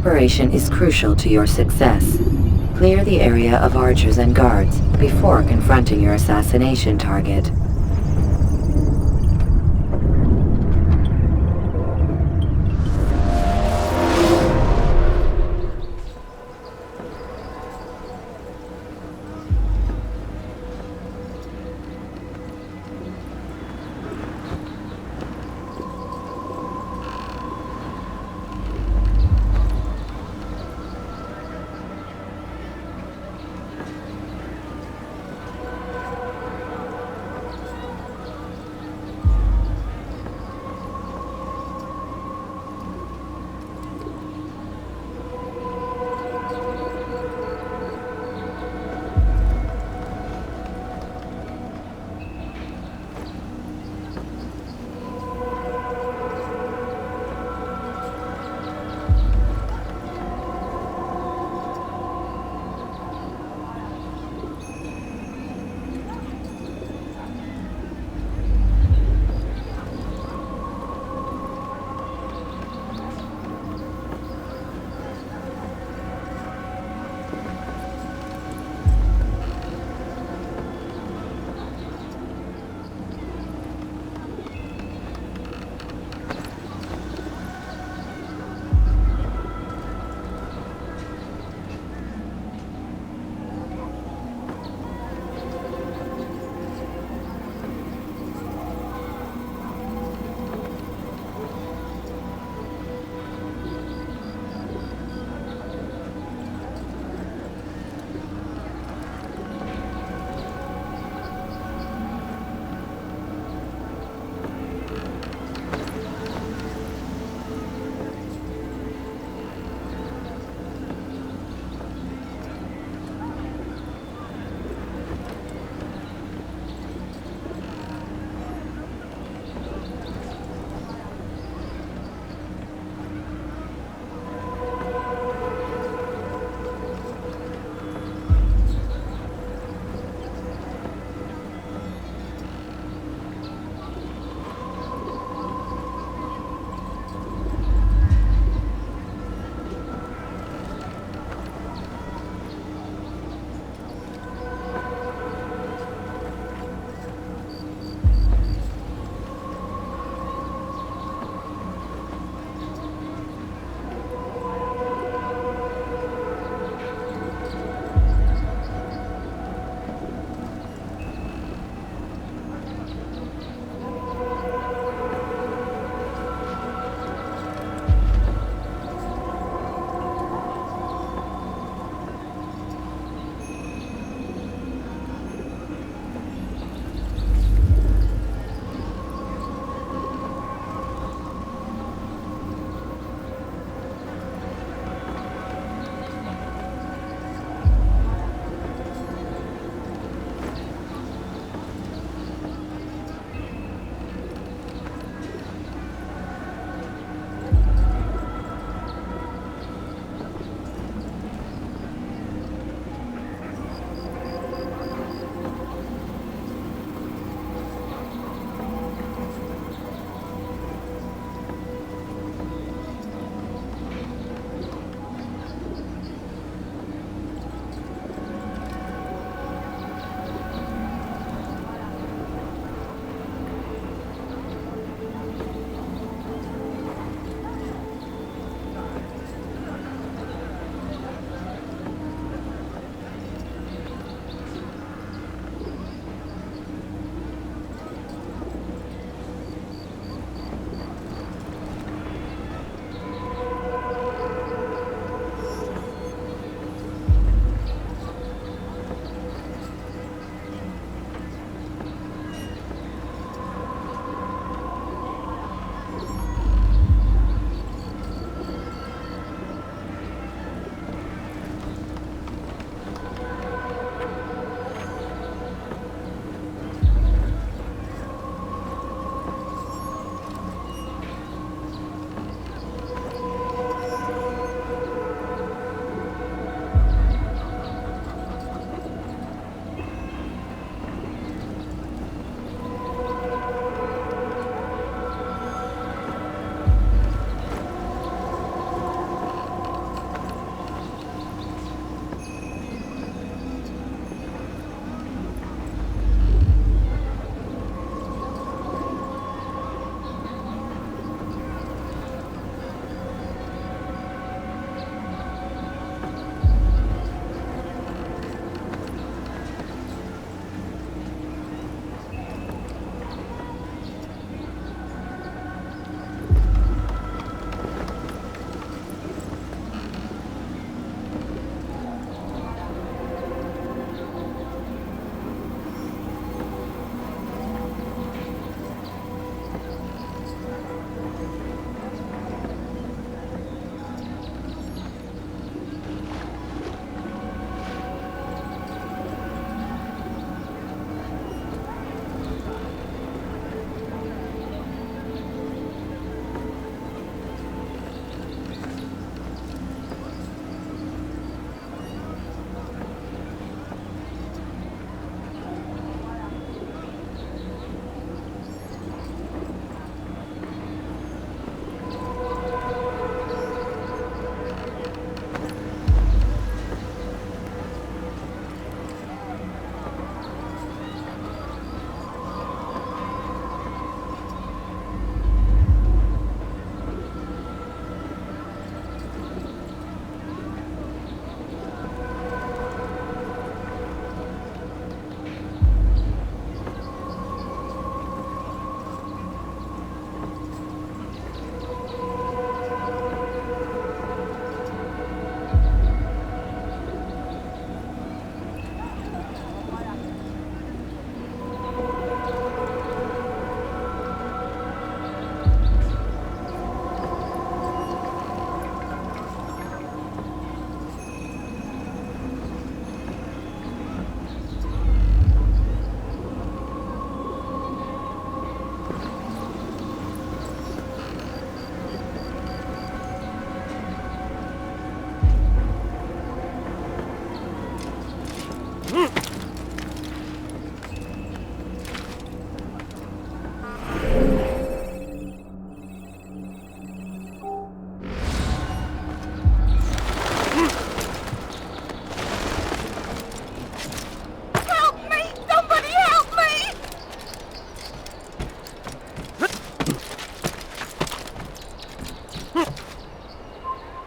preparation is crucial to your success. Clear the area of archers and guards before confronting your assassination target.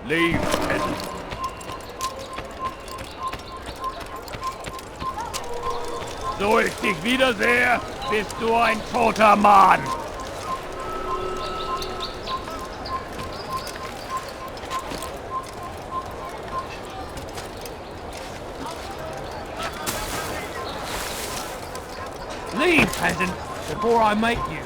Leave, peasant. So ich dich wiedersehe, bist du ein toter Mann. Leave, peasant, before I make you.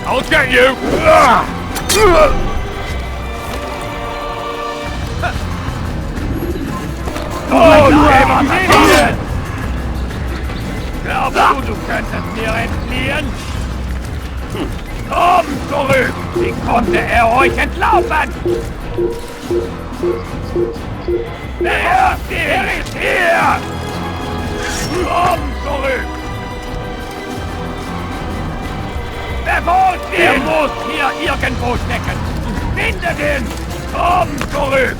I'll get you! Oh, jemand hier! Glaubst du, du könntest mir entfliehen? Komm zurück! Wie konnte er euch entlaufen? Er ist hier! Komm zurück! Befolgt ihn! Er muss hier irgendwo stecken! Findet ihn! Komm zurück!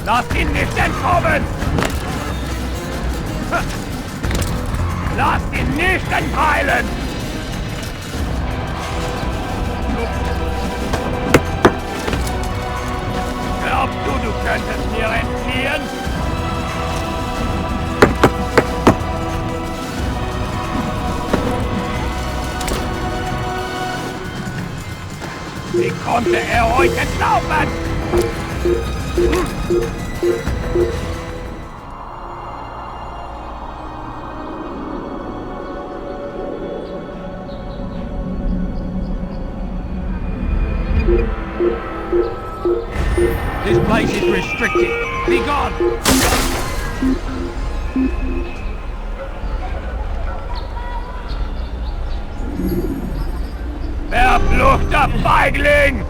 Lasst ihn nicht entkommen! Lasst ihn nicht entheilen! Glaubst du, du könntest mir entfliehen? Wie konnte er euch entlaufen? This place is restricted. Be gone! Verfluchter Feigling!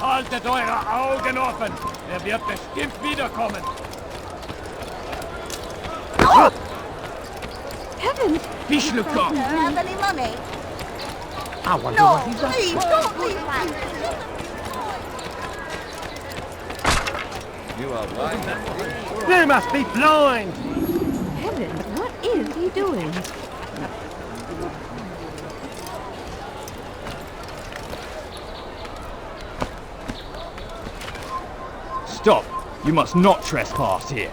Haltet eure Augen offen! Er wird bestimmt wiederkommen! Heavens! Fish look up! Don't have any money. I wonder No, what he's up please, don't leave that. You are blind. to. You must be blind! Heavens, what is he doing? Stop! You must not trespass here!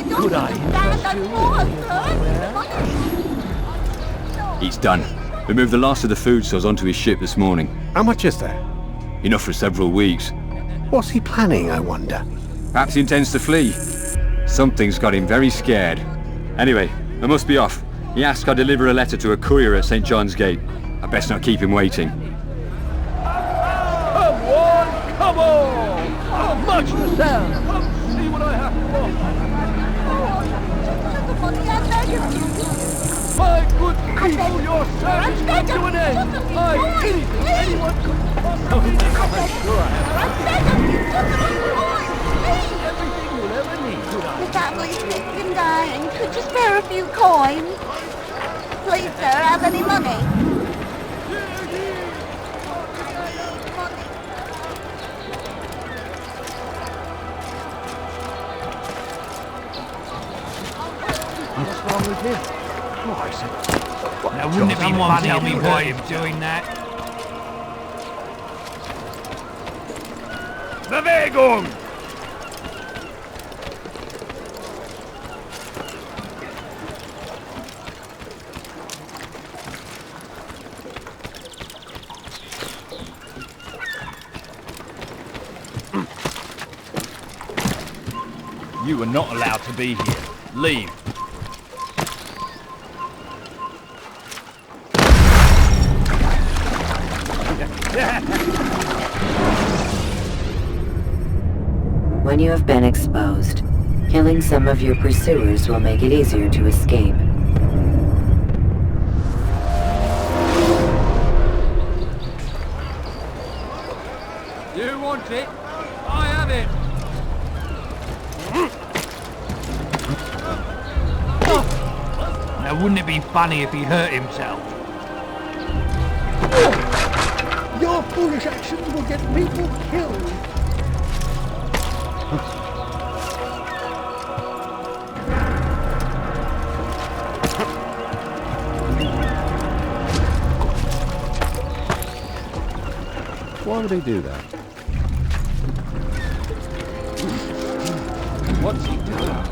Could I It's done. We moved the last of the food stores onto his ship this morning. How much is there? Enough for several weeks. What's he planning, I wonder? Perhaps he intends to flee. Something's got him very scared. Anyway, I must be off. He asked I deliver a letter to a courier at St. John's Gate. I best not keep him waiting. Come on! Come on! How much to sell? Come see what I have to offer. My good people, your service comes to an end. Anyone could possibly make I'm sure I have everything you'll ever need, could I? The family's sick and dying. Could you spare a few coins? Please, sir, have any money? What's wrong with him? Oh, I said... Now wouldn't it be funny if he why him doing that? Bewegung! You are not allowed to be here. Leave. When you have been exposed, killing some of your pursuers will make it easier to escape. You want it? I have it! Now wouldn't it be funny if he hurt himself? Your foolish actions will get people killed. Why would he do that? What's he doing?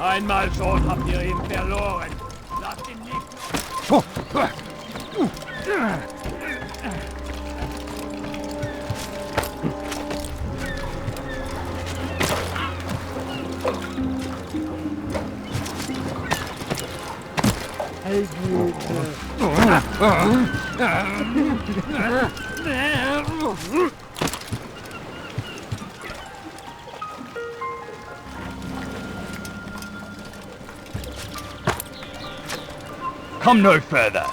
Einmal schon habt ihr ihn verloren. Lasst ihn nicht... Come no further.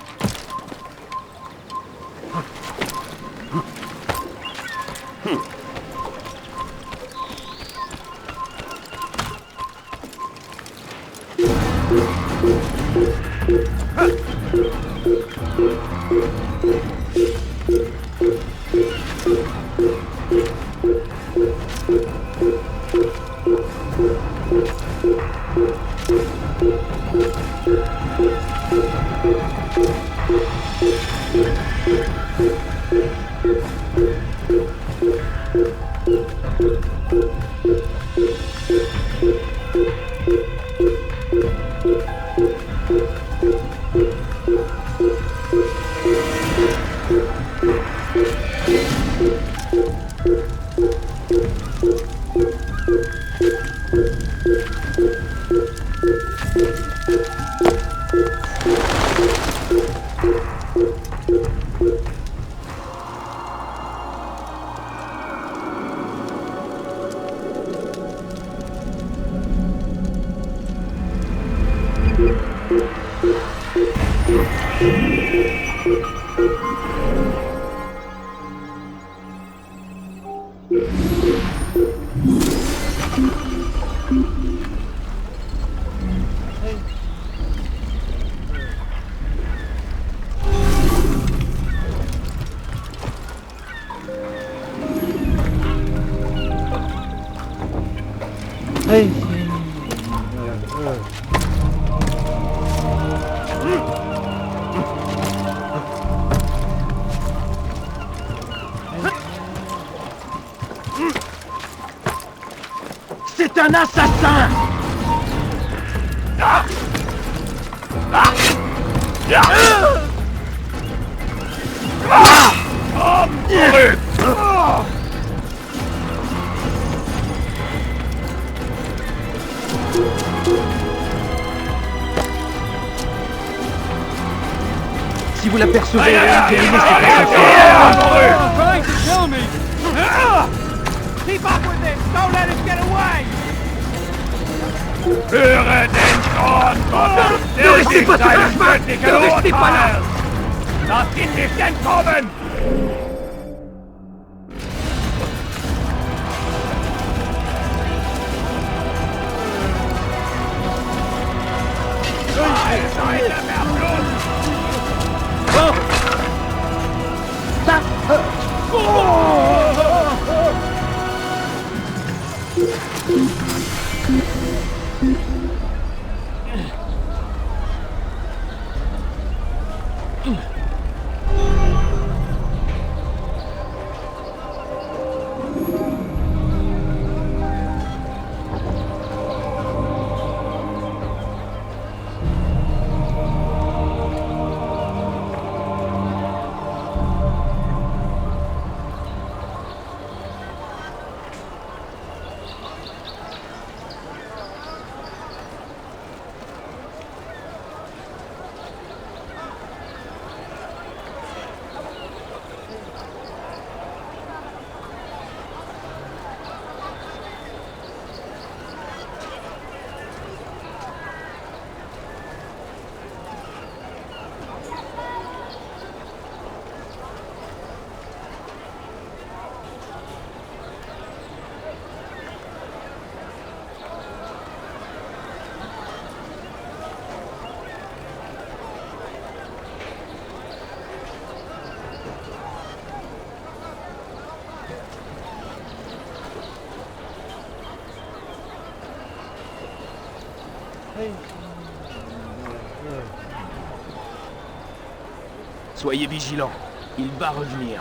un assassin! Si vous l'apercevez, éliminez cette assassin. Trying to kill me! Keep up with him! Don't let him get away! Höre den Zorn! Der ist nicht seinen göttlichen Urteil! Lasst ihn nicht entkommen! Seine Verflucht! That hurt! Soyez vigilants, il va revenir.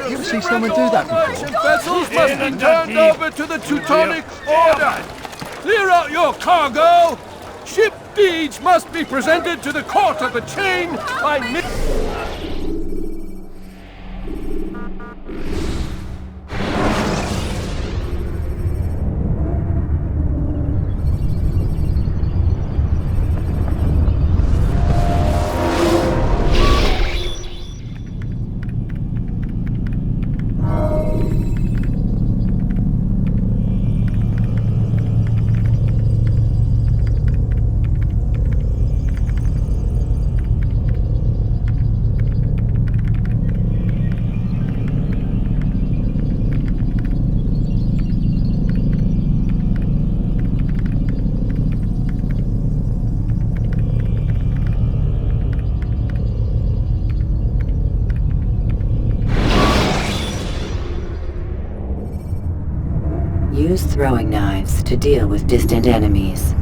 You ever see someone do that before? Vessels must be turned over to the Teutonic Order! Clear out your cargo! Ship deeds must be presented to the Court of the Chain by mid... Use throwing knives to deal with distant enemies.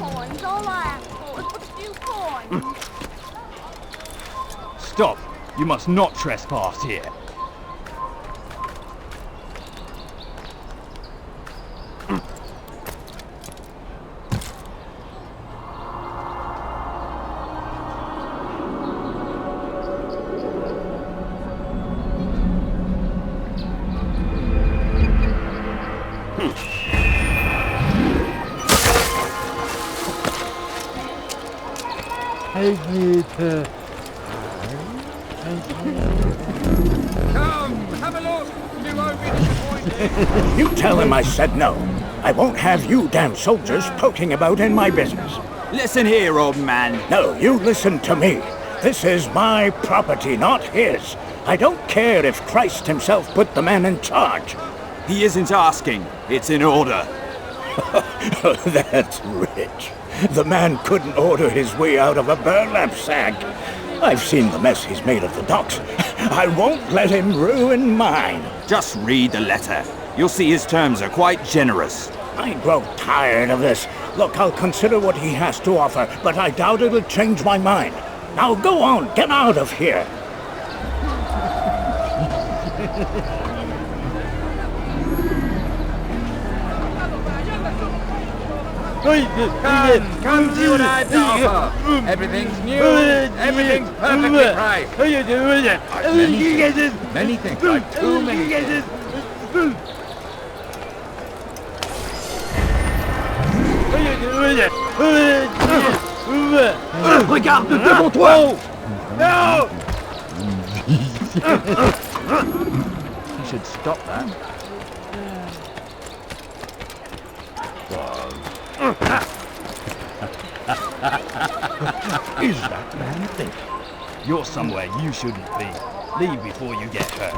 coins, all I ask for is but a few coins. Stop! You must not trespass here. Come, have a look. You won't be disappointed. You tell him I said no. I won't have you damn soldiers poking about in my business. Listen here, old man. No, you listen to me. This is my property, not his. I don't care if Christ himself put the man in charge. He isn't asking. It's in order. That's rich. The man couldn't order his way out of a burlap sack. I've seen the mess he's made of the docks. I won't let him ruin mine. Just read the letter. You'll see his terms are quite generous. I grow tired of this. Look, I'll consider what he has to offer, but I doubt it'll change my mind. Now go on, get out of here. Come see what I've to offer. Everything's new. Everything's perfectly priced. Many things. I've too many things. Regarde devant toi. No! You should stop that. Is that man think? You're somewhere you shouldn't be. Leave before you get hurt.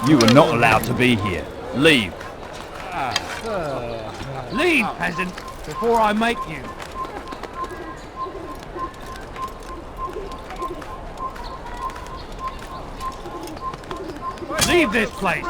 You are not allowed to be here. Leave. Leave, peasant, before I make you. Leave this place!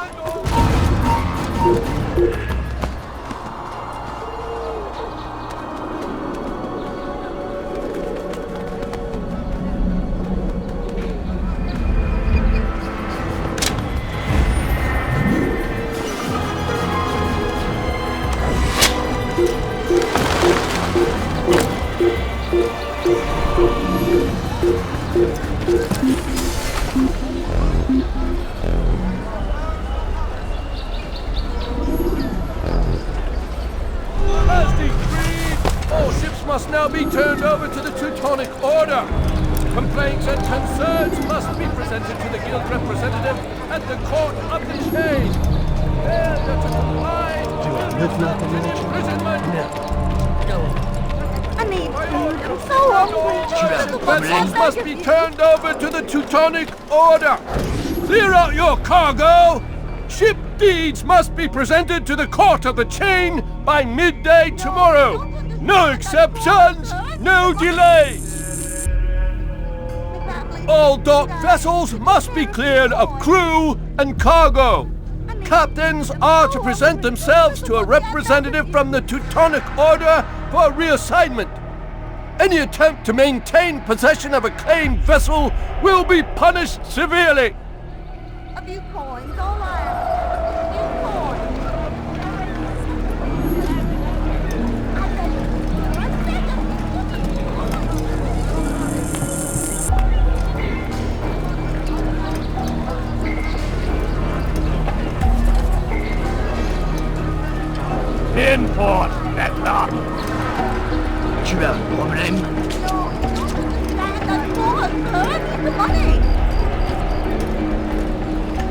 Must now be turned over to the Teutonic Order. Complaints and concerns must be presented to the guild representative at the Court of the Chain. Failure to comply will result in imprisonment. I need food. I'm so hungry. Vessels must be turned over to the Teutonic Order. Clear out your cargo. Ship deeds must be presented to the Court of the Chain by midday tomorrow. No exceptions, no delays. All docked vessels must be cleared of crew and cargo. Captains are to present themselves to a representative from the Teutonic Order for reassignment. Any attempt to maintain possession of a claimed vessel will be punished severely. A few coins, all I ask. A few coins. In port, at last. Tu as un problème? That's more, sir. I need the money.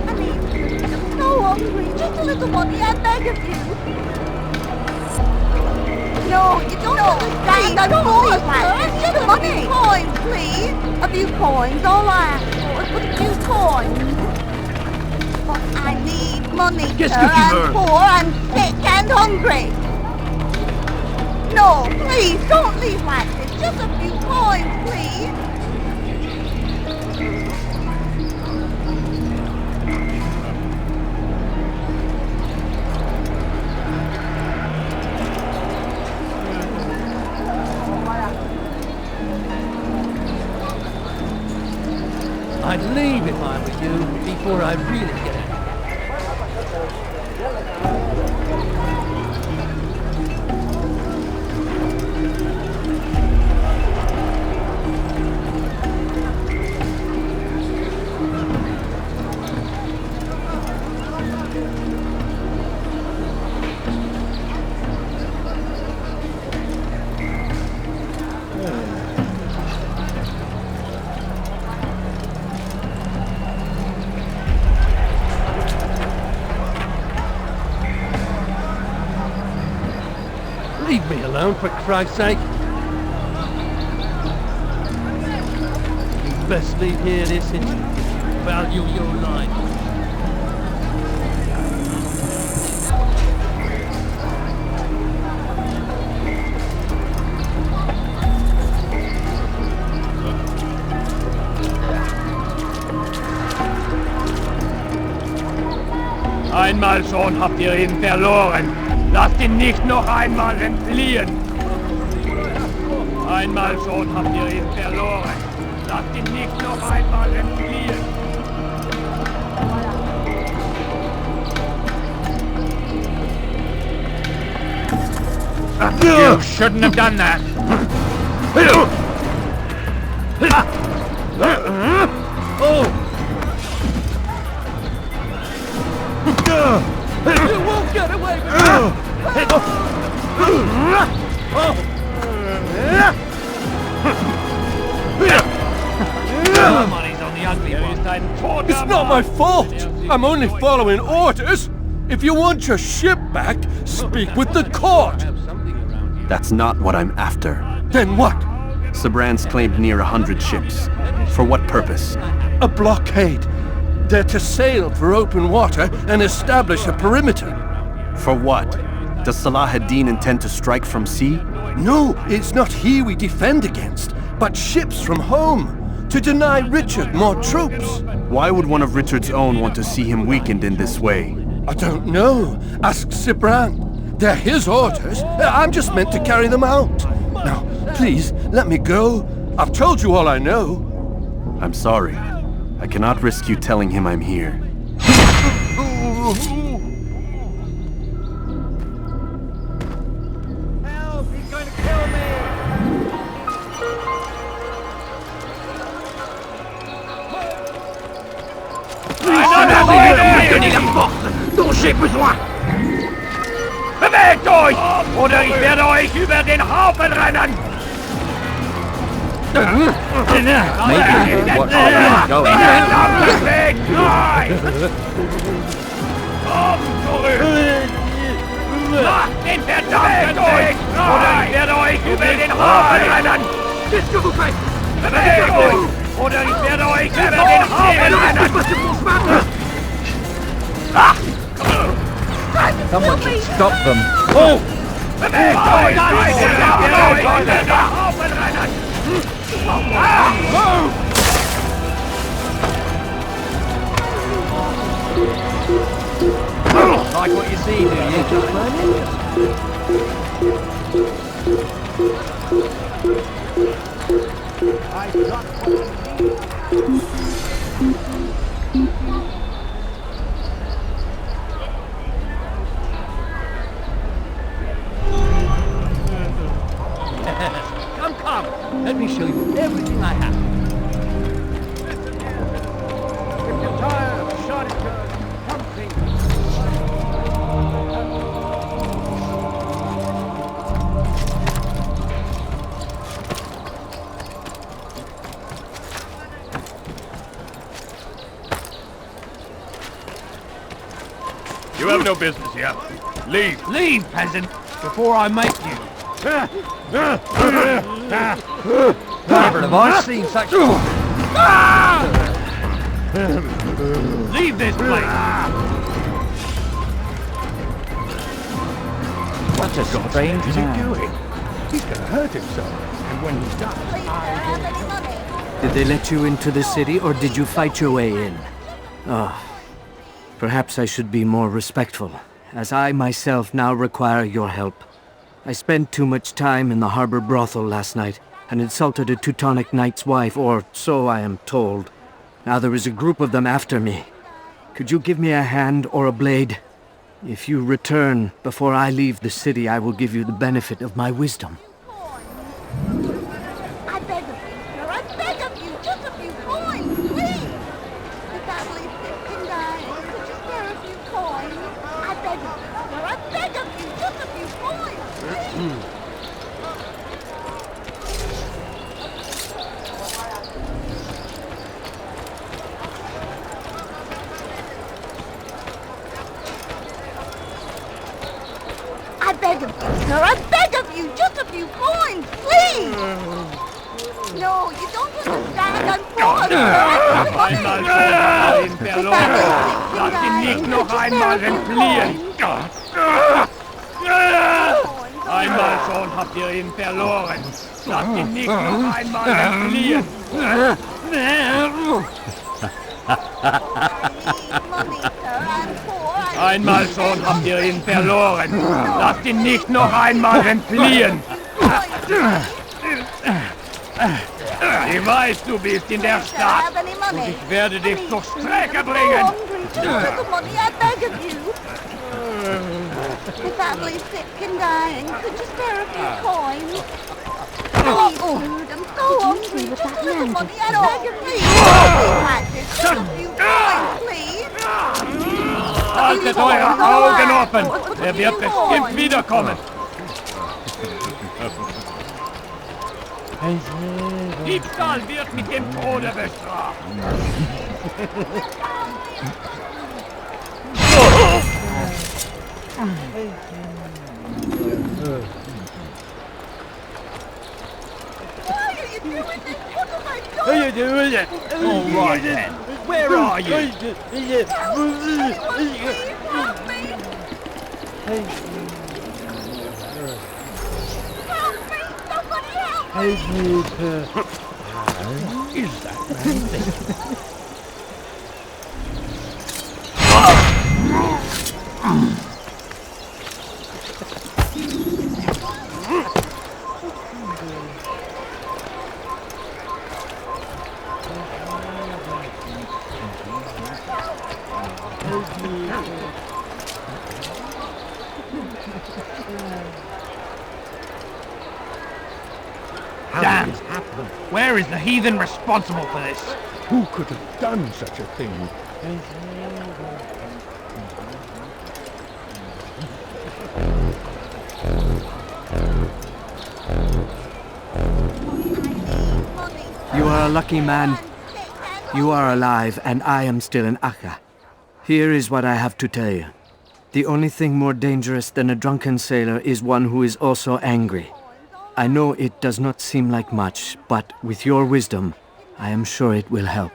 I mean, I'm so hungry. Just a little money, I beg of you. No, you don't understand. I don't want it, sir. Just the money. Coins, please. A few coins. All I ask for is but a few coins. But I need money, sir. I'm poor, I'm sick and hungry. No, please, don't leave like this. Just a few coins, please. leave if I were you before I really get it. Leave me alone, for Christ's sake. You best leave here this instant. Value your life. Einmal schon habt ihr ihn verloren. Lasst ihn nicht noch einmal entfliehen. Einmal schon habt ihr ihn verloren. Lasst ihn nicht noch einmal entfliehen. You shouldn't have done that. You won't get away with Money's on the ugly one. It's not my fault! I'm only following orders! If you want your ship back, speak with the court! That's not what I'm after. Then what? Sabran's claimed near 100 ships. For what purpose? A blockade. They're to sail for open water and establish a perimeter. For what? Does Salah ad-Din intend to strike from sea? No, it's not he we defend against, but ships from home. To deny Richard more troops. Why would one of Richard's own want to see him weakened in this way? I don't know. Ask Sabran. They're his orders. I'm just meant to carry them out. Now, please, let me go. I've told you all I know. I'm sorry. I cannot risk you telling him I'm here. Help! He's going to kill me! Dont j'ai besoin! Bewegt euch! Oder ich werde euch über den Haufen rennen! Maybe what going? Weg! Nein! Komm zurück! Macht den verdammten Weg! Oder ich werde euch über den Haufen rennen! Qu'est-ce que vous faites? Bewegt euch! Oder ich werde euch über den Haufen rennen! Someone should stop them. Bewegt euch! Oder ich werde euch über den Haufen rennen! Like what you see, do you, Come. Let me show you everything I have. If you're tired of shot it, come see. You have no business here. Leave. Leave, peasant, before I make you. Never have I seen such... Leave this place. What a strange man. He's gonna hurt himself. And when he's done... Please, sir, have any money? Did they let you into the city, or did you fight your way in? Perhaps I should be more respectful, as I myself now require your help. I spent too much time in the harbor brothel last night, and insulted a Teutonic knight's wife, or so I am told. Now there is a group of them after me. Could you give me a hand or a blade? If you return before I leave the city, I will give you the benefit of my wisdom. I beg of you, sir. I beg of you. Just a few coins, please. The family sick and dying. Could you spare a few coins? I beg of you, sir. I beg of you. Just a few coins, please. I beg of you, sir. I beg of you. Just a few coins, please. No, you don't understand. I'm poor, sir. Einmal schon verloren. Lass ihn nicht noch einmal entfliehen. Einmal schon habt ihr ihn verloren. Lasst ihn nicht noch einmal entfliehen. Einmal schon habt ihr ihn verloren. Lasst ihn nicht noch einmal entfliehen. Ich weiß, du bist in der Stadt. Und ich werde dich zur Strecke bringen. The family's sick and dying. Could you spare a few coins? Please, dude, I'm so hungry. Just a little money. I beg of you. Just a few coins, please. Haltet eure Augen offen. Er wird bestimmt wiederkommen. Diebstahl wird mit dem Tode bestraft. Why are you doing this? What have I done? All right then. Where are you? Help me! Help me! Somebody help me! Is that man? Damn! Where is the heathen responsible for this? Who could have done such a thing? You are a lucky man. You are alive, and I am still in Akka. Here is what I have to tell you. The only thing more dangerous than a drunken sailor is one who is also angry. I know it does not seem like much, but with your wisdom, I am sure it will help.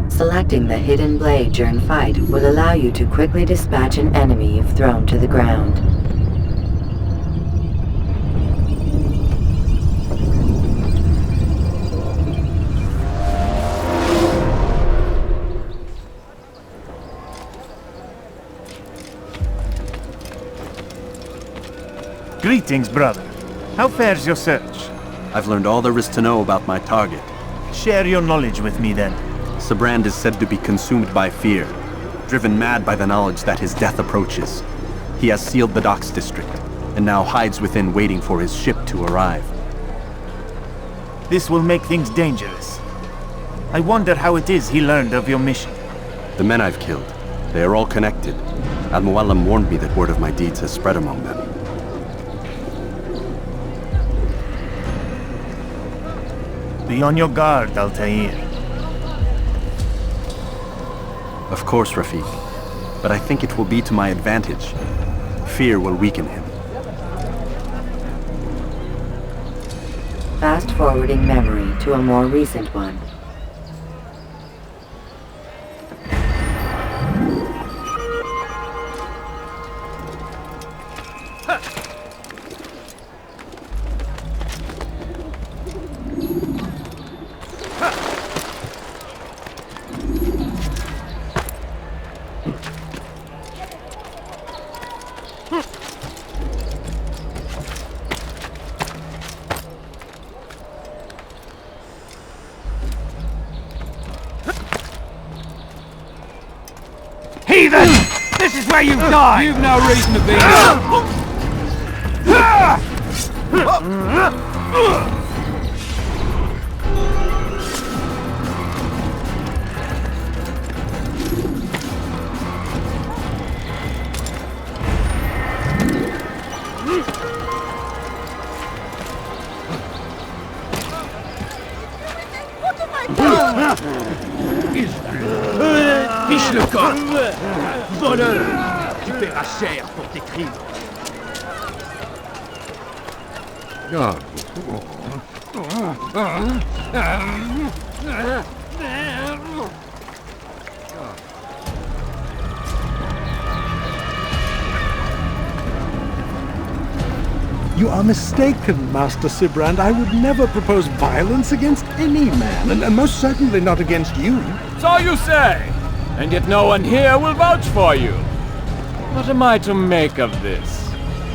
Selecting the hidden blade during fight will allow you to quickly dispatch an enemy you've thrown to the ground. Greetings, brother. How fares your search? I've learned all there is to know about my target. Share your knowledge with me, then. Sabrand is said to be consumed by fear, driven mad by the knowledge that his death approaches. He has sealed the docks district, and now hides within waiting for his ship to arrive. This will make things dangerous. I wonder how it is he learned of your mission. The men I've killed, they are all connected. Al-Muallim warned me that word of my deeds has spread among them. Be on your guard, Altair. Of course, Rafiq. But I think it will be to my advantage. Fear will weaken him. Fast-forwarding memory to a more recent one. heathen! This is where you die! You've no reason to be here! Fiche le corps! Voleur! Tu paieras cher pour tes crimes! You are mistaken, Master Sibrand. I would never propose violence against any man, and most certainly not against you. So you say, and yet no one here will vouch for you. What am I to make of this?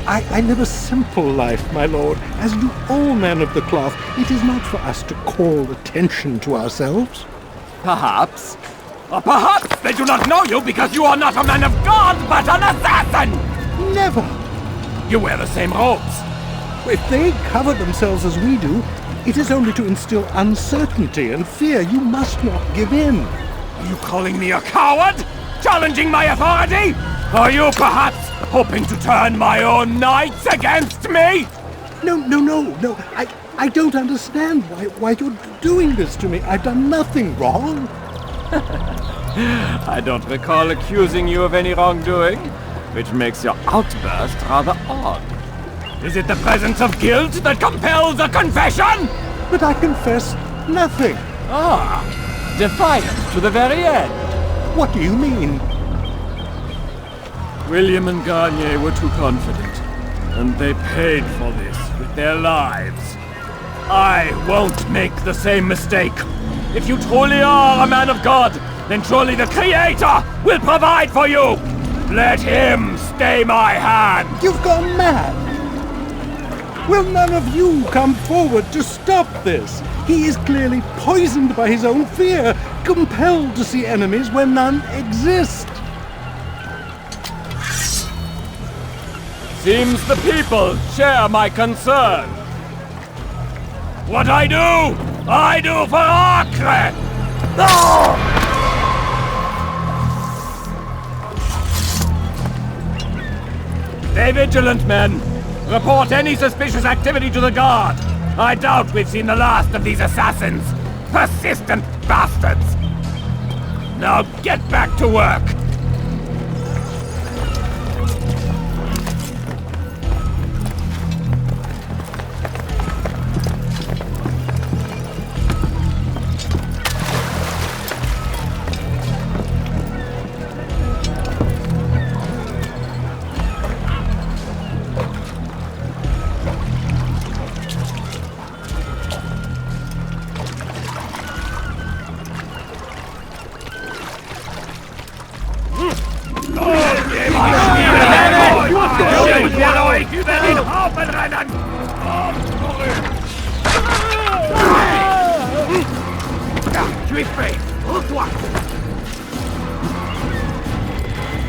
I live a simple life, my lord. As do all men of the cloth, it is not for us to call attention to ourselves. Perhaps. Or perhaps they do not know you because you are not a man of God, but an assassin! Never! You wear the same robes. If they cover themselves as we do, it is only to instill uncertainty and fear. You must not give in. Are you calling me a coward? Challenging my authority? Are you perhaps hoping to turn my own knights against me? No. I don't understand why you're doing this to me. I've done nothing wrong. I don't recall accusing you of any wrongdoing, which makes your outburst rather odd. Is it the presence of guilt that compels a confession? But I confess nothing. Ah, defiant to the very end. What do you mean? William and Garnier were too confident, and they paid for this with their lives. I won't make the same mistake. If you truly are a man of God, then surely the Creator will provide for you! Let him stay my hand! You've gone mad! Will none of you come forward to stop this? He is clearly poisoned by his own fear, compelled to see enemies where none exist. Seems the people share my concern. What I do for Acre! No! Stay vigilant, men. Report any suspicious activity to the guard. I doubt we've seen the last of these assassins. Persistent bastards. Now get back to work. Tu es prêt? Rends-toi!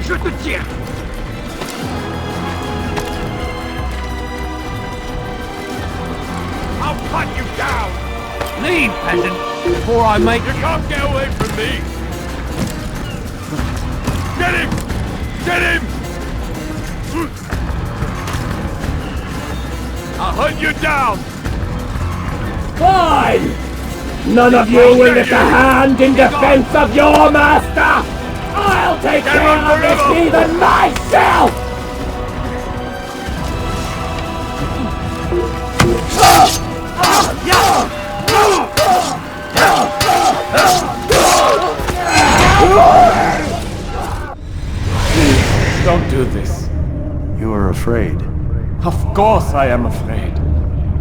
Je te tiens! I'll cut you down! Leave, peasant, before I make... You can't get away from me! Get him! Get him! I'll hunt you down! Fine! None of you will lift a hand in defense of your master! I'll take care of this heathen myself! Don't do this. You are afraid. Of course I am afraid.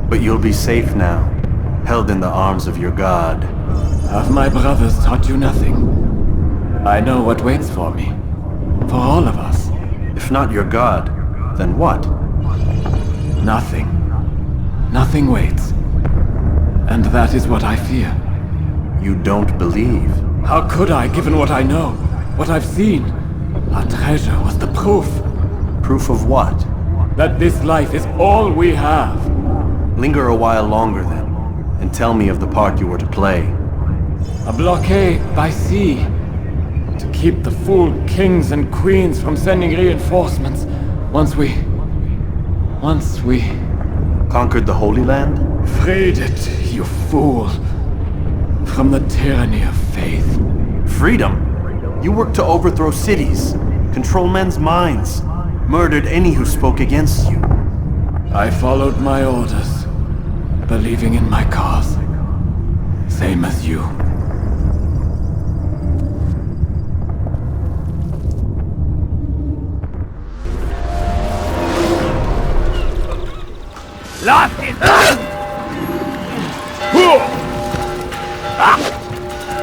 But you'll be safe now, held in the arms of your god. Have my brothers taught you nothing? I know what waits for me. For all of us. If not your god, then what? Nothing. Nothing waits. And that is what I fear. You don't believe? How could I, given what I know? What I've seen? Our treasure was the proof Proof of what? that this life is all we have. Linger a while longer then, and tell me of the part you were to play. A blockade by sea to keep the fool kings and queens from sending reinforcements once we Conquered the Holy Land? freed it, you fool, from the tyranny of faith. Freedom? You worked to overthrow cities, control men's minds, murdered any who spoke against you. I followed my orders, believing in my cause, same as you. Lass ihn!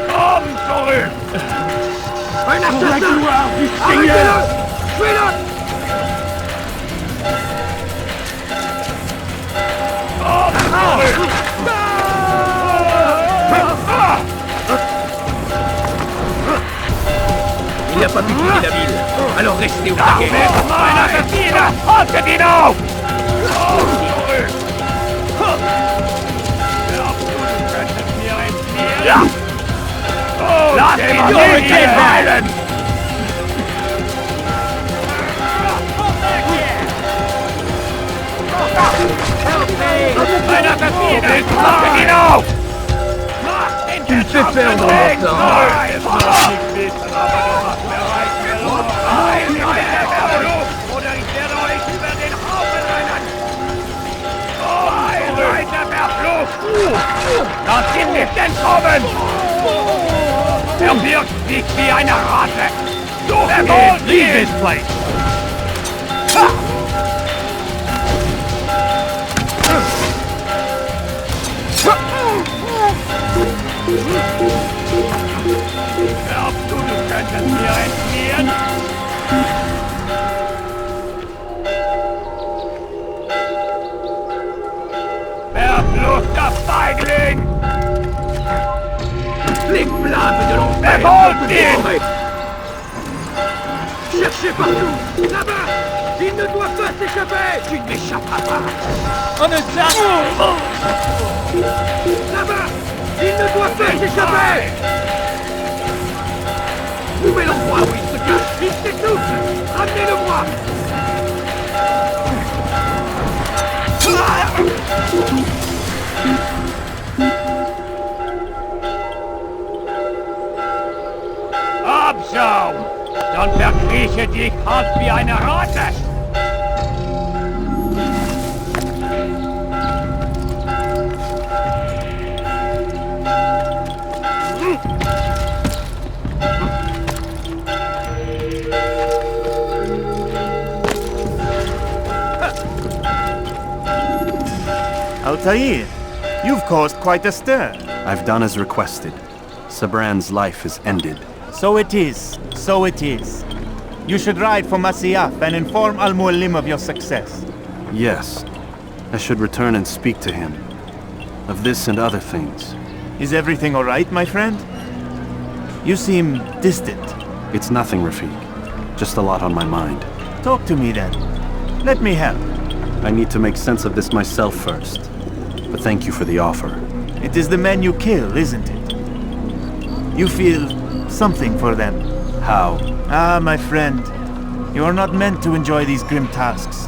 Komm zurück! Un assassin! Arrêtez-le! Tuez-le! Il n'a pas pu quitter la ville, alors restez au taquet! Un assassino! Assassino! Lass ihn zurückgehen! Un assassino! Assassino! Tu me fais perdre mon temps! Lass ihn nicht entkommen! Er wirkt sich wie eine Ratte! Leave this place! Glaubst du, du könntest mir entfliehen? Verfluchter Feigling! Flic-flac de l'enfer! Révolte ihn! Cherchez partout! Là-bas! Il ne doit pas s'échapper! Tu ne m'échapperas pas! On est là! Là-bas! Il ne doit pas s'échapper! Trouvez l'endroit où il se cache! Il s'étouffe! Ramenez-le-moi! Abschaum! Dann verkrieche dich hart wie eine Ratte! Altair, you've caused quite a stir. I've done as requested. Sabran's life is ended. So it is. So it is. You should ride for Masyaf and inform Al-Mualim of your success. Yes. I should return and speak to him. Of this and other things. Is everything all right, my friend? You seem distant. It's nothing, Rafiq. Just a lot on my mind. Talk to me then. Let me help. I need to make sense of this myself first. But thank you for the offer. It is the men you kill, isn't it? You feel something for them. How? Ah, my friend. You are not meant to enjoy these grim tasks.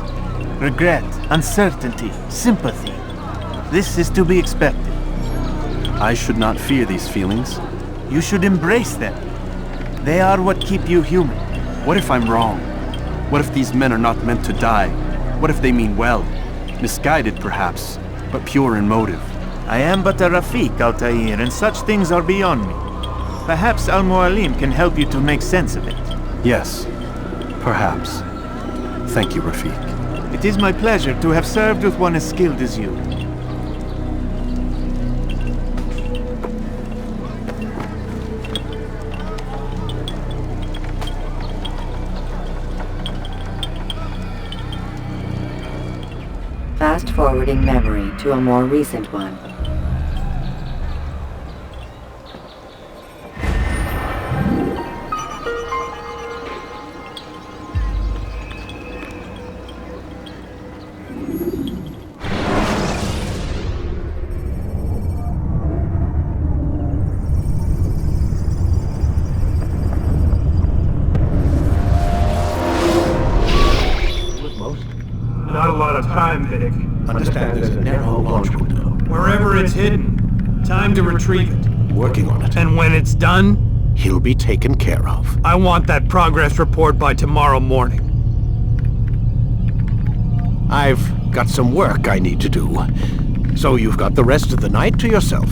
Regret, uncertainty, sympathy. This is to be expected. I should not fear these feelings. You should embrace them. They are what keep you human. What if I'm wrong? What if these men are not meant to die? What if they mean well? Misguided, perhaps, but pure in motive. I am but a Rafiq, Altair, and such things are beyond me. Perhaps Al-Mualim can help you to make sense of it. Yes, perhaps. Thank you, Rafiq. It is my pleasure to have served with one as skilled as you. Fast-forwarding memory to a more recent one. lot of time, Vidic. Understand there's a narrow launch window. Wherever it's hidden, time to retrieve it. Working on it. And when it's done, He'll be taken care of. I want that progress report by tomorrow morning. I've got some work I need to do. So you've got the rest of the night to yourself.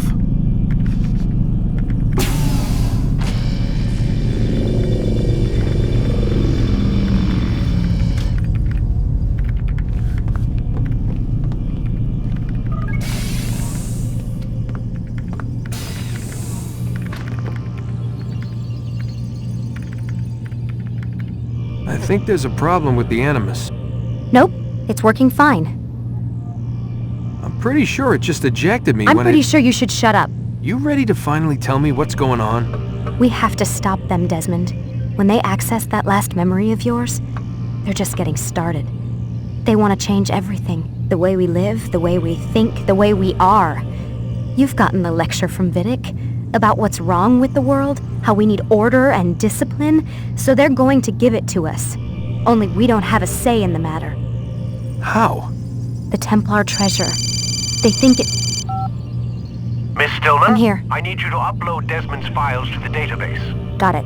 I think there's a problem with the Animus. Nope, it's working fine. I'm pretty sure it just ejected me I'm when pretty sure you should shut up. You ready to finally tell me what's going on? We have to stop them, Desmond. When they access that last memory of yours, they're just getting started. They want to change everything. The way we live, the way we think, the way we are. You've gotten the lecture from Vidic about what's wrong with the world, how we need order and discipline, so they're going to give it to us. Only we don't have a say in the matter. How? The Templar treasure. They think it... Miss Stillman? I'm here. I need you to upload Desmond's files to the database. Got it.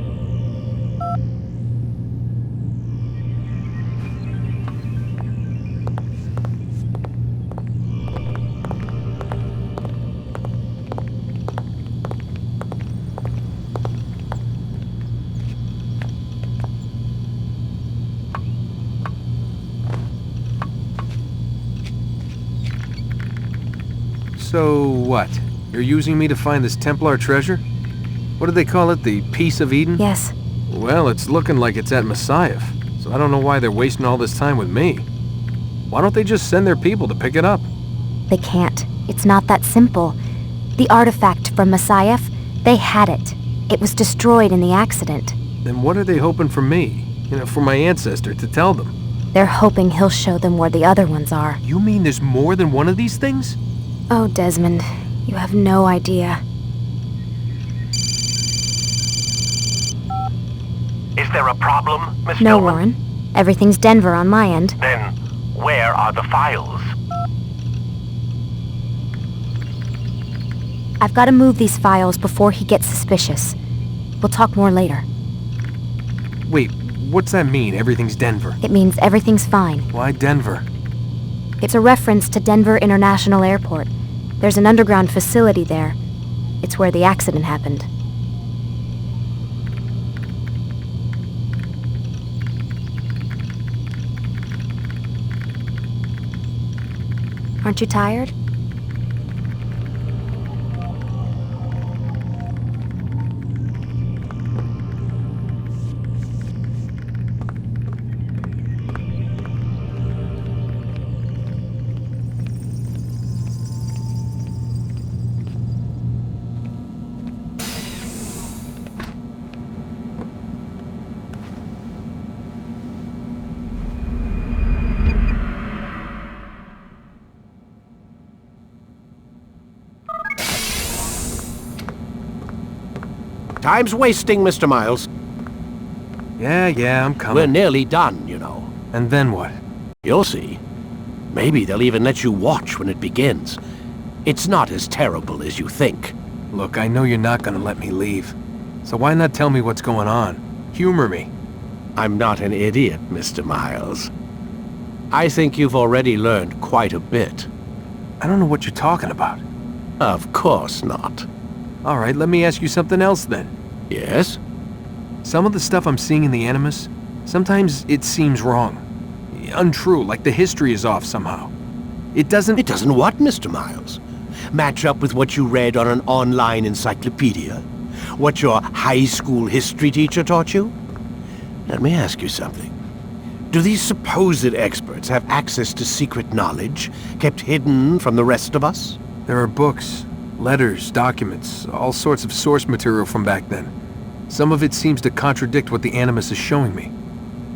So what? You're using me to find this Templar treasure? What do they call it? The Piece of Eden? Yes. Well, it's looking like it's at Messiah, so I don't know why they're wasting all this time with me. Why don't they just send their people to pick it up? They can't. It's not that simple. The artifact from Messiah, they had it. It was destroyed in the accident. Then what are they hoping from me? For my ancestor to tell them? They're hoping he'll show them where the other ones are. You mean there's more than one of these things? Oh, Desmond, you have no idea. Is there a problem, Miss No, Stillman? Warren. Everything's Denver on my end. Then, where are the files? I've got to move these files before he gets suspicious. We'll talk more later. Wait, what's that mean, everything's Denver? It means everything's fine. Why Denver? It's a reference to Denver International Airport. There's an underground facility there. It's where the accident happened. Aren't you tired? Time's wasting, Mr. Miles. Yeah, I'm coming. We're nearly done, you know. And then what? You'll see. Maybe they'll even let you watch when it begins. It's not as terrible as you think. Look, I know you're not gonna let me leave. So why not tell me what's going on? Humor me. I'm not an idiot, Mr. Miles. I think you've already learned quite a bit. I don't know what you're talking about. Of course not. All right, let me ask you something else then. Yes? Some of the stuff I'm seeing in the Animus, sometimes it seems wrong. Untrue, like the history is off somehow. It doesn't... It doesn't what, Mr. Miles? Match up with what you read on an online encyclopedia? What your high school history teacher taught you? Let me ask you something. Do these supposed experts have access to secret knowledge, kept hidden from the rest of us? There are books, letters, documents, all sorts of source material from back then. Some of it seems to contradict what the Animus is showing me.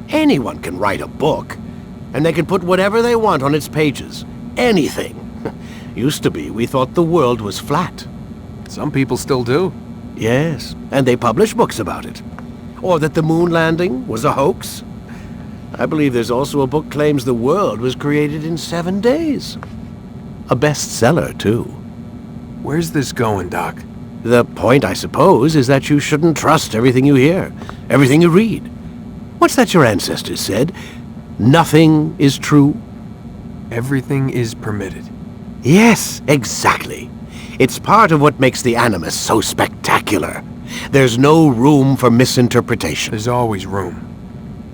Anyone can write a book, and they can put whatever they want on its pages. Anything. Used to be, we thought the world was flat. Some people still do. Yes, and they publish books about it. Or that the moon landing was a hoax. I believe there's also a book claims the world was created in 7 days. A bestseller, too. Where's this going, Doc? The point, I suppose, is that you shouldn't trust everything you hear, everything you read. What's that your ancestors said? Nothing is true? Everything is permitted. Yes, exactly. It's part of what makes the Animus so spectacular. There's no room for misinterpretation. There's always room.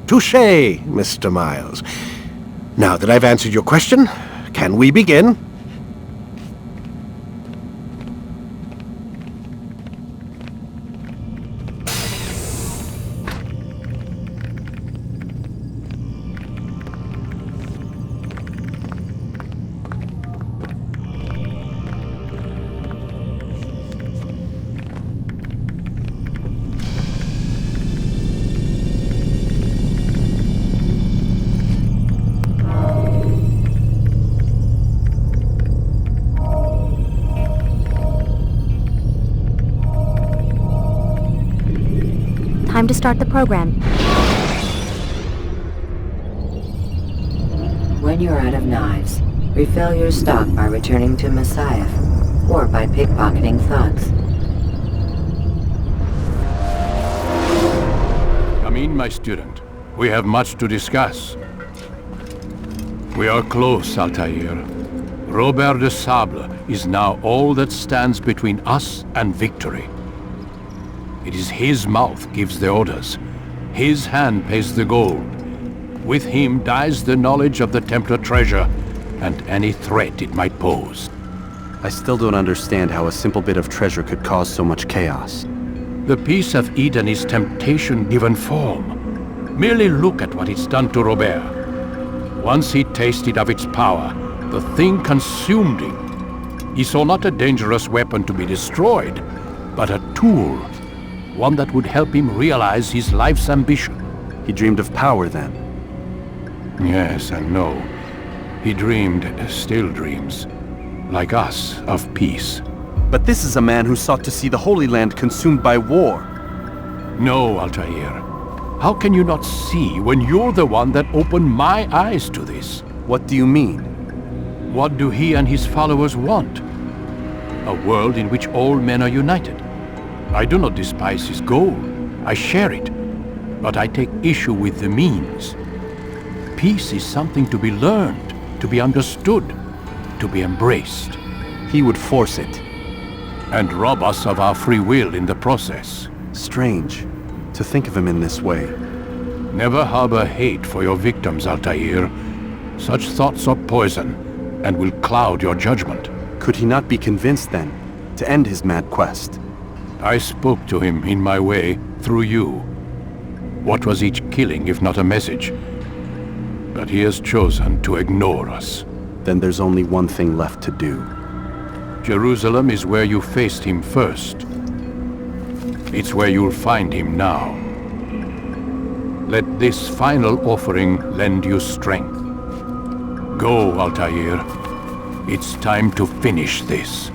Touché, Mr. Miles. Now that I've answered your question, can we begin? Time to start the program. When you're out of knives, refill your stock by returning to Messiah, or by pickpocketing thugs. Come in, my student. We have much to discuss. We are close, Altair. Robert de Sable is now all that stands between us and victory. It is his mouth gives the orders. His hand pays the gold. With him dies the knowledge of the Templar treasure and any threat it might pose. I still don't understand how a simple bit of treasure could cause so much chaos. The Peace of Eden is temptation given form. Merely look at what it's done to Robert. Once he tasted of its power, the thing consumed him. He saw not a dangerous weapon to be destroyed, but a tool. One that would help him realize his life's ambition. He dreamed of power then? Yes and no. He dreamed, still dreams, like us, of peace. But this is a man who sought to see the Holy Land consumed by war. No, Altair. How can you not see when you're the one that opened my eyes to this? What do you mean? What do he and his followers want? A world in which all men are united. I do not despise his goal. I share it. But I take issue with the means. Peace is something to be learned, to be understood, to be embraced. He would force it. And rob us of our free will in the process. Strange to think of him in this way. Never harbor hate for your victims, Altair. Such thoughts are poison and will cloud your judgment. Could he not be convinced then to end his mad quest? I spoke to him in my way, through you. What was each killing if not a message? But he has chosen to ignore us. Then there's only one thing left to do. Jerusalem is where you faced him first. It's where you'll find him now. Let this final offering lend you strength. Go, Altair. It's time to finish this.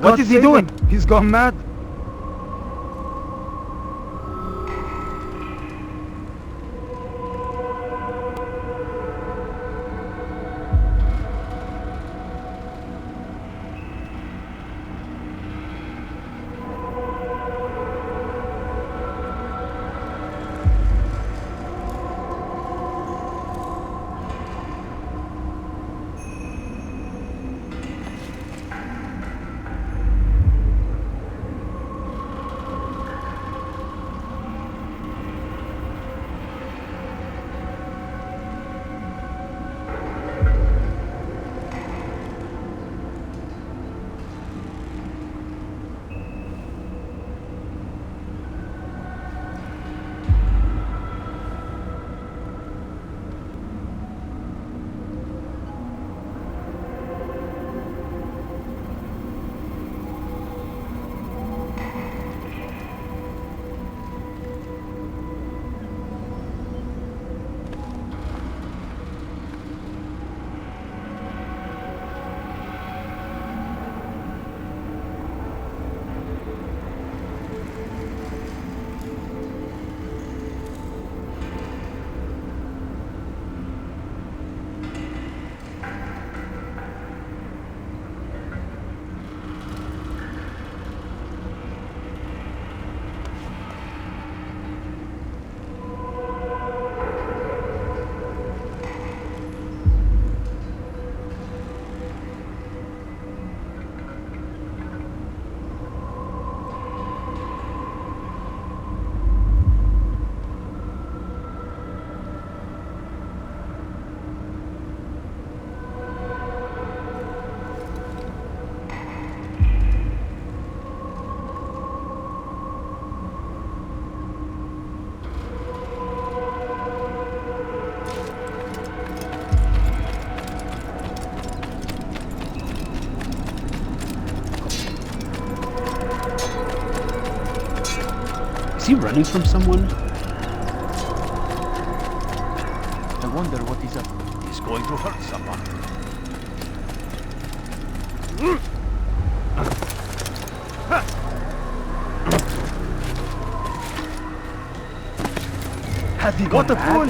What is he doing? He's gone mad. Is he running from someone? I wonder what he's up to. He's going to hurt someone. Has he got a fool?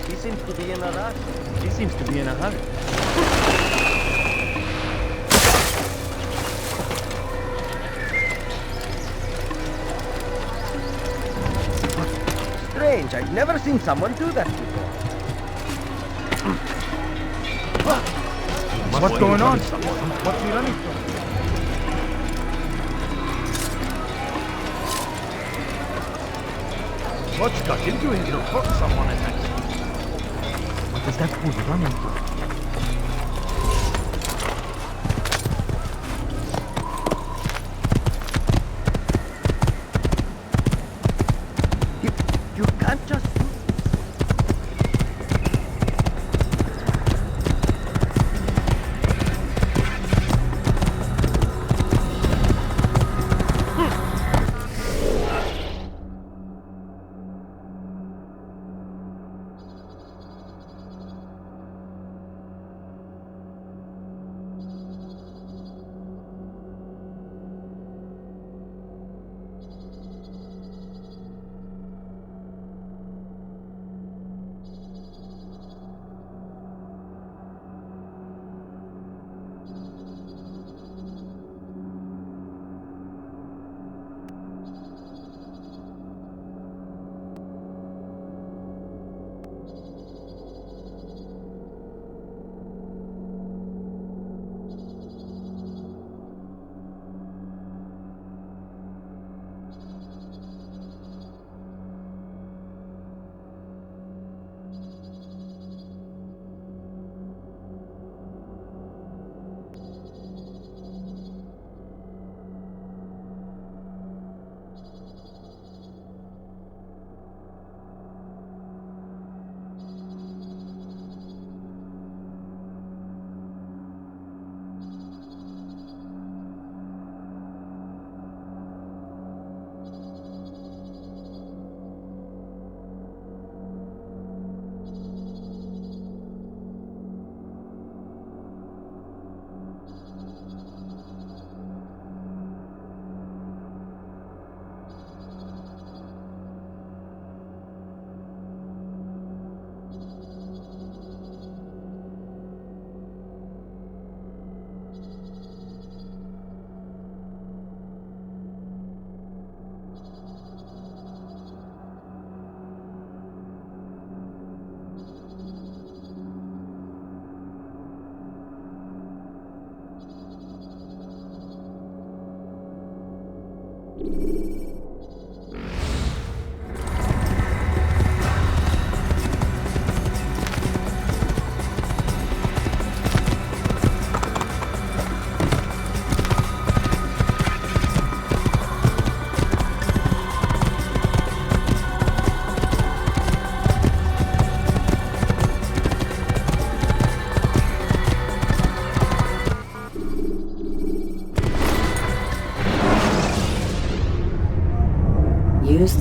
He seems to be in a rush. He seems to be in a hurry. Strange, I've never seen someone do that before. What's going on? What's he running from? What's got into him to hurt someone in that? What is that fool running from? You can't just...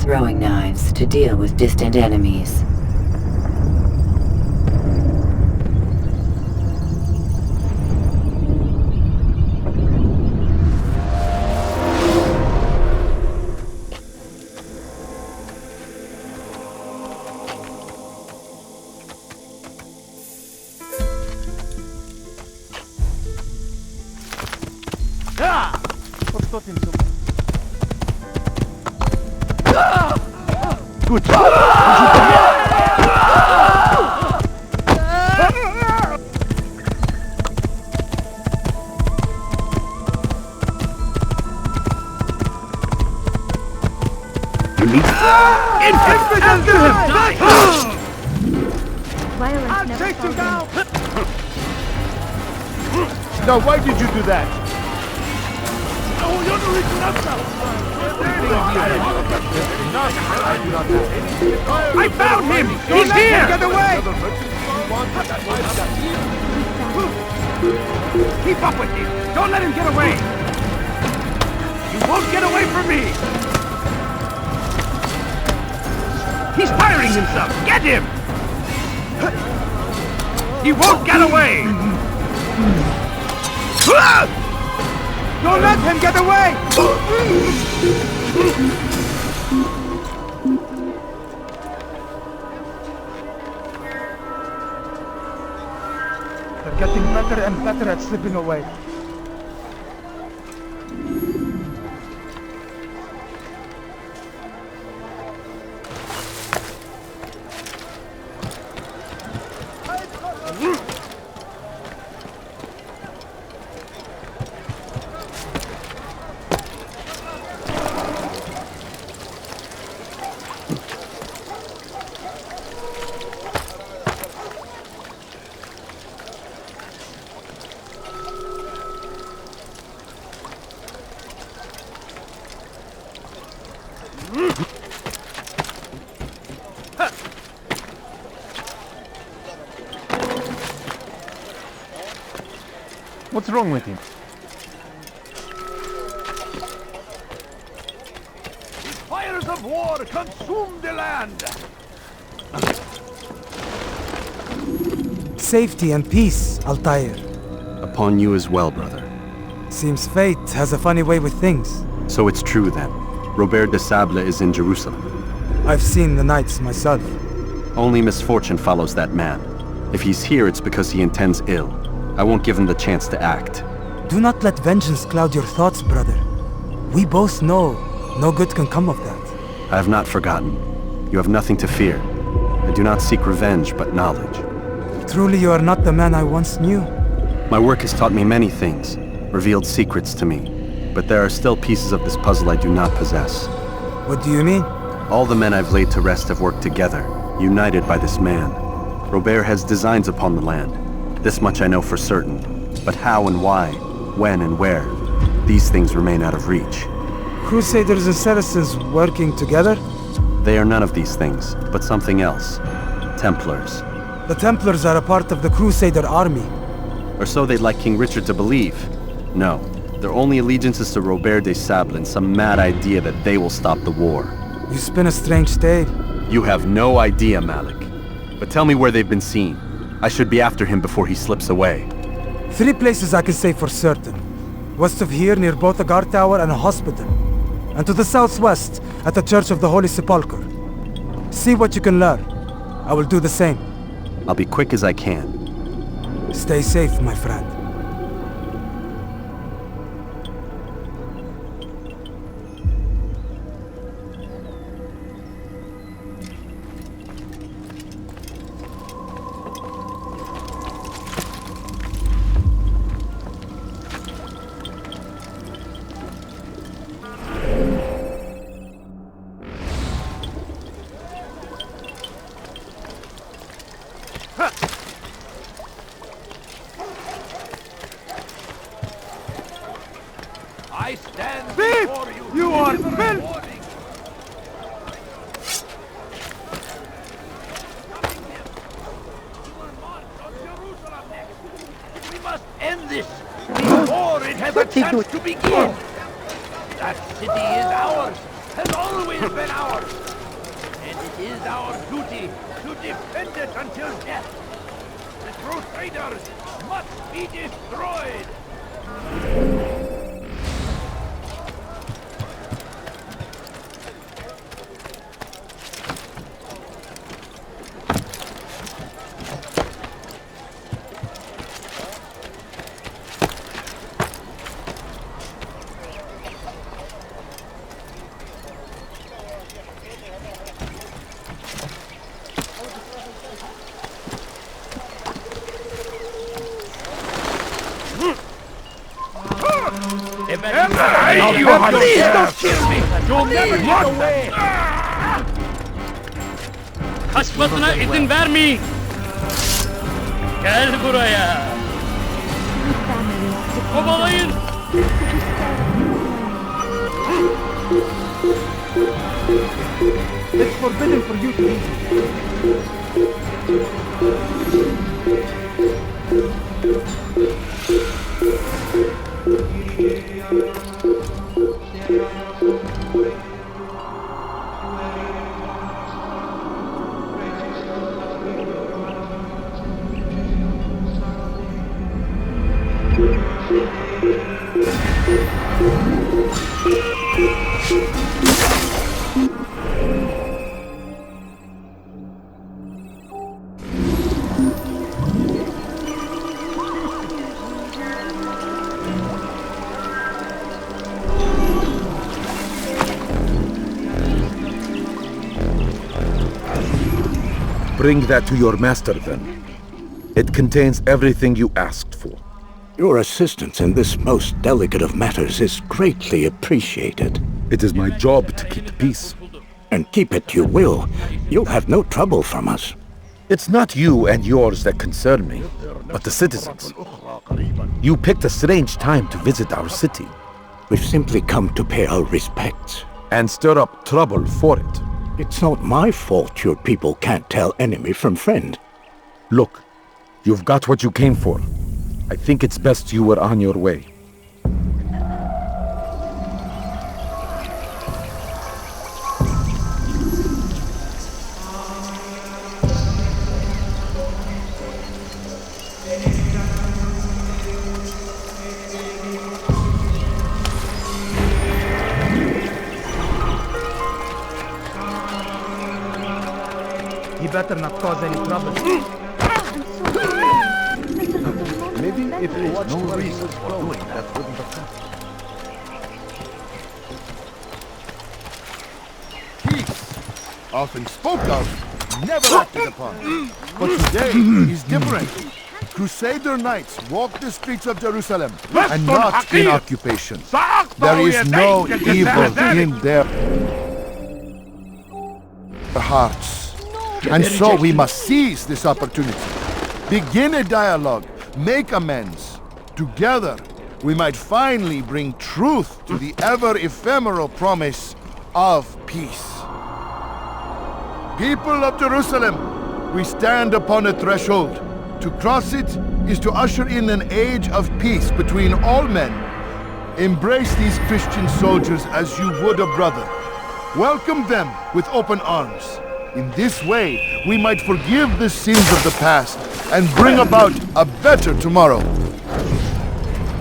throwing knives to deal with distant enemies. Good job! After him! Violence never falls down! Now, why did you do that? I found him! He's here! Get away! Keep up with him! Don't let him get away! You won't get away from me! He's firing himself! Get him! He won't get away! Don't let him get away! They're getting better and better at slipping away. What's wrong with him? Fires of war consume the land! Safety and peace, Altair. Upon you as well, brother. Seems fate has a funny way with things. So it's true then. Robert de Sable is in Jerusalem. I've seen the knights myself. Only misfortune follows that man. If he's here, it's because he intends ill. I won't give him the chance to act. Do not let vengeance cloud your thoughts, brother. We both know no good can come of that. I have not forgotten. You have nothing to fear. I do not seek revenge, but knowledge. Truly you are not the man I once knew. My work has taught me many things, revealed secrets to me. But there are still pieces of this puzzle I do not possess. What do you mean? All the men I've laid to rest have worked together, united by this man. Robert has designs upon the land. This much I know for certain. But how and why, when and where, these things remain out of reach. Crusaders and Saracens working together? They are none of these things, but something else. Templars. The Templars are a part of the Crusader army. Or so they'd like King Richard to believe. No, their only allegiance is to Robert de Sable and some mad idea that they will stop the war. You spin a strange tale. You have no idea, Malik. But tell me where they've been seen. I should be after him before he slips away. 3 places I can say for certain. West of here, near both a guard tower and a hospital. And to the southwest, at the Church of the Holy Sepulchre. See what you can learn. I will do the same. I'll be quick as I can. Stay safe, my friend. I stand before you. You are filth! We must end this before it has a chance to begin. That city is ours, has always been ours. And it is our duty to defend it until death. The Crusaders must be destroyed. Please don't kill me! You'll never get away! Kaçmasına izin vermeyin! Gel buraya! Kovalayın! It's forbidden for you to leave. Bring that to your master, then. It contains everything you asked for. Your assistance in this most delicate of matters is greatly appreciated. It is my job to keep peace. And keep it you will. You'll have no trouble from us. It's not you and yours that concern me, but the citizens. You picked a strange time to visit our city. We've simply come to pay our respects. And stir up trouble for it. It's not my fault your people can't tell enemy from friend. Look, you've got what you came for. I think it's best you were on your way. He better not cause any trouble. Maybe if we watched no reason for doing that wouldn't affect. Peace, often spoke of, never acted upon. But today is different. Crusader knights walk the streets of Jerusalem and not in occupation. There is no evil in their hearts. And so we must seize this opportunity. Begin a dialogue. Make amends. Together, we might finally bring truth to the ever-ephemeral promise of peace. People of Jerusalem, we stand upon a threshold. To cross it is to usher in an age of peace between all men. Embrace these Christian soldiers as you would a brother. Welcome them with open arms. In this way, we might forgive the sins of the past and bring about a better tomorrow.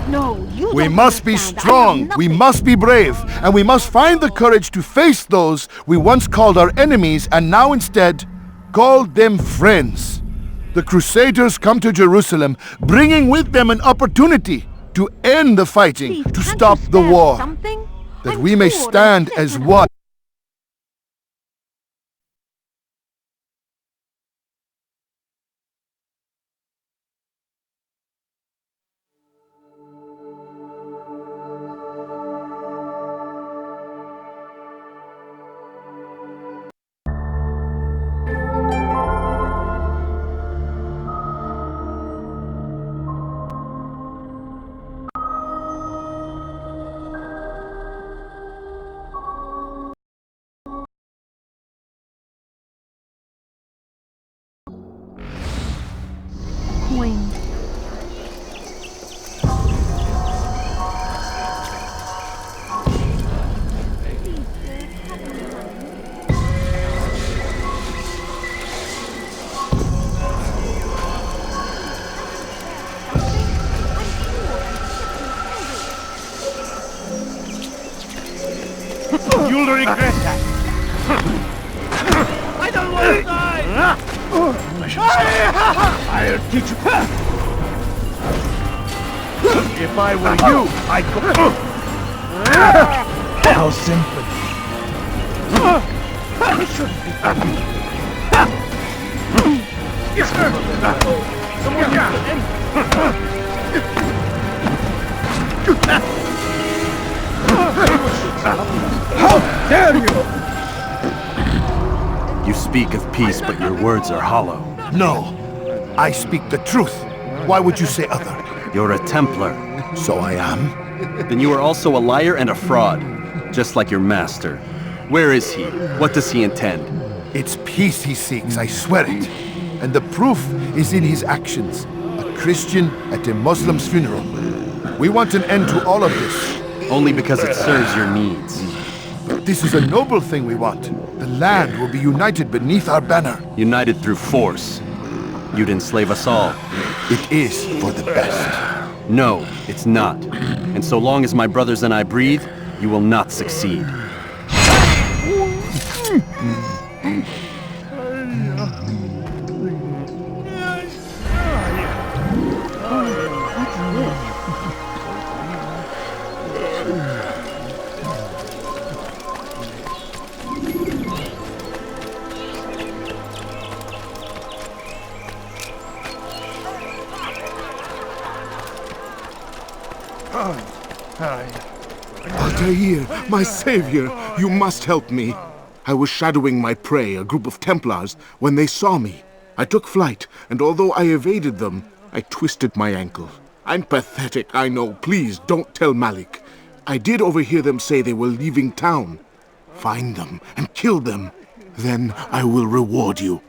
No, you We don't must be understand. I strong, am we nothing. must be brave, and we must find the courage to face those we once called our enemies and now instead call them friends. The Crusaders come to Jerusalem, bringing with them an opportunity to end the fighting, to stop the war, that we may stand as one. one side! I'll teach you. If I were you, I'd go. How simple. It shouldn't be. How dare you! You speak of peace, but your words are hollow. No, I speak the truth. Why would you say other? You're a Templar. So I am. Then you are also a liar and a fraud, just like your master. Where is he? What does he intend? It's peace he seeks, I swear it. And the proof is in his actions. A Christian at a Muslim's funeral. We want an end to all of this. Only because it serves your needs. But this is a noble thing we want. The land will be united beneath our banner. United through force. You'd enslave us all. It is for the best. No, it's not. And so long as my brothers and I breathe, you will not succeed. Altair, my savior, you must help me. I was shadowing my prey, a group of Templars, when they saw me. I took flight, and although I evaded them, I twisted my ankle. I'm pathetic, I know. Please, don't tell Malik. I did overhear them say they were leaving town. Find them and kill them. Then I will reward you.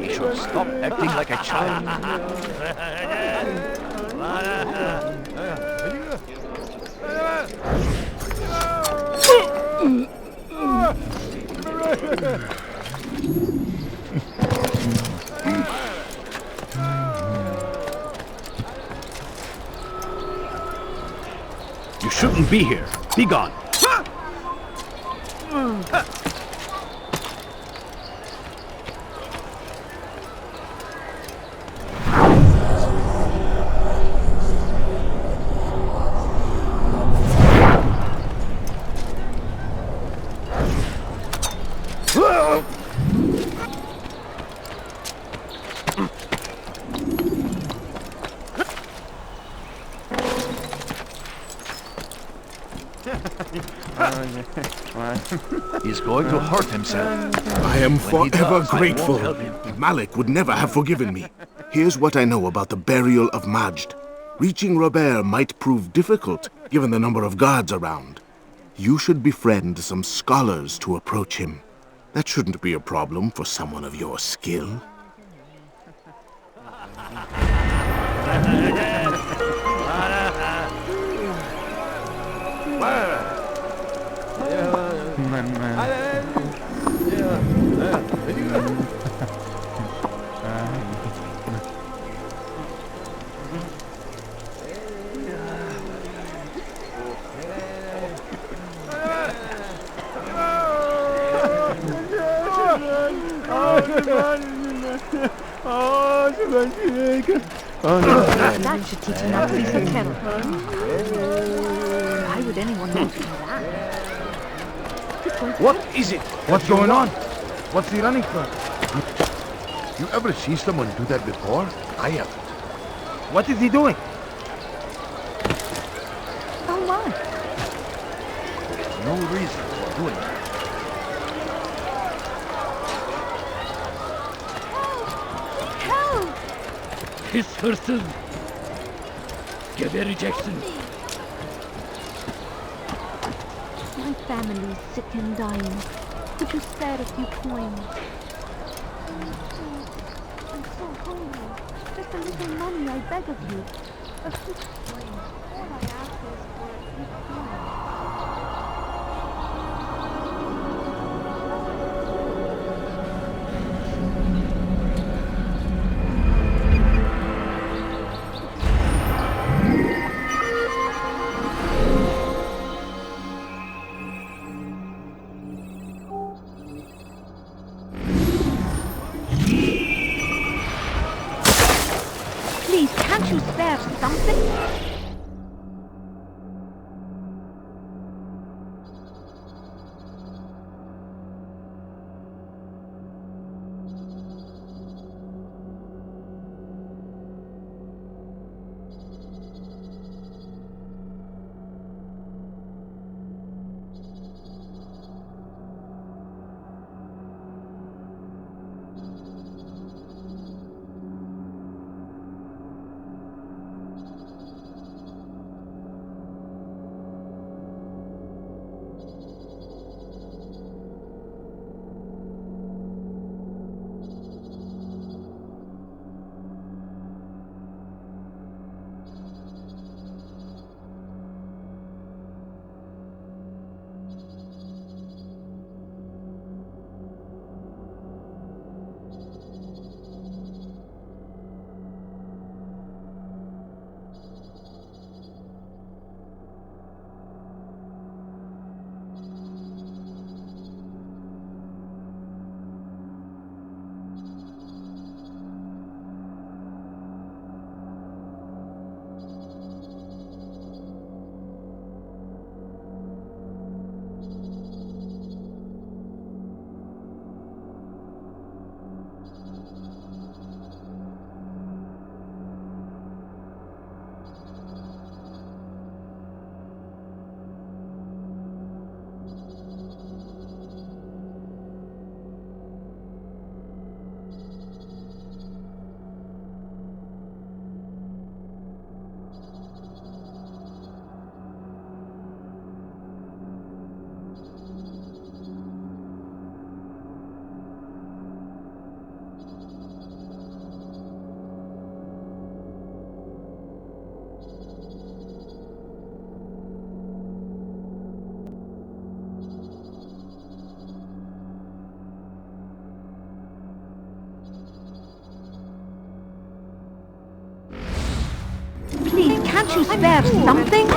You should stop acting like a child. You shouldn't be here. Be gone. He's going to hurt himself. I am When he forever does, I grateful. won't help him. Malik would never have forgiven me. Here's what I know about the burial of Majd. Reaching Robert might prove difficult, given the number of guards around. You should befriend some scholars to approach him. That shouldn't be a problem for someone of your skill. That should teach him not to be so terrible. Why would anyone want to do that? What is it? What's going on? What's he running from? You ever see someone do that before? I haven't. What is he doing? Oh my! No reason for doing that. Help! This person. Give a rejection. My family's sick and dying. Could you spare a few coins? I'm so hungry. Just a little money, I beg of you. A few coins. All I ask is for a few coins. Please, can't you spare something? Please, can't you spare something?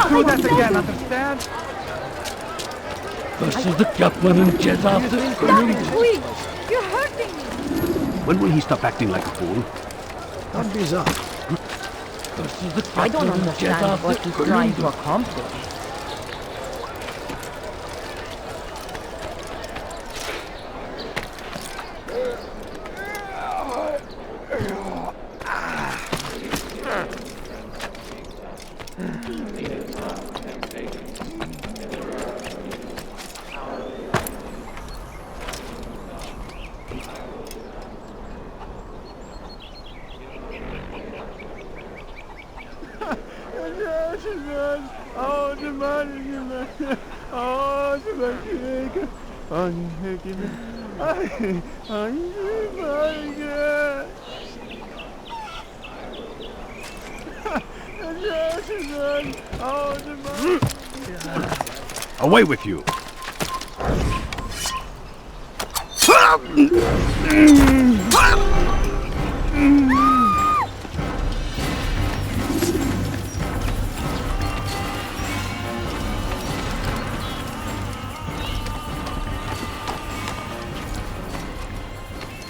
Do that again, understand? Nasıl yapmanın cezası ölümdür. Quick! You're hurting me! When will he stop acting like a fool? Don't be so. I don't understand what he's trying to accomplish. Away with you!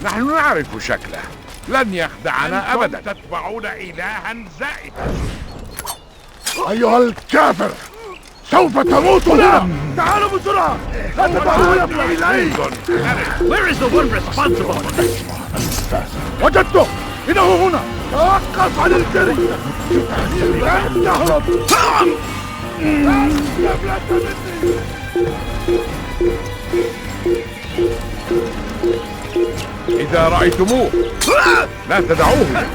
نحن نعرف شكله، لن يخدعنا أبدا. تتبعون إلها زائفا. أيها الكافر، سوف تموت هنا. تعالوا بسرعة، لا تدعونا إليه. Where is the one responsible for this? وجدته، إنه هنا. توقف عن الجري. لن تهرب. إذا رأيتموه لا تدعوه.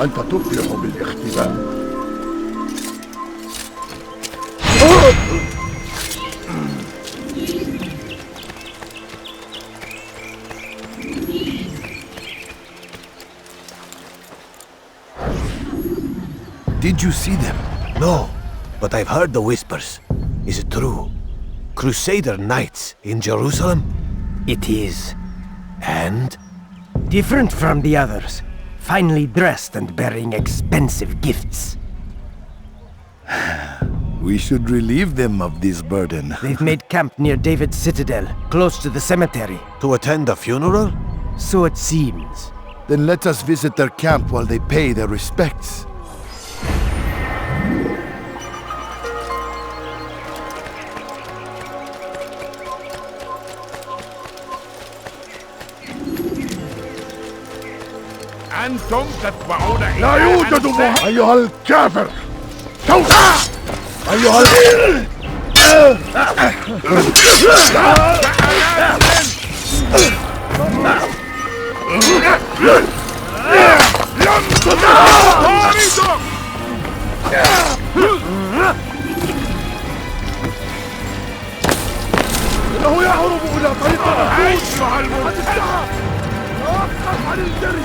أنت تفلح بالاختباء. Did you see them? No, but I've heard the whispers. Is it true? Crusader Knights in Jerusalem? It is. And? Different from the others. Finely dressed and bearing expensive gifts. We should relieve them of this burden. They've made camp near David's citadel, close to the cemetery. To attend a funeral? So it seems. Then let us visit their camp while they pay their respects. أنتم تتبعون لا يوجد الله. أيها الكافر، سوف أيها إنه يهرب إلى طريق الوقف عن الجري.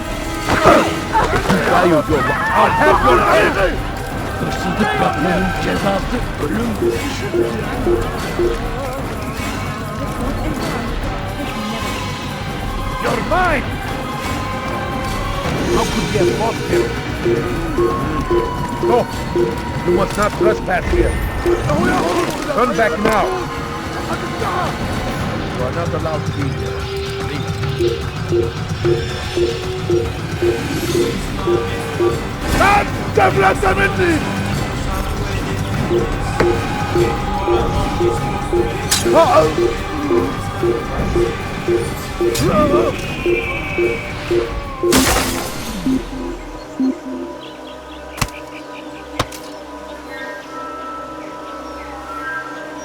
لا يوجد. I'll have your head. Hırsızlık yapmanın cezası ölüm. You're mine. How could you have lost him? No, you must not trespass here. Turn back now. You are not allowed to be here. لا تفلت مني.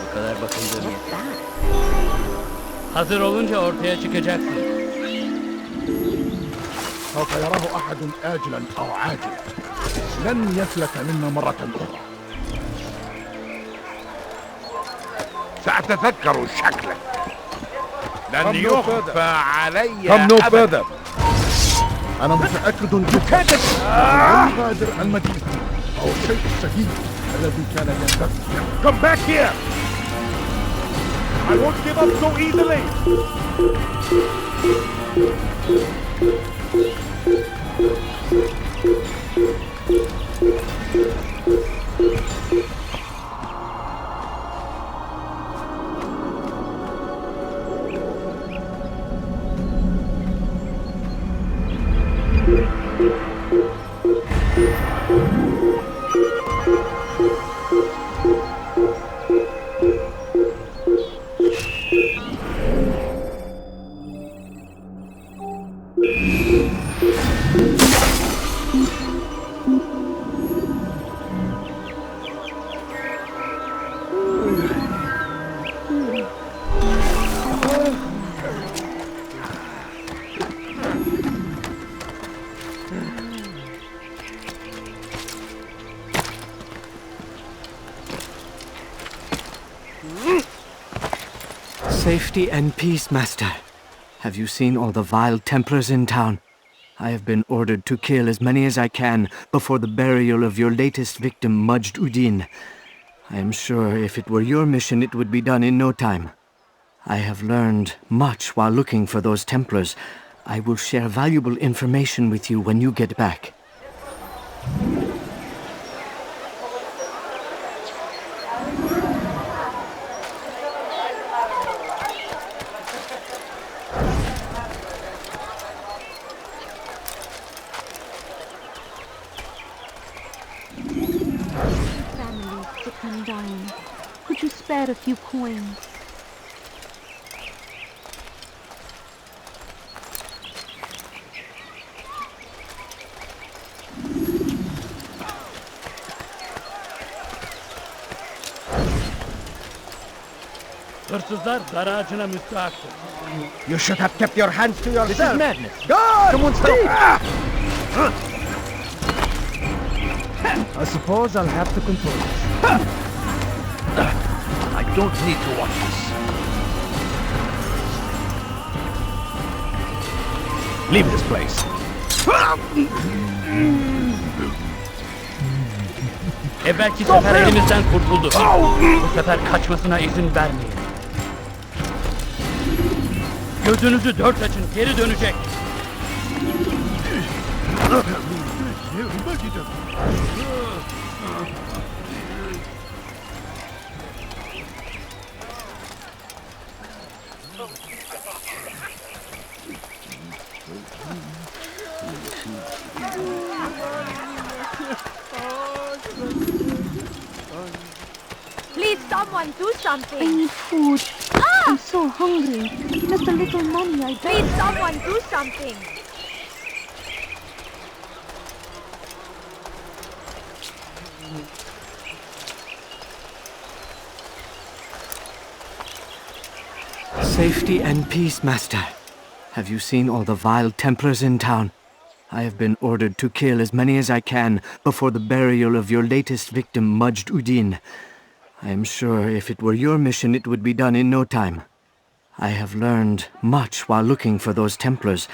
Bu kadar bakıldığım yeter. Hazır olunca ortaya çıkacaksın. سوف يراه أحد آجلا أو عاجلا. لن يفلت منا مرة أخرى. سأتذكر شكلك. لن يخفى علي Come no أبدا. further. أنا متأكد جدا أن يغادر المدينة أو الشيء الشديد الذي كان ينتظر. Come back here. I won't give up so easily. Safety and peace, Master. Have you seen all the vile Templars in town? I have been ordered to kill as many as I can before the burial of your latest victim, Majd Udin. I am sure if it were your mission, it would be done in no time. I have learned much while looking for those Templars. I will share valuable information with you when you get back. Families sick and dying. Could you spare a few coins? Hırsızlar dar ağacına müstahaktır. You should have kept your hands to yourself. This is madness. God! Someone stop. I suppose I'll have to control this. I don't need to watch this. Leave this place. Evvelki sefer elimizden kurtuldu. Bu sefer kaçmasına izin vermeyin. Gözünüzü dört açın, geri dönecek. Please, someone do something. I need food. I'm so hungry. Just a little money. Please, someone do something. Safety and peace, Master. Have you seen all the vile Templars in town? I have been ordered to kill as many as I can before the burial of your latest victim, Majd Udin. I am sure if it were your mission, it would be done in no time. I have learned much while looking for those Templars.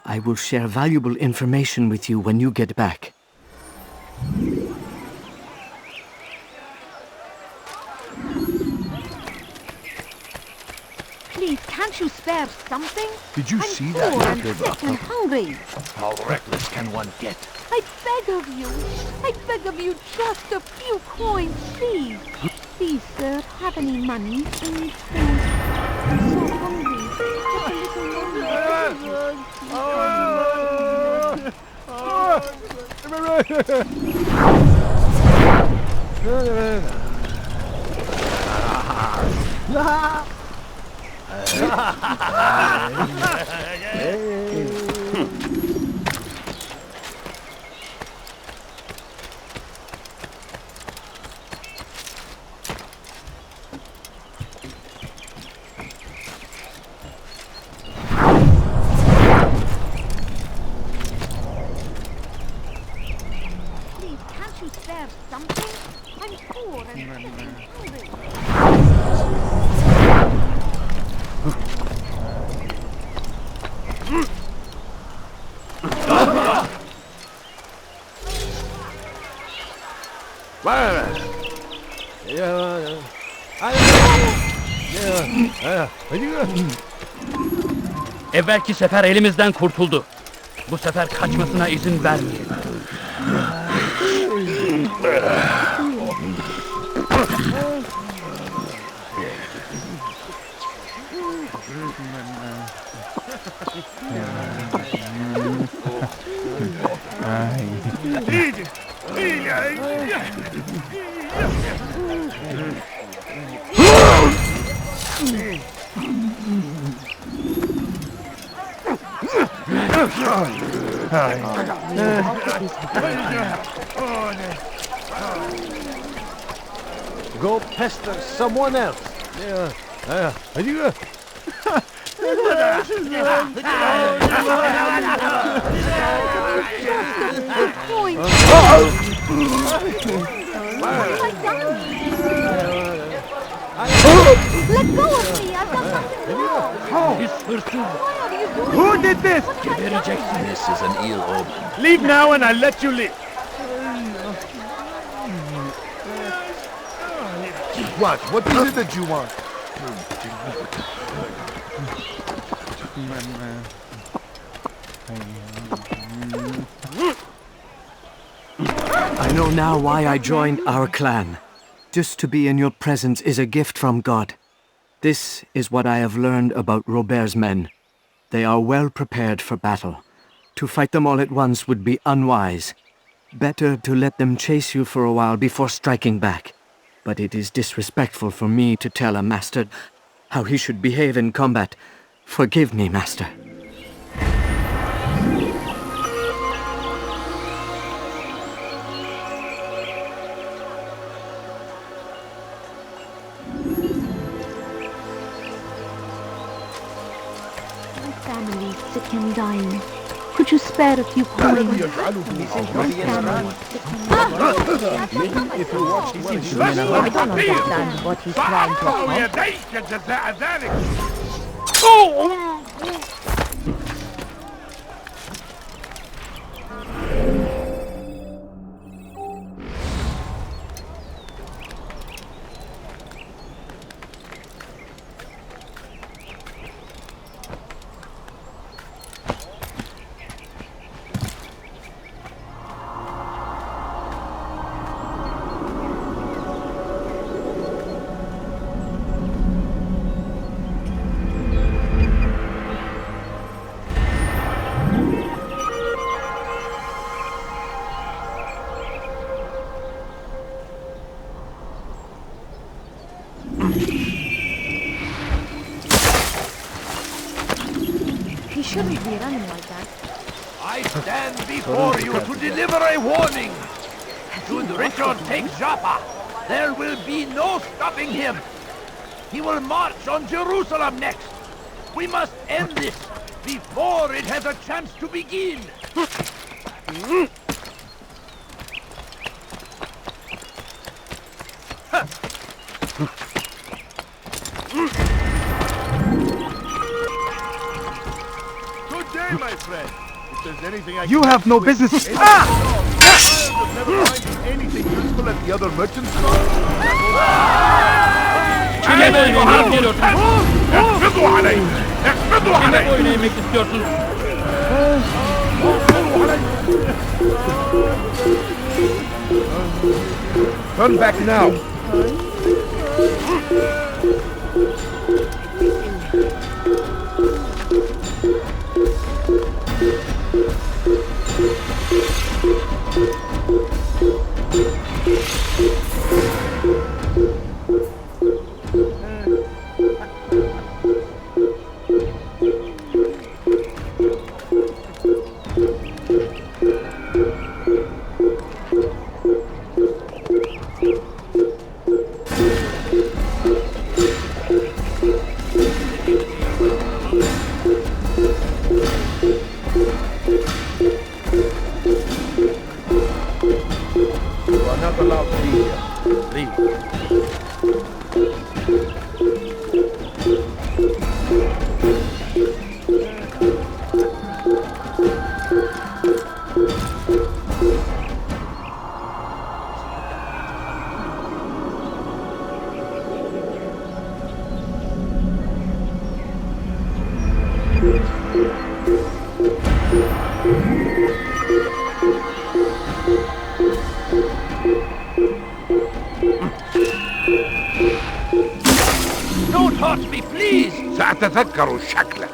I will share valuable information with you when you get back. Please, can't you spare something? Did you I'm see poor that? and sick and hungry. How reckless can one get? I beg of you. I beg of you, just a few coins, please. Please, sir, have any money? I need food. I'm so hungry. Just a Please, can't you spare something? I'm poor and sick and hungry. Evvelki sefer elimizden kurtuldu. Bu sefer kaçmasına izin vermeyin. Go pester someone else. Let go of me! I've done nothing Pis hırsız. Who did this? Gebereceksin. This is an ill omen. Leave now and I'll let you live. What is it that you want? I know now why I joined our clan. Just to be in your presence is a gift from God. This is what I have learned about Robert's men. They are well prepared for battle. To fight them all at once would be unwise. Better to let them chase you for a while before striking back. But it is disrespectful for me to tell a master how he should behave in combat. Forgive me, master. My family sick and dying. Could you spare a few coins? Maybe if you watch the I don't understand what he's trying to He shouldn't be running like that. I stand before you to deliver a warning. Should Richard take Joppa, there will be no stopping him. He will march on Jerusalem next. We must end this before it has a chance to begin. Good day, my friend. If there's anything I You can have no business. never finding anything useful at the other merchant store? Kime boyun eğmek geliyorsun? اقبضوا عليه! اقبضوا Kime عليه! boyun eğmek istiyorsun? Turn back now. You are not allowed to be here. Leave. Don't hurt me, please! سأتذكر شكلك.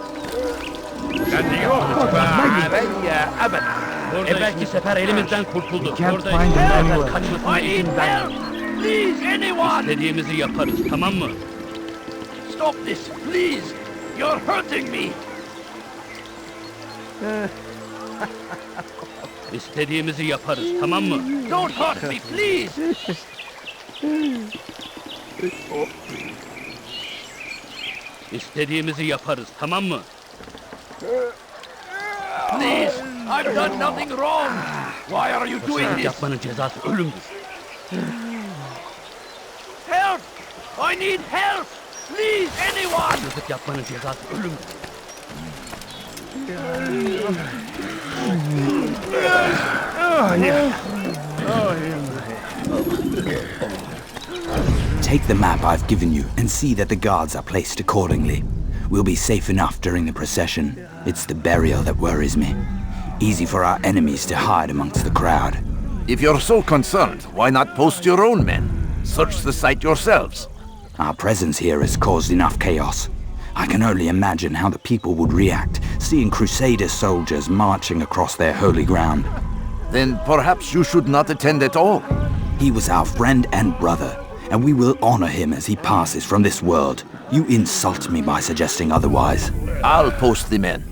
لن يخفى علي أبدا. Evvelki sefer elimizden kurtuldu. Can't Orada find him anywhere. kaçmasına I need izin help! vermeyin. Please, anyone! İstediğimizi yaparız, tamam mı? Stop this, please! You're hurting me! İstediğimizi yaparız, tamam mı? Don't hurt me, please! İstediğimizi yaparız, tamam mı? Please! I've done nothing wrong! Why are you doing Hırsızlık this? yapmanın cezası ölümdür. Help! I need help! Please, anyone! Yazık yapmanın cezası ölüm. Take the map I've given you and see that the guards are placed accordingly. We'll be safe enough during the procession. It's the burial that worries me. Easy for our enemies to hide amongst the crowd. If you're so concerned, why not post your own men? Search the site yourselves. Our presence here has caused enough chaos. I can only imagine how the people would react, seeing Crusader soldiers marching across their holy ground. Then perhaps you should not attend at all. He was our friend and brother, and we will honor him as he passes from this world. You insult me by suggesting otherwise. I'll post the men.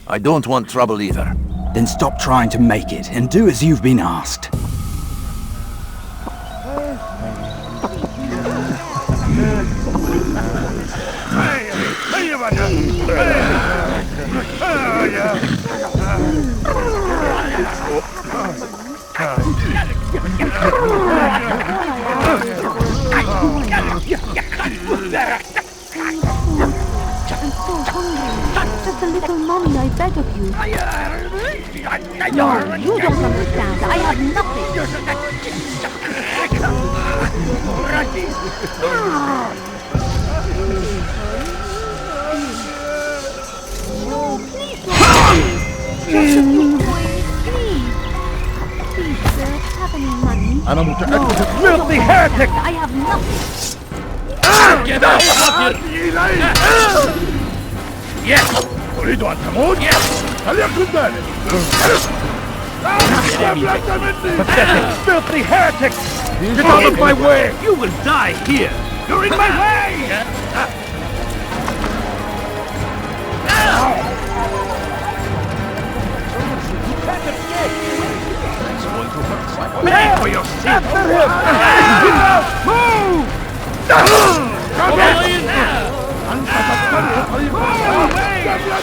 I don't want trouble either. Then stop trying to make it, and do as you've been asked. I'm so hungry. Just a little money, I beg of you. No, you don't understand. I have nothing. No, please don't. Just a few coins, please. Please, sir, have any money? أنا متأكد. No, filthy heretic! I have nothing. Get out of here! Yes! أريد أن تموت؟ فليكن ذلك! Pathetic, filthy heretics! Get out of my way! You will die here! You're in my way! Pay for your sin! After him! Move! Kovalayın!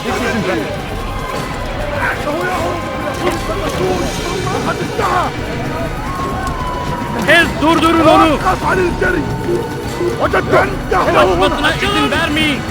This isn't ready. Tez durdurun onu! Kaçmasına izin vermeyin!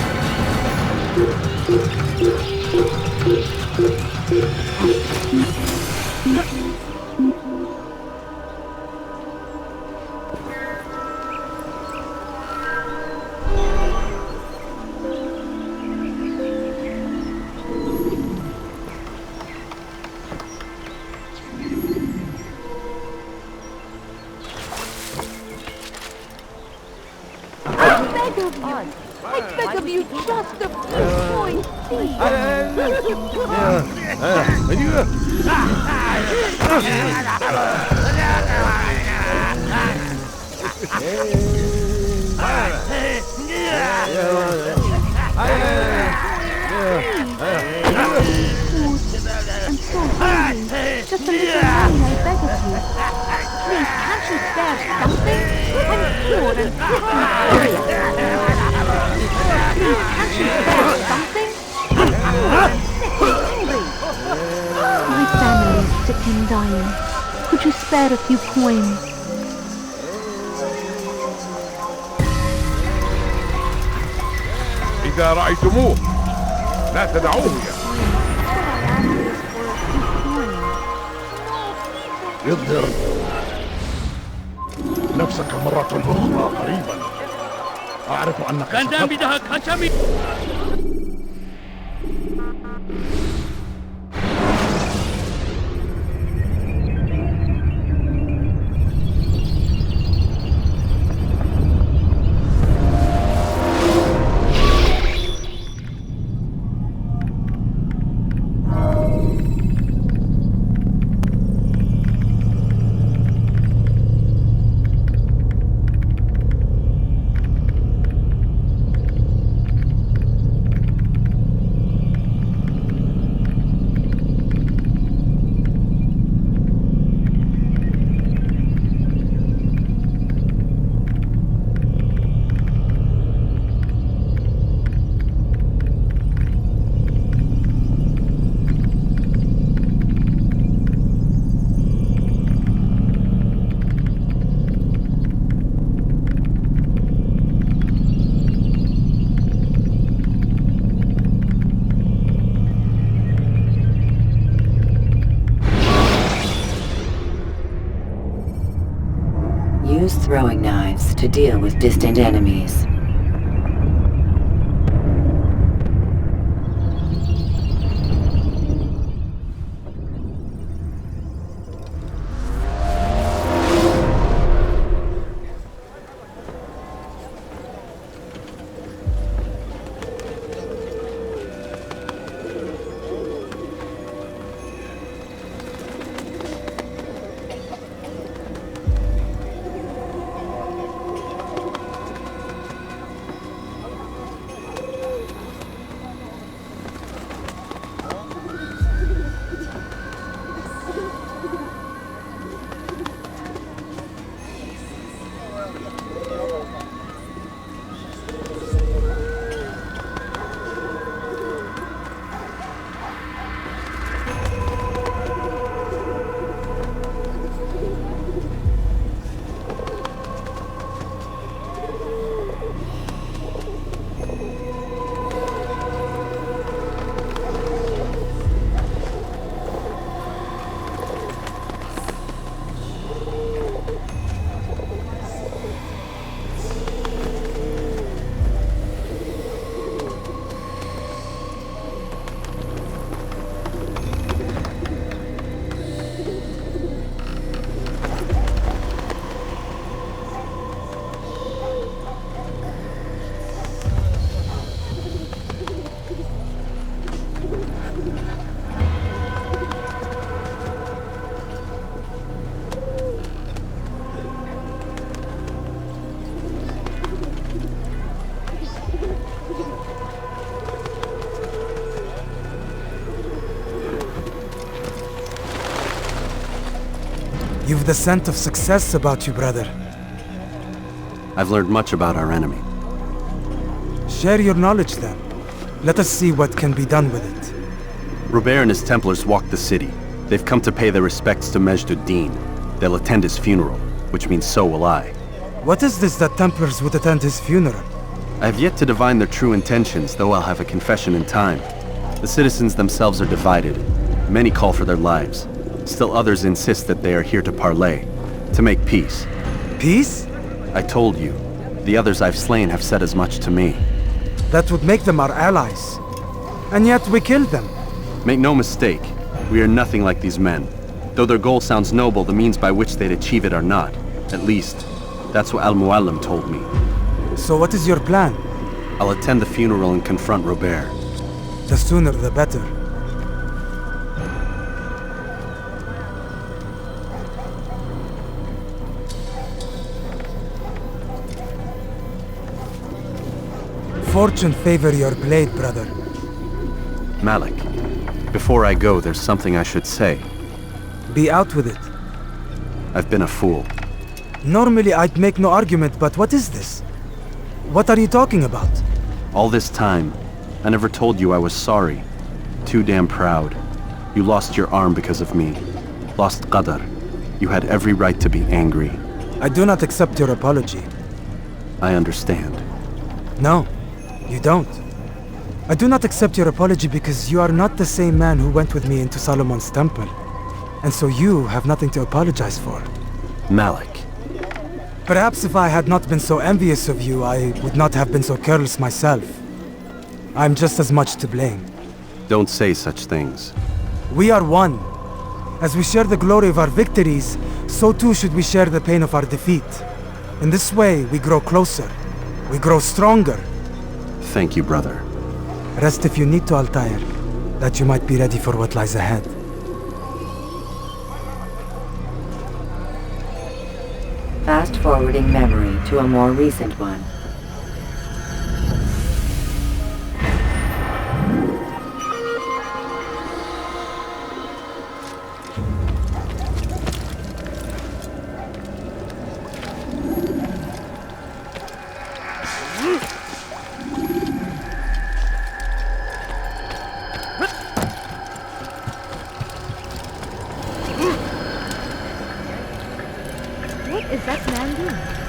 I beg of you, just a few coins, please. I'm so hungry. Just a little money, I beg of you. Please, can't you spare something? I'm poor and sick in this area. Please, can't you spare something? I'm poor and sick and hungry. My family is sick and dying. Could you spare a few coins? إذا رأيتموه لا تدعوه يظهر نفسك مرة أخرى قريبا. أعرف أنك Benden bir daha kaçamayın! use throwing knives to deal with distant enemies. You've the scent of success about you, brother. I've learned much about our enemy. Share your knowledge then. Let us see what can be done with it. Robert and his Templars walk the city. They've come to pay their respects to Majd-ud-Din. They'll attend his funeral, which means so will I. What is this that Templars would attend his funeral? I have yet to divine their true intentions, though I'll have a confession in time. The citizens themselves are divided. Many call for their lives. Still others insist that they are here to parley, to make peace. Peace? I told you. The others I've slain have said as much to me. That would make them our allies. And yet we killed them. Make no mistake, we are nothing like these men. Though their goal sounds noble, the means by which they'd achieve it are not. At least, that's what Al-Muallim told me. So what is your plan? I'll attend the funeral and confront Robert. The sooner the better. Fortune favor your blade, brother. Malik, before I go, there's something I should say. Be out with it. I've been a fool. Normally I'd make no argument, but what is this? What are you talking about? All this time, I never told you I was sorry. Too damn proud. You lost your arm because of me. Lost Qadar. You had every right to be angry. I do not accept your apology. I understand. No, you don't. I do not accept your apology because you are not the same man who went with me into Solomon's temple. And so you have nothing to apologize for. Malik. Perhaps if I had not been so envious of you, I would not have been so careless myself. I'm just as much to blame. Don't say such things. We are one. As we share the glory of our victories, so too should we share the pain of our defeat. In this way, we grow closer. We grow stronger. Thank you, brother. Rest if you need to, Altair, that you might be ready for what lies ahead. Fast-forwarding memory to a more recent one. What is that man doing?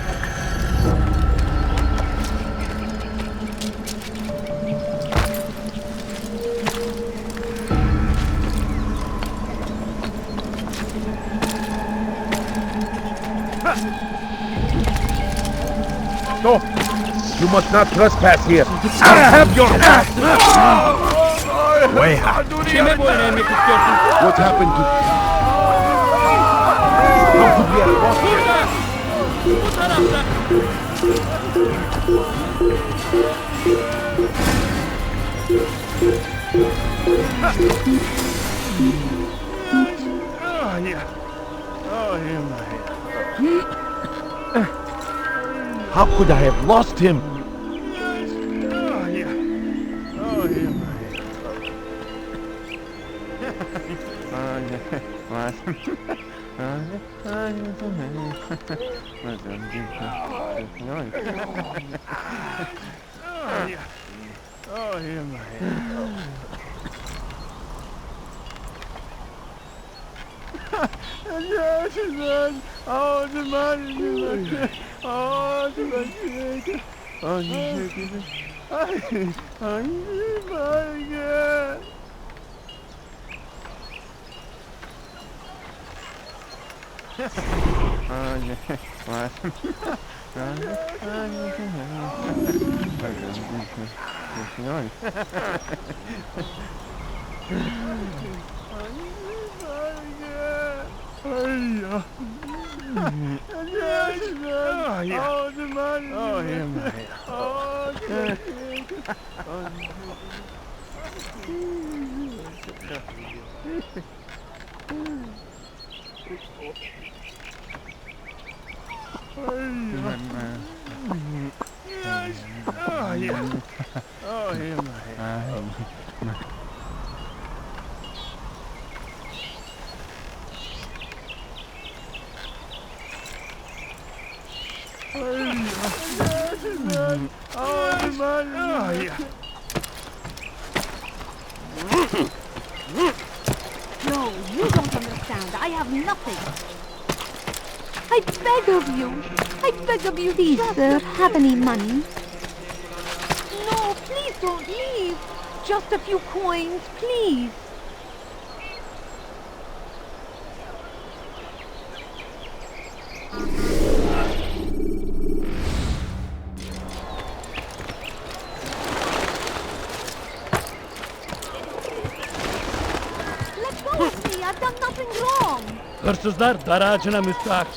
Stop! You must not trespass here. I'll have your ass! Way out. Kime boyun eğmek istiyorsun? What happened to... How could we have lost him? Burada! Bu tarafta! Oh, yeah. Oh, yeah, my head. How could I have lost him? Oh, yeah. Oh, yeah, my head. Oh, yeah. Oh, yeah, my head. No, you don't understand. I have nothing. I beg of you. I beg of you. Please, sir, have any money? No, please don't leave. Just a few coins, please. Let go of me. I've done nothing wrong. Hırsızlar dar ağacına müstahak.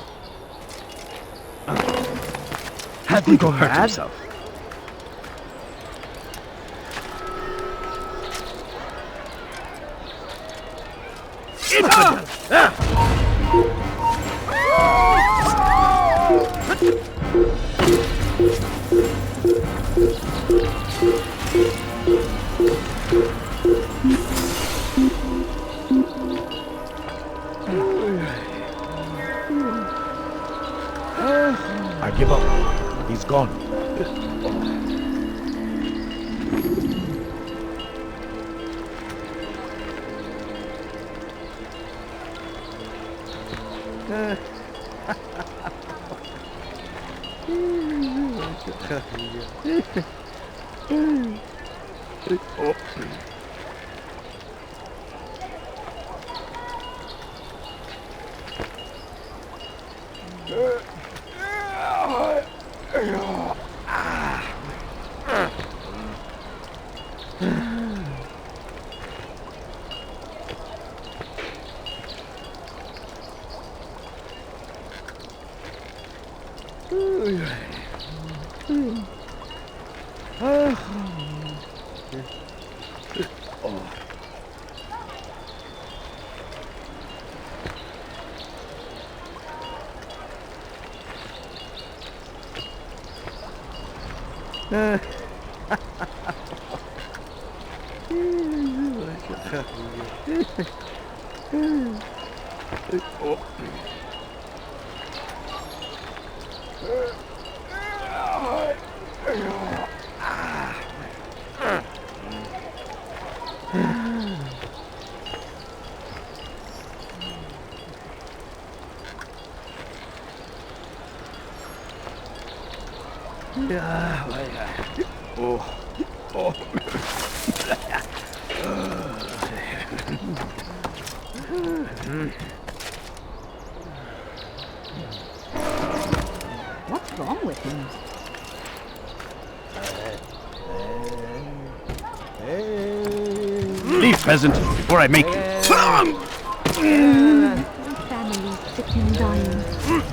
Have you gone mad? I give up. He's gone. What's wrong with him? pheasant, before I make you. Family sick and dying.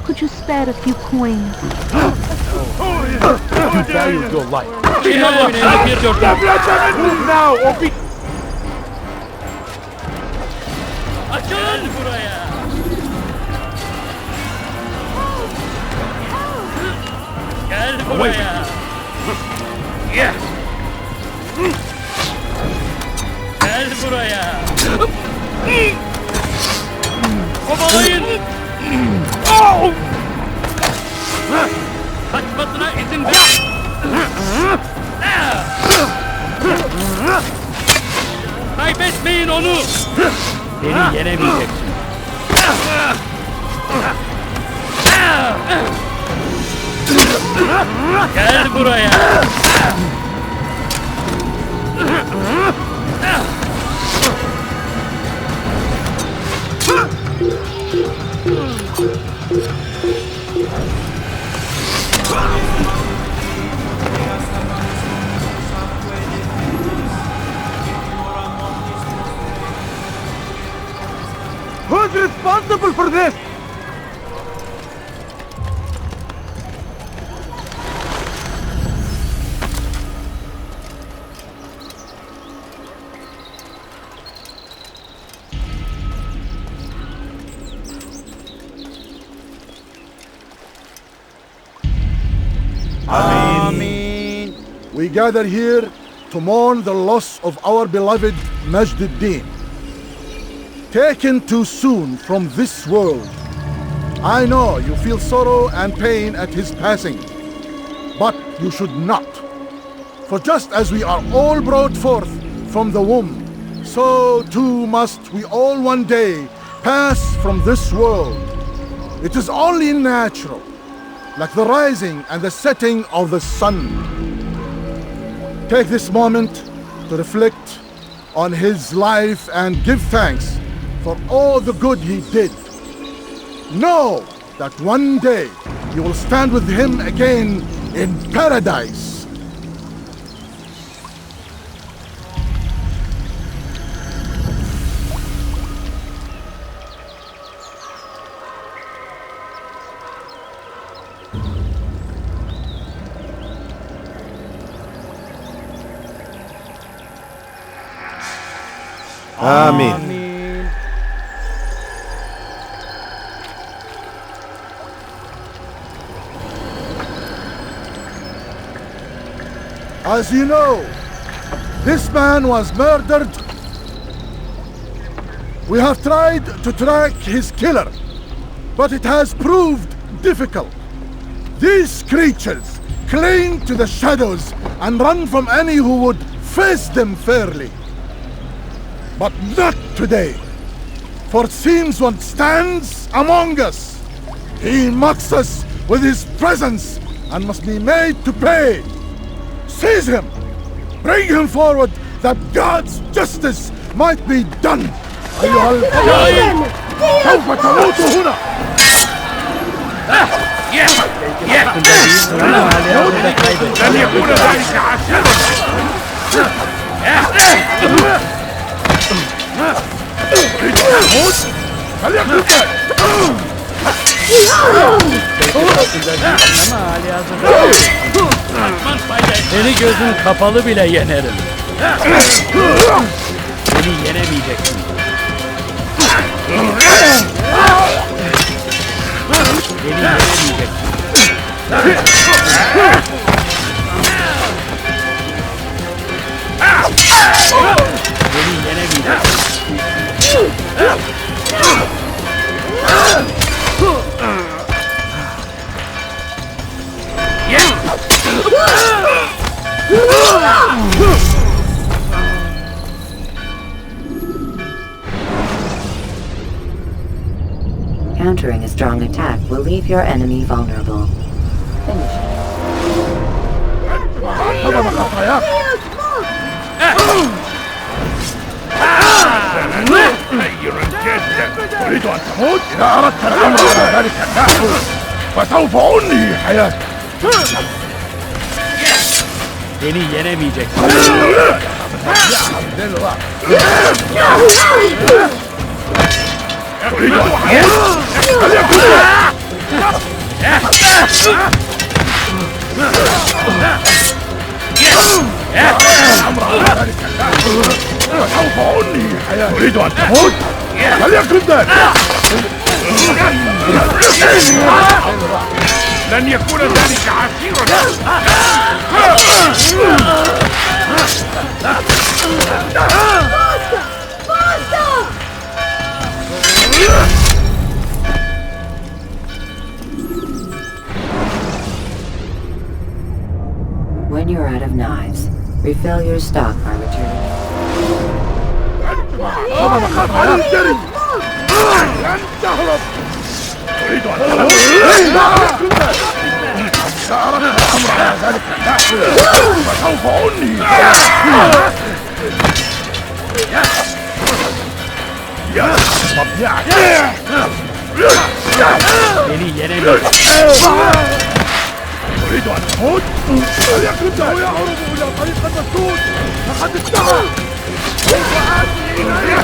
Could you spare a few coins? You value your life. Move now or be... Açın buraya. Gel buraya. Yeah. Gel buraya. Kovalayın. Kaçmasına izin ver. Kaybetmeyin onu. Beni yenemeyeceksin. Gel buraya. Who's responsible for this? Ameen. We gather here to mourn the loss of our beloved Majd-ud-Din. Taken too soon from this world. I know you feel sorrow and pain at his passing, but you should not. For just as we are all brought forth from the womb, so too must we all one day pass from this world. It is only natural, like the rising and the setting of the sun. Take this moment to reflect on his life and give thanks for all the good he did. Know that one day you will stand with him again in paradise. Amen. As you know, this man was murdered. We have tried to track his killer, but it has proved difficult. These creatures cling to the shadows and run from any who would face them fairly. But not today, for it seems one stands among us. He mocks us with his presence and must be made to pay. Seize him! Bring him forward that God's justice might be done! أيها الفضائل سوف تموت هنا! لن يكون ذلك عسيرا. تريد أن تموت؟ فليكن ذلك. Seni gözün kapalı bile yenerim. Beni yenemeyeceksin. Beni yenemeyeceksin. Beni yenemeyeceksin. Countering a strong attack will leave your enemy vulnerable. Finish it. خير جدا. تريد أن تموت؟ إذا أردت الأمر على ذلك النحو فسوف أنهي حياتك. Beni yenemeyeceksin. أريد أن تموت؟ فليكن ذلك. لن يكون ذلك عسيرا. When you're out of knives, refill your stock by returning. أريد أن تهرب. فسوف أنهي. يا طبيعة. أريد أن تموت؟ فليكن ذلك. هو يهرب إلى طريق المسدود. لقد انتهى. وآتي إليه.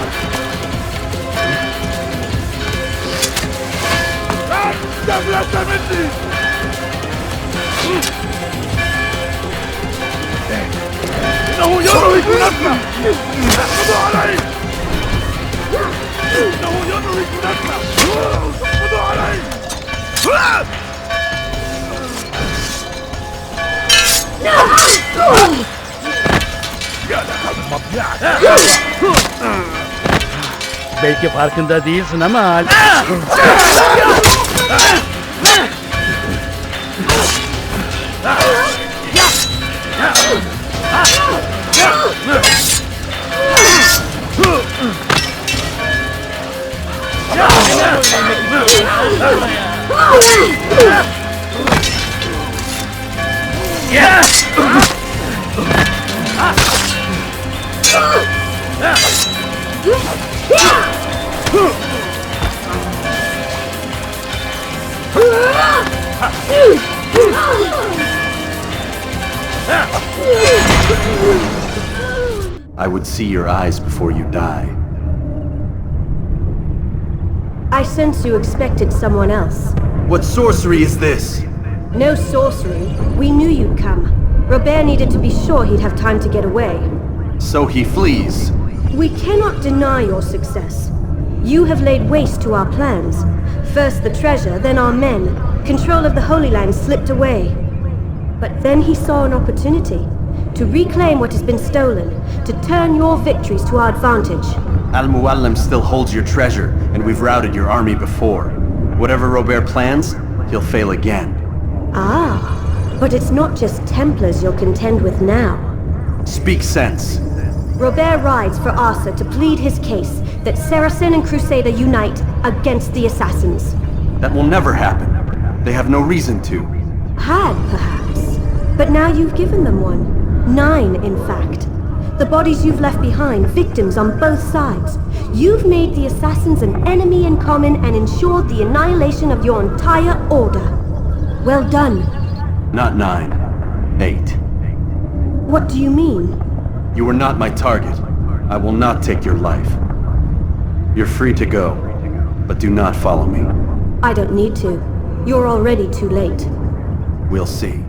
لا تفلت مني. إنه يضرب نفسه. اقبضوا عليه. إنه يضرب نفسه. اقبضوا عليه. Ya da Belki farkında değilsin ama... I would see your eyes before you die. I sense you expected someone else. What sorcery is this? No sorcery. We knew you'd come. Robert needed to be sure he'd have time to get away. So he flees. We cannot deny your success. You have laid waste to our plans. First the treasure, then our men. Control of the Holy Land slipped away. But then he saw an opportunity to reclaim what has been stolen, to turn your victories to our advantage. Al-Muallim still holds your treasure, and we've routed your army before. Whatever Robert plans, he'll fail again. Ah, but it's not just Templars you'll contend with now. Speak sense. Robert rides for Arthur to plead his case that Saracen and Crusader unite against the Assassins. That will never happen. They have no reason to. Had, perhaps. But now you've given them one. 9, in fact. The bodies you've left behind, victims on both sides. You've made the Assassins an enemy in common and ensured the annihilation of your entire order. Well done. Not 9. 8. What do you mean? You are not my target. I will not take your life. You're free to go, but do not follow me. I don't need to. You're already too late. We'll see.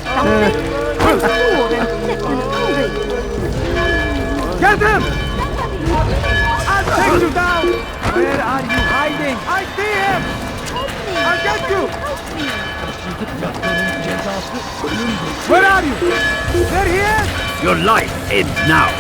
something? I'm poor and sick and hungry. Get him! I'll take you down! Where are you hiding? I see him! I'll get you! Where are you? There he is! Your life ends now.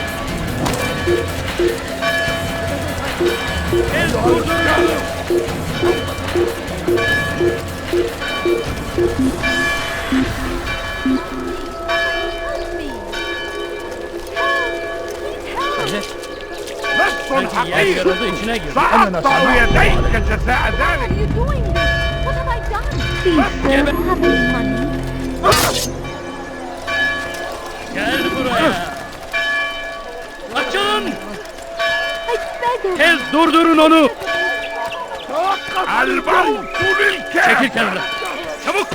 Yer yarıldı, içine girdi. سأقطع يديك جزاء ذلك! What are you doing this? What have I done? Please, sir, have any money? Gel buraya. Açılın. I beg of Tez durdurun onu. Çekil kenara. Çabuk.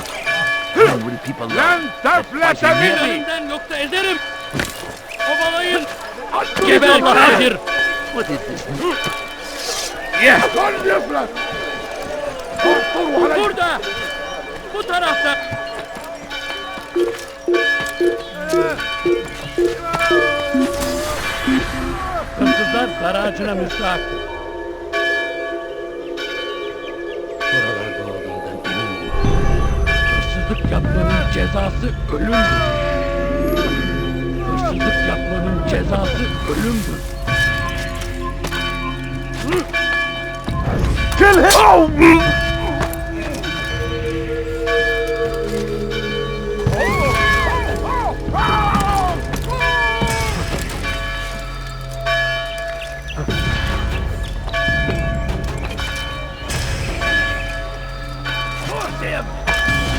لن تفلت مني! Elimden yoksa ederim. Kovalayın. Geber kafir. What is this? لن يفلت! انصروا علي! Burada. Bu tarafta. Hırsızlar dar ağacına müstahaktır. Buralarda olduğundan eminim. Hırsızlık yapmanın cezası ölümdür. Hırsızlık yapmanın cezası ölümdür. Kill him! Curse him!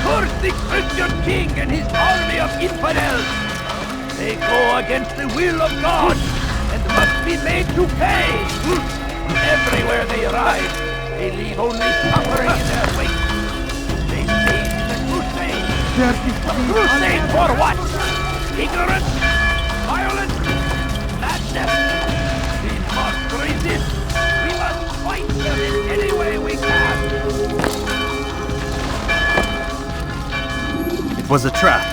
Curse the Christian king and his army of infidels! They go against the will of God and must be made to pay! Everywhere they arrive, they leave only suffering in their wake. They stage the crusade! A crusade for what? Ignorance? Violence? Madness? We must resist! We must fight them in any way we can! It was a trap.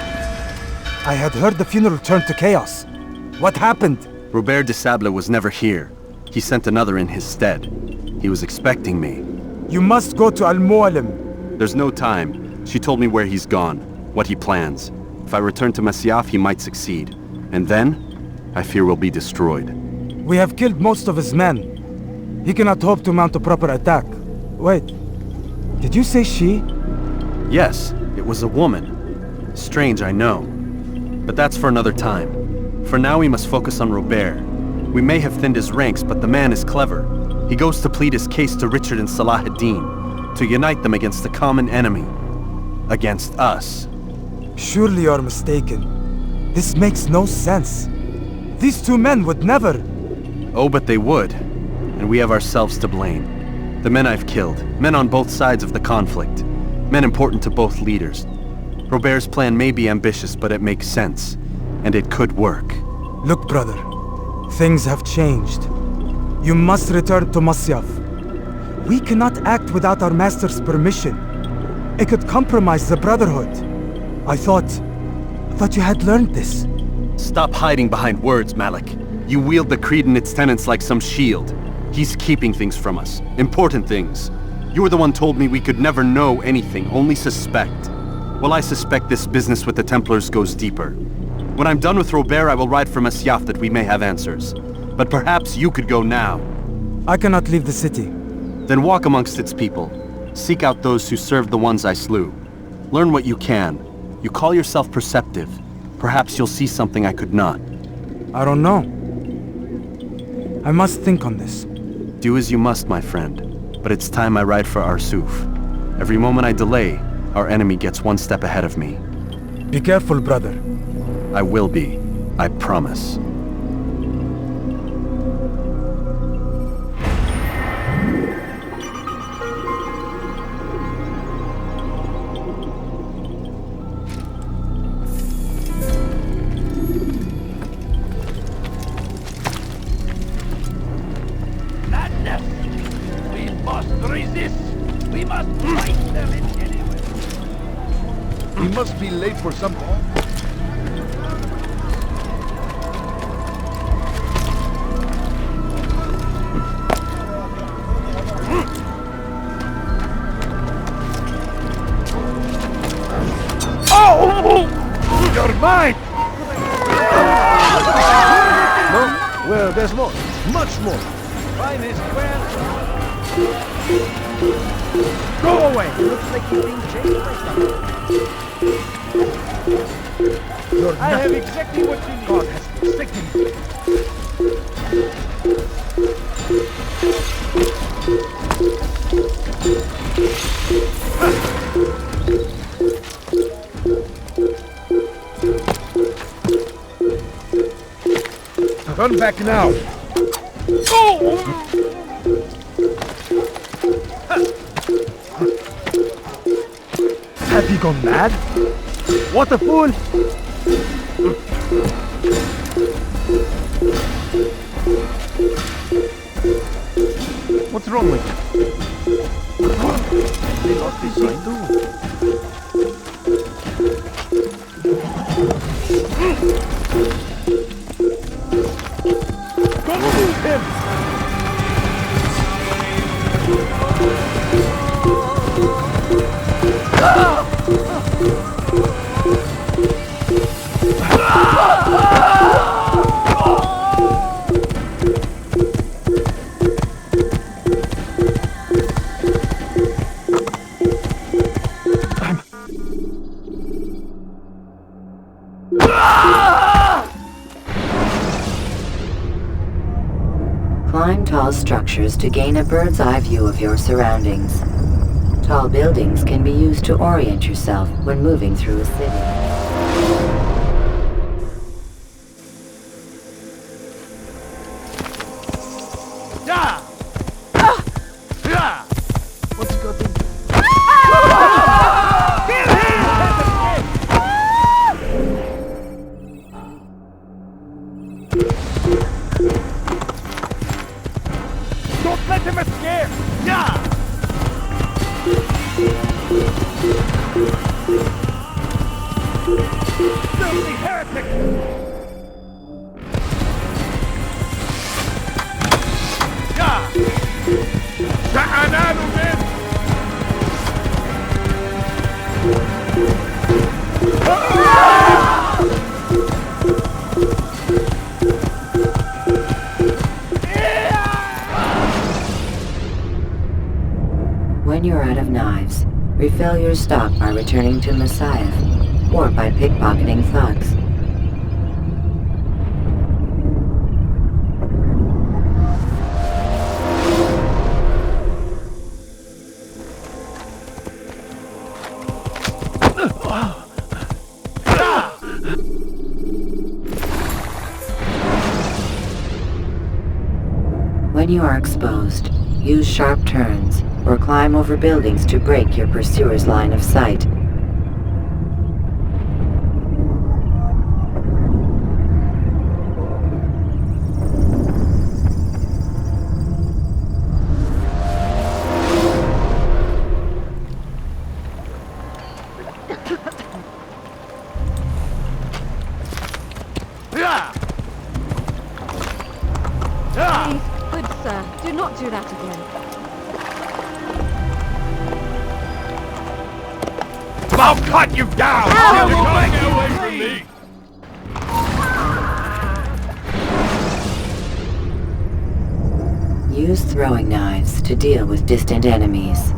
I had heard the funeral turned to chaos. What happened? Robert de Sable was never here. He sent another in his stead. He was expecting me. You must go to Al-Mualim. There's no time. She told me where he's gone, what he plans. If I return to Masyaf, he might succeed. And then, I fear we'll be destroyed. We have killed most of his men. He cannot hope to mount a proper attack. Wait, did you say she? Yes, it was a woman. Strange, I know. But that's for another time. For now, we must focus on Robert. We may have thinned his ranks, but the man is clever. He goes to plead his case to Richard and Salah ad-Din, to unite them against the common enemy. Against us. Surely you're mistaken. This makes no sense. These two men would never... Oh, but they would. And we have ourselves to blame. The men I've killed, men on both sides of the conflict, men important to both leaders. Robert's plan may be ambitious, but it makes sense. And it could work. Look, brother. Things have changed. You must return to Masyaf. We cannot act without our master's permission. It could compromise the Brotherhood. I thought you had learned this. Stop hiding behind words, Malik. You wield the creed and its tenets like some shield. He's keeping things from us. Important things. You were the one told me we could never know anything, only suspect. Well, I suspect this business with the Templars goes deeper. When I'm done with Robert, I will ride for Masyaf that we may have answers. But perhaps you could go now. I cannot leave the city. Then walk amongst its people. Seek out those who served the ones I slew. Learn what you can. You call yourself perceptive. Perhaps you'll see something I could not. I don't know. I must think on this. Do as you must, my friend. But it's time I ride for Arsuf. Every moment I delay, our enemy gets one step ahead of me. Be careful, brother. I will be. I promise. Madness! We must resist! We must fight them in any way! He must be late for something. Oh! You're mine! No? Well, there's more. Much more. Finest square. Go away! It looks like he's being chased by something. I have exactly what you need. God has forsaken me. Turn back now. Have you gone mad? What a fool! What's wrong with you? They lost his sign too. Go shoot him! Climb tall structures to gain a bird's eye view of your surroundings. Tall buildings can be used to orient yourself when moving through a city. What's he got in? Don't let him escape! Yeah! Filthy heretic! Yeah! Ta'analu min! When you're out of knives, refill your stock by returning to Messiah, or by pickpocketing thugs. When you are exposed, use sharp turns, or climb over buildings to break your pursuer's line of sight. Please, good sir, do not do that again. I'll cut you down! Get away from me! Use throwing knives to deal with distant enemies.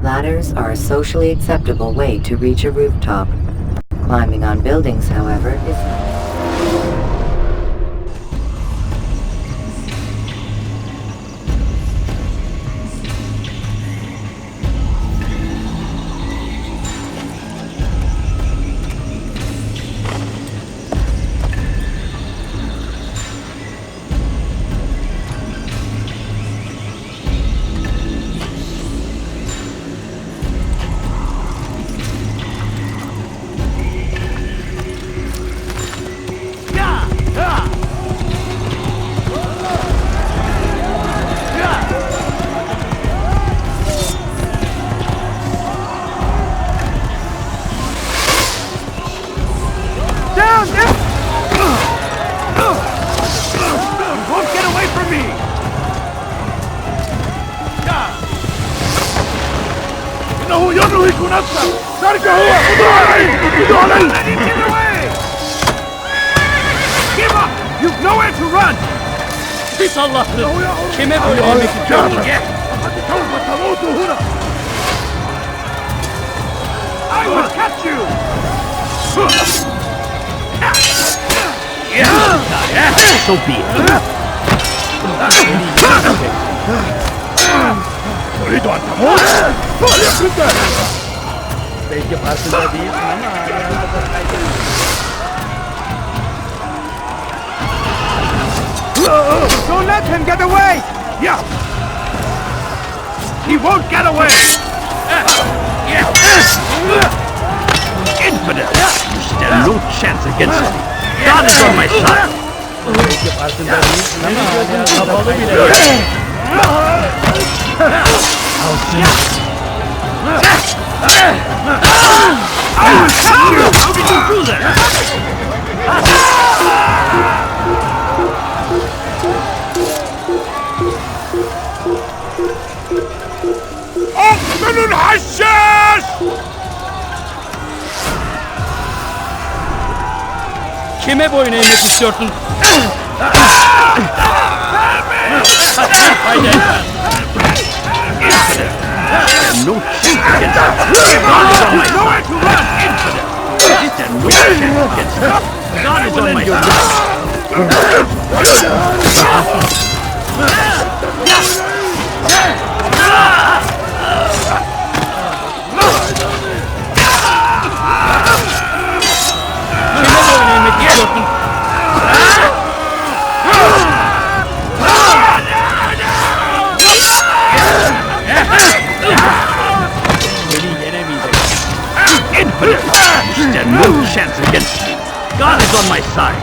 Ladders are a socially acceptable way to reach a rooftop. Climbing on buildings, however, is not. Give up! You've nowhere to run! Pis Allah'ım! Kime böyle yemek istiyorsun? I will catch you! So be it. Burayı anlamam. Belki farkında değilsin ama... Don't let him get away! Yeah! He won't get away! Infidel! You stand no chance against me! God is on my side! Belki farkında değilsin ama... Kapalı bile. I will catch you! How did you do that? اقتلوا الحشاش! Kime boyun eğmek istiyorsun? Haydi. No chance against God is on my side. Nowhere to run! Infidel! No chance against God is on my Kime boyun eğmek istiyorsun? Infidel! You stand no chance against me. God is on my side.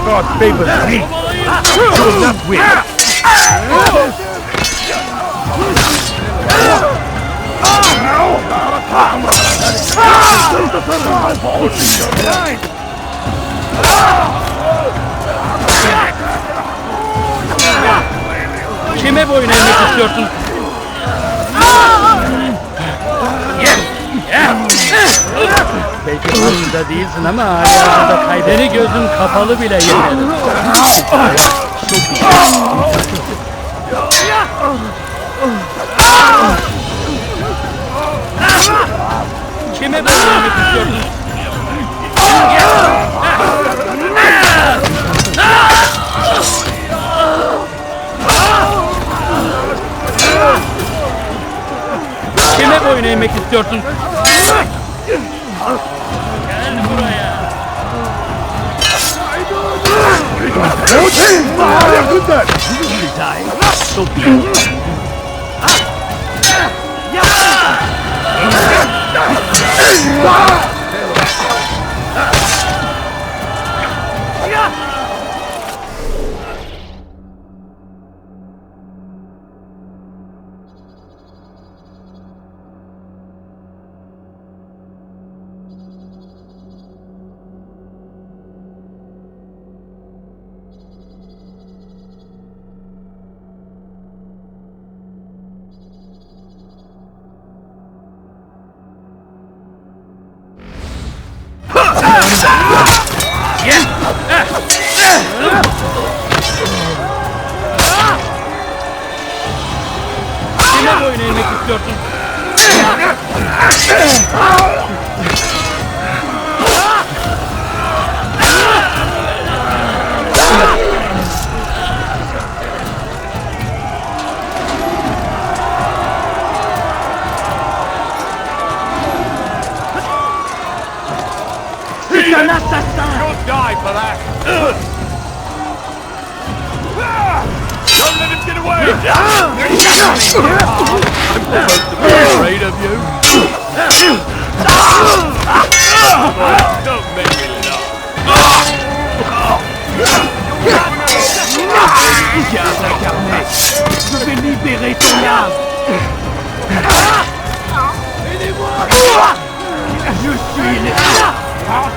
God favors me. You will not win. Kime boyun eğmek istiyorsun? Belki farkında değilsin ama hala kaybeni gözün kapalı bile yeter. Kime boyun eğmek istiyorsun? Kime boyun eğmek istiyorsun? Gel buraya. So be it. Kime boyun eğmek istiyorsun? You'll die for that! Don't let him get away! I'm supposed to be afraid of you? Don't make me laugh! Garde incarné, je vais libérer ton âme. Aidez-moi! Je suis les... Garde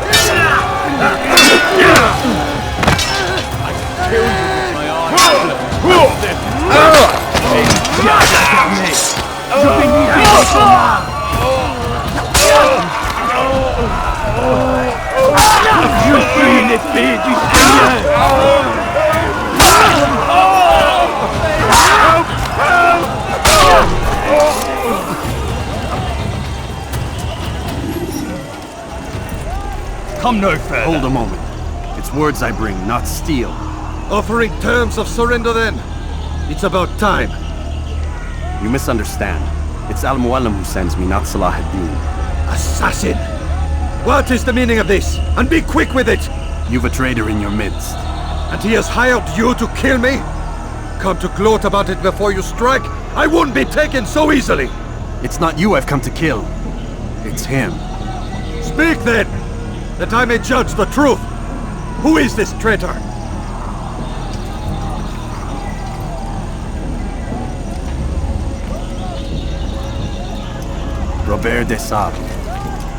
incarné, je vais libérer ton âme. Je suis l'épée du Seigneur. Come no further. Hold a moment. It's words I bring, not steel. Offering terms of surrender then. It's about time. You misunderstand. It's Al-Mualim who sends me, not Salah ad-Din. Assassin! What is the meaning of this? And be quick with it! You've a traitor in your midst. And he has hired you to kill me? Come to gloat about it before you strike? I won't be taken so easily! It's not you I've come to kill. It's him. Speak then! That I may judge the truth! Who is this traitor? Robert de Sable.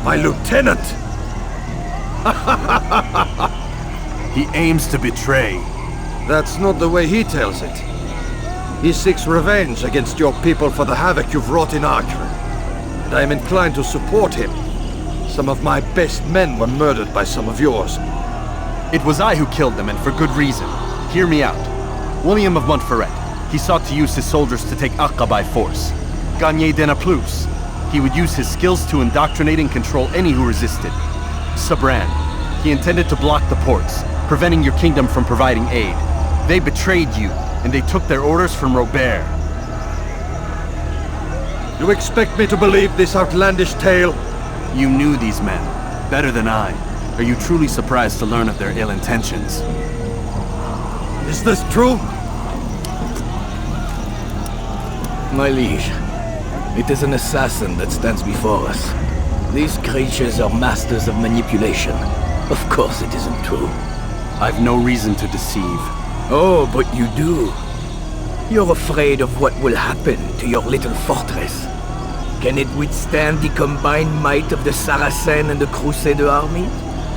My lieutenant! He aims to betray. That's not the way he tells it. He seeks revenge against your people for the havoc you've wrought in Acre. And I am inclined to support him. Some of my best men were murdered by some of yours. It was I who killed them, and for good reason. Hear me out. William of Montferrat. He sought to use his soldiers to take Acre by force. Gagné de Naplouse. He would use his skills to indoctrinate and control any who resisted. Sabran. He intended to block the ports, preventing your kingdom from providing aid. They betrayed you, and they took their orders from Robert. You expect me to believe this outlandish tale? You knew these men, better than I. Are you truly surprised to learn of their ill intentions? Is this true? My liege, it is an assassin that stands before us. These creatures are masters of manipulation. Of course it isn't true. I've no reason to deceive. Oh, but you do. You're afraid of what will happen to your little fortress. Can it withstand the combined might of the Saracen and the Crusader army?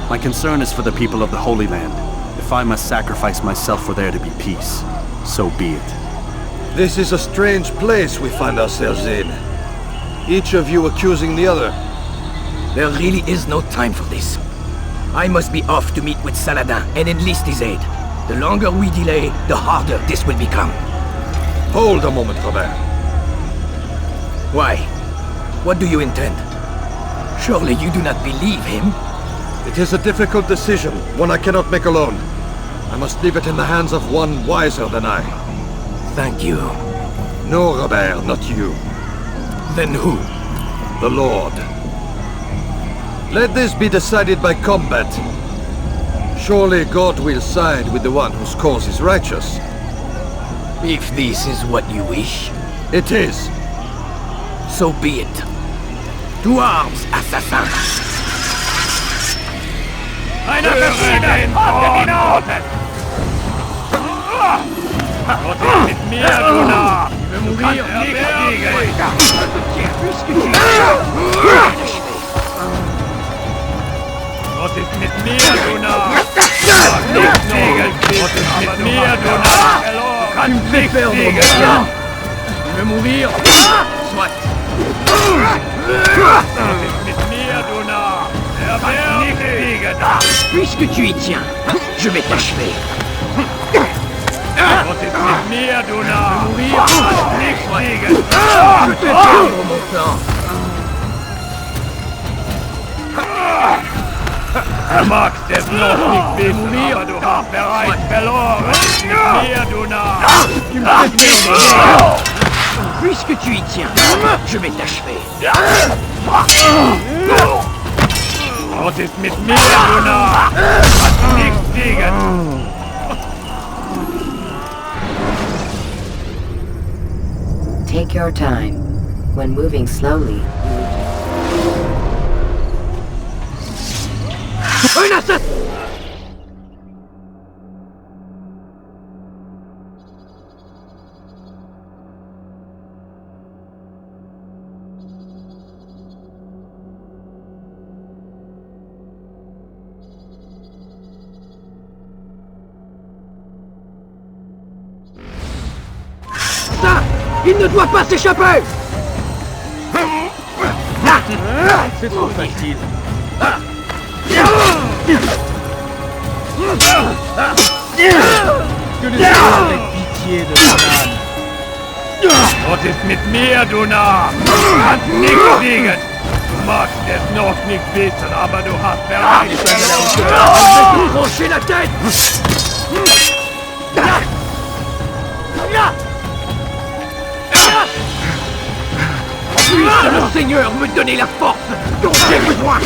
My concern is for the people of the Holy Land. If I must sacrifice myself for there to be peace, so be it. This is a strange place we find ourselves in. Each of you accusing the other. There really is no time for this. I must be off to meet with Saladin and enlist his aid. The longer we delay, the harder this will become. Hold a moment, Robert. Why? What do you intend? Surely you do not believe him? It is a difficult decision, one I cannot make alone. I must leave it in the hands of one wiser than I. Thank you. No, Robert, not you. Then who? The Lord. Let this be decided by combat. Surely God will side with the one whose cause is righteous. If this is what you wish, it is. So be it. To arms, assassin! Eine verschiedene Toten! Gott ist mit mir, du Narr! Du kannst nicht fliegen! Gott ist mit mir, du Narr! Du kannst nicht fliegen! Gott ist mit mir, du Narr! Du kannst nicht fliegen! Tu veux mourir? Soit! Gott ist mit mir, du Narr! Er wird nicht fliegen! Puisque tu y tiens, je vais t'achever. Gott ist mit mir, du Narr! Mourir? Nicht fliegen! Je te perdre mon temps. Du magst es noch nicht wissen, aber du hast bereits verloren! Mit mir, du Narr! Tu me fais perdre. Puisque tu y tiens, je vais t'achever. Gott ist mit mir, du Narr! Du kannst nicht fliegen! Take your time. When moving slowly, Un assassin! Ça! Il ne doit pas s'échapper! C'est trop facile. Que le Seigneur ait pitié de ton âme. Gott ist mit mir, du Narr! Du kannst nicht fliegen! Du magst es noch nicht wissen, aber du hast bereits verloren! Je vais te trancher la tête! Puisse le Seigneur me donner la force dont j'ai besoin!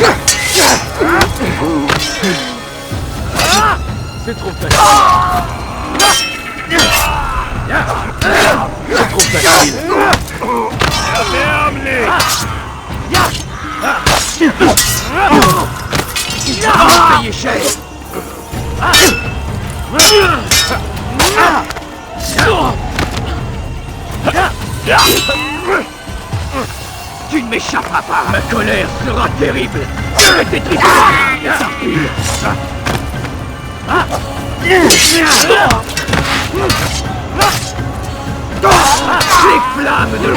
C'est trop facile. C'est trop facile. Erbärmlich! Il va payer cher! Tu ne m'échapperas pas! Ma colère sera terrible! Je vais t'étriper! Les flammes de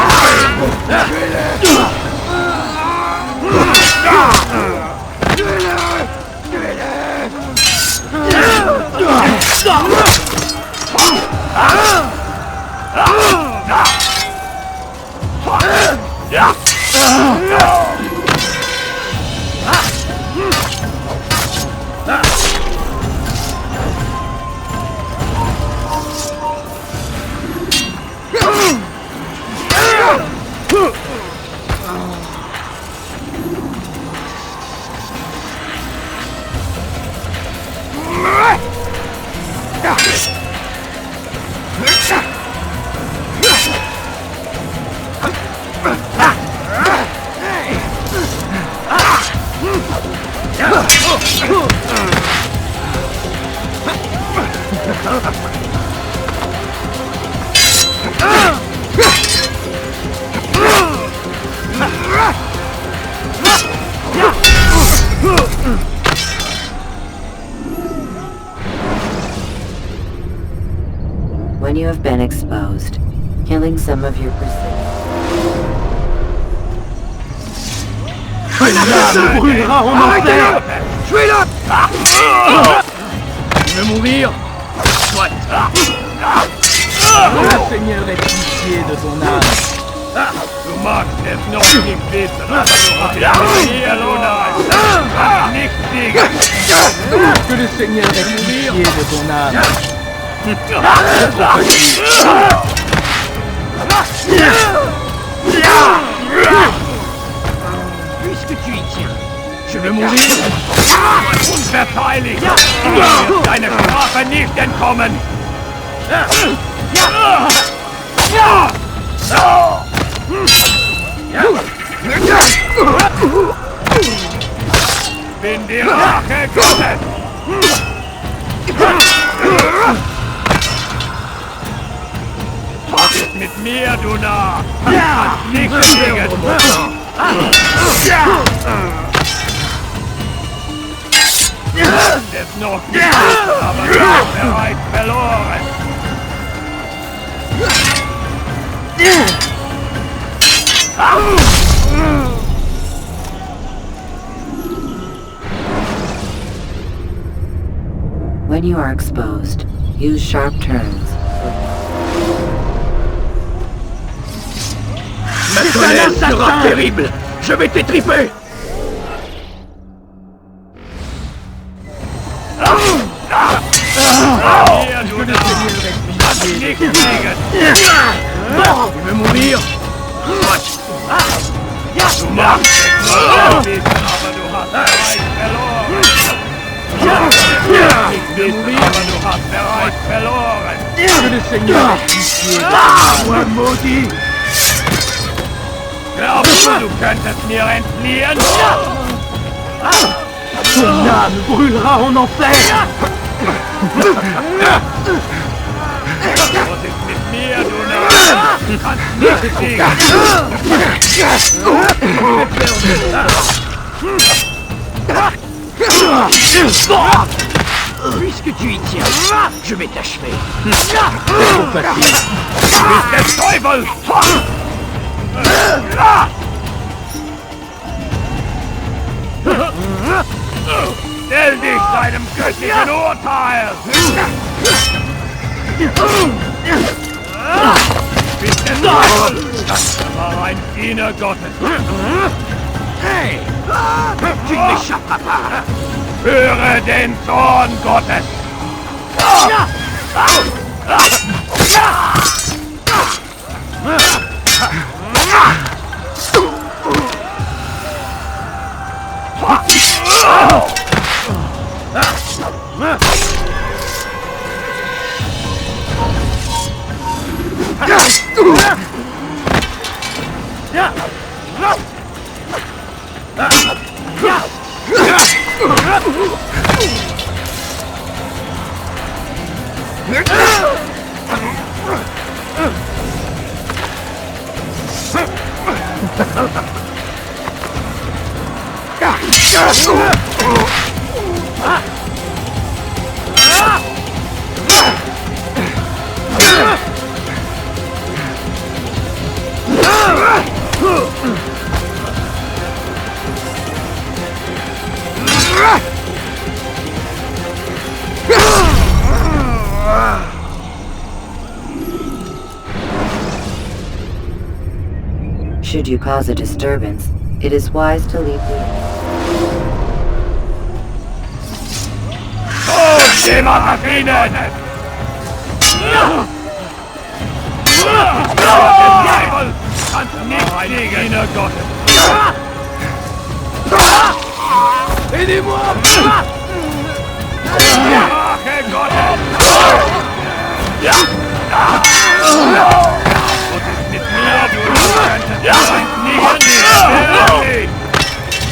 when you have been exposed, killing some of your se brûlera en enfer! Tuez-le! Tu veux mourir? Soit! Que le Seigneur ait pitié de ton âme. Du magst es noch nicht wissen, aber du hast hier, Luna! Nicht fliegen! Que le Seigneur ait pitié de ton âme. Puisque tu y tiens, Je vais mourir. Unverzeihlich! Du wirst deiner Strafe nicht entkommen! Bin die Rache Gottes! Was ist mit mir, du Narr? Kannst nichts kriegen! Es ist noch nicht, aber du hast bereits verloren! When you are exposed, use sharp turns. Ma colère sera terrible. Je vais t'étriper. Tu veux mourir? Du machst es nur, aber du hast bereits verloren! Aber du hast bereits verloren! Que le Seigneur soit maudit! Glaubst du könntest mir entfliehen? Ton âme brûlera en enfer! Was ist mit mir, du Narr? Du kannst nicht siegen! Puisque tu y tiens, je vais t'achever. Du bist des Teufels! Stell dich deinem göttlichen Urteil! Bist des Teufels! Das war ein Diener Gottes! Hey! Tu ne m'échapperas pas! Höre den Zorn Gottes! Should you cause a disturbance, it is wise to leave the... Aidez-moi!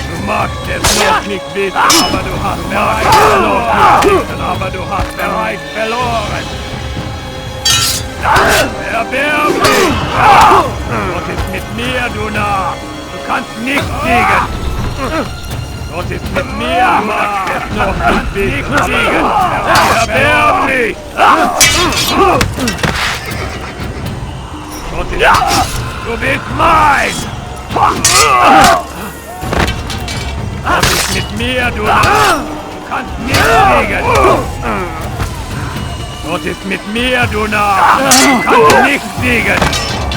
Du magst es noch nicht wissen, aber du hast bereits verloren. Aber du hast bereits verloren. Erbärmlich! Was ist mit mir, du Narr? Du kannst nicht siegen. Was ist mit mir? Du magst es noch nicht siegen. Erbärmlich! Du bist mein! Was ist mit mir, du Narr? Du kannst nicht siegen! Was ist mit mir, du Narr? Du kannst nicht siegen!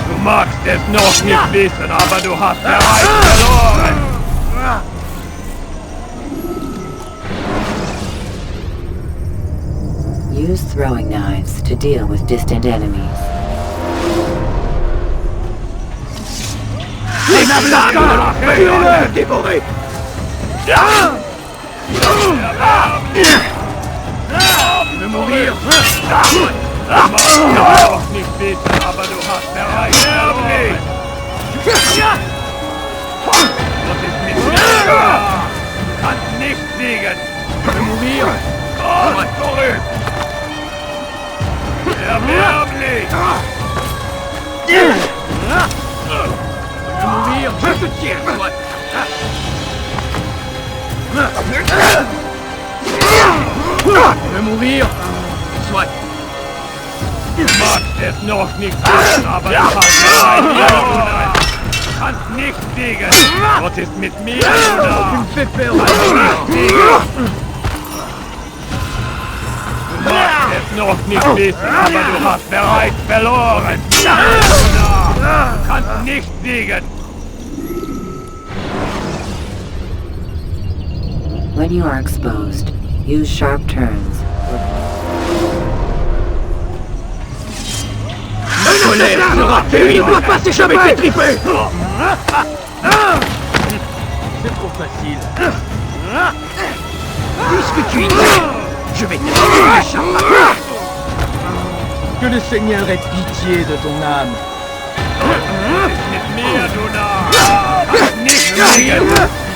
Du magst es noch nicht wissen, aber du hast bereits verloren! Use throwing knives to deal with distant enemies. Les flammes de l'enfer! Dévorez! Wir mourir! Du magst auch nicht beten, aber du hast bereits verloren! Was ist mit mir? Du kannst nicht siegen! Wir mourir! Komm zurück! Erbärmlich! Wir mourir! Je te tire, toi! Je vais mourir! Soit! Du magst es noch nicht wissen, aber du hast verloren! Du kannst nicht siegen! Was ist mit mir? Du kannst nicht siegen! Du magst es noch nicht wissen, aber du hast bereits verloren! Du kannst nicht siegen! When you are exposed, use sharp turns. La colère sera terrible! Il ne doit pas s'échapper! C'est trop facile. Puisque tu y es, je vais te donner le charme. Que le Seigneur ait pitié de ton âme.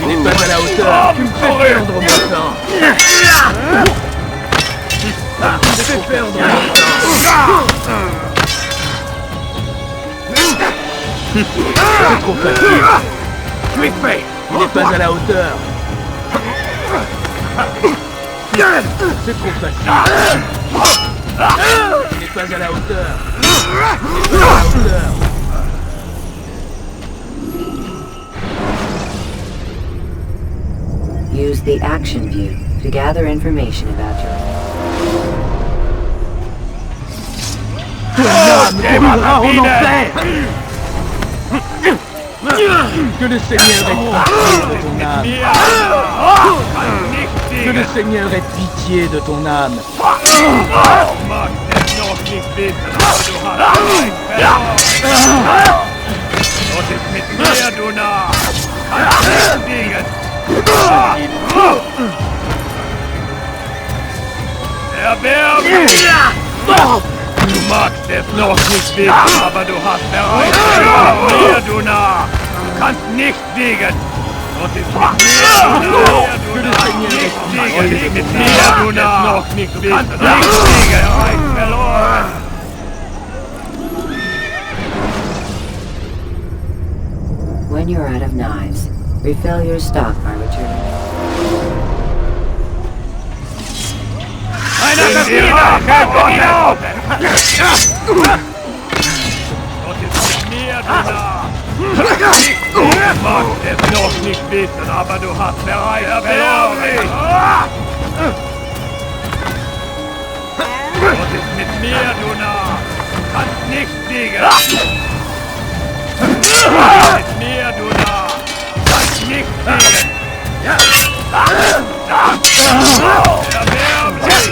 Tu n'es pas à la hauteur. Tu me fais perdre mon temps. Tu me fais perdre mon temps. C'est trop facile. Tu es fait. Tu n'es pas à la hauteur. C'est trop facile. Tu n'es pas à la hauteur. Use the action view to gather information about your... En enfer. Que le Seigneur ait pitié de ton âme. Que le Seigneur ait pitié de ton âme. Was ist mit mir, du Narr? Kannst nicht siegen! Erbärmlich! Du magst es noch nicht wissen, aber du hast bereits verloren! Mir, du Narr! Du kannst nicht siegen! Was ist mit mir, du Narr? Du kannst nicht siegen! Was ist mit mir, du Narr? Noch nicht wissen! Du kannst nicht siegen! Bereits verloren! When you're out of knives, refill your stock by returning. Eine Rache Gottes! Was ist mit mir, du Narr? Du magst es noch nicht wissen, aber du hast bereits verloren! Was ist mit mir, du Narr? Du kannst nicht siegen! Was ist mit mir, du Narr? Du kannst nicht siegen! Erbärmlich!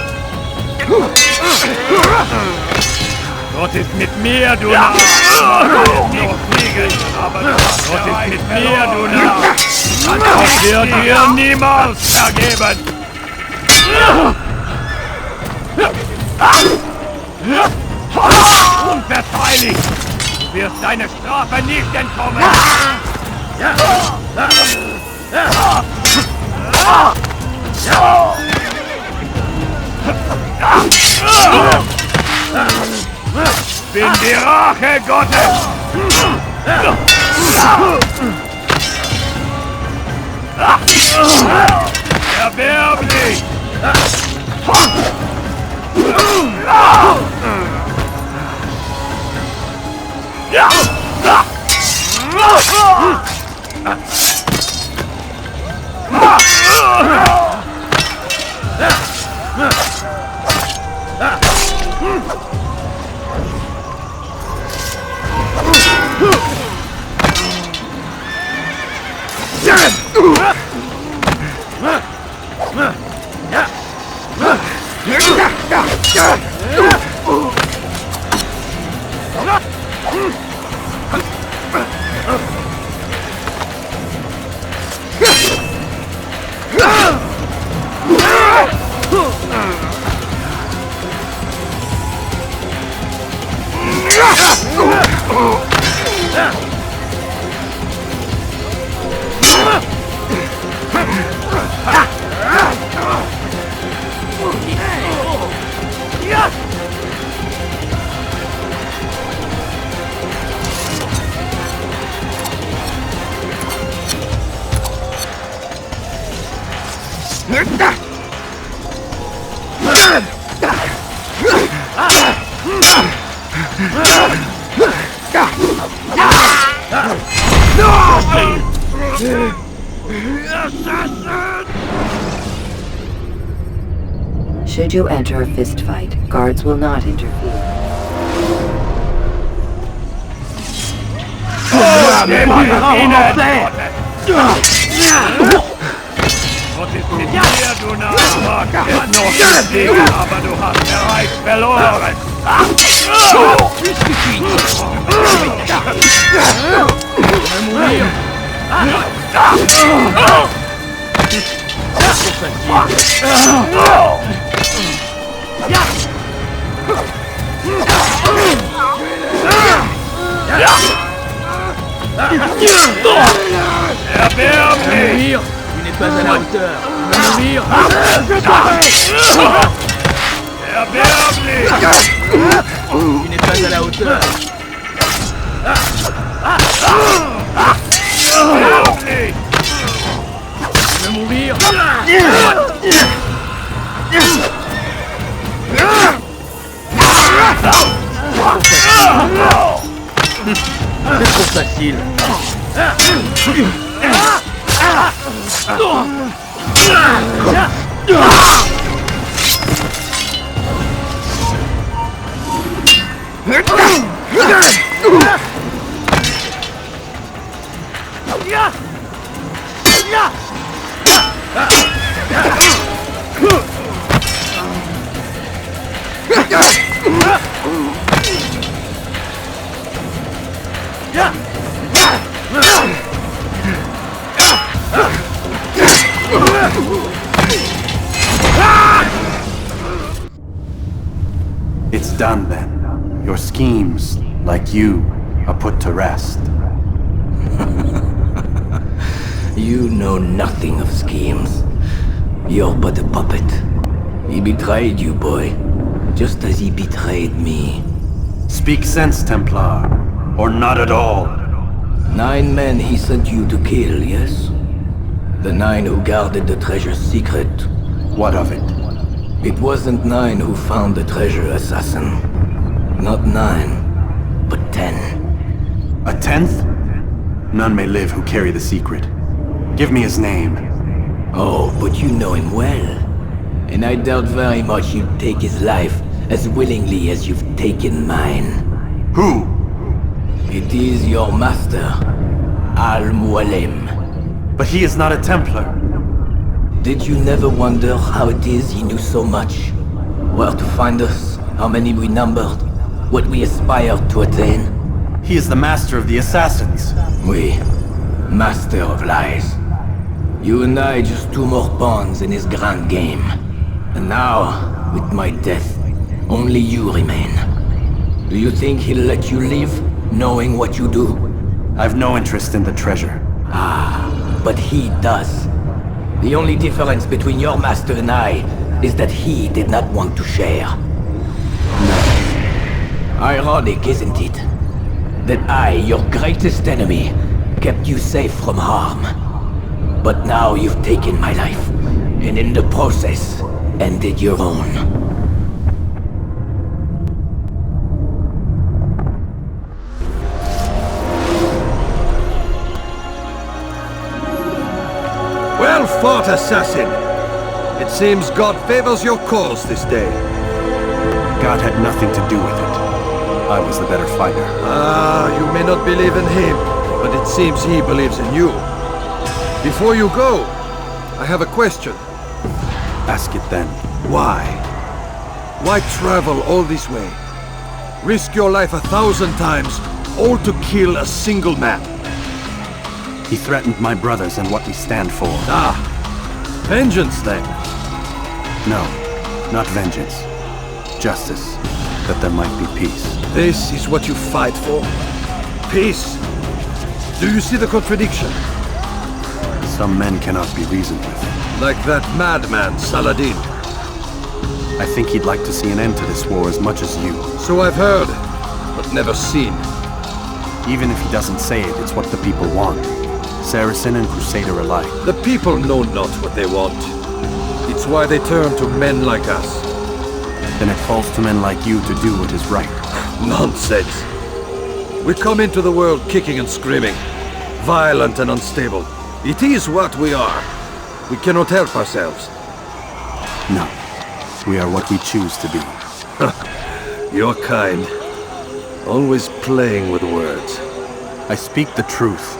Was ist mit mir, du Narr? Du magst es nicht siegen, aber du hast was ist mit mir, du Narr? Das wird dir niemals vergeben! Unverzeihlich! Du wirst deine Strafe nicht entkommen! Bin die Rache Gottes! Erbärmlich! Should you enter a fistfight, guards will not interfere. Gott ist mit dir, du Narrmark! Noch Sieg, aber du hast bereits verloren! Mourir! Tu n'es pas à la hauteur! Mourir! Tu n'es pas à la hauteur! Tu veux mourir? C'est trop facile. It's done then. Your schemes, like you, are put to rest. You know nothing of schemes. You're but a puppet. He betrayed you, boy. Just as he betrayed me. Speak sense, Templar. Or not at all. 9 men he sent you to kill, yes? The 9 who guarded the treasure's secret. What of it? It wasn't 9 who found the treasure, assassin. Not 9, but 10. A 10th? None may live who carry the secret. Give me his name. Oh, but you know him well. And I doubt very much you'd take his life as willingly as you've taken mine. Who? It is your master, Al-Mualim. But he is not a Templar. Did you never wonder how it is he knew so much? Where to find us, how many we numbered, what we aspired to attain? He is the master of the assassins. Oui, master of lies. You and I just 2 more pawns in his grand game. And now, with my death, only you remain. Do you think he'll let you live, knowing what you do? I've no interest in the treasure. Ah, but he does. The only difference between your master and I is that he did not want to share. No. Ironic, isn't it? That I, your greatest enemy, kept you safe from harm. But now you've taken my life, and in the process, ended your own. Well fought, assassin! It seems God favors your cause this day. God had nothing to do with it. I was the better fighter. Ah, you may not believe in him, but it seems he believes in you. Before you go, I have a question. Ask it then. Why? Why travel all this way? Risk your life 1,000 times, all to kill a single man. He threatened my brothers and what we stand for. Ah, vengeance then. No, not vengeance. Justice, that there might be peace. This is what you fight for? Peace? Do you see the contradiction? Some men cannot be reasoned with. Like that madman, Saladin. I think he'd like to see an end to this war as much as you. So I've heard, but never seen. Even if he doesn't say it, it's what the people want. Saracen and Crusader alike. The people know not what they want. It's why they turn to men like us. Then it falls to men like you to do what is right. Nonsense. We come into the world kicking and screaming, violent and unstable. It is what we are. We cannot help ourselves. No. We are what we choose to be. You're kind. Always playing with words. I speak the truth.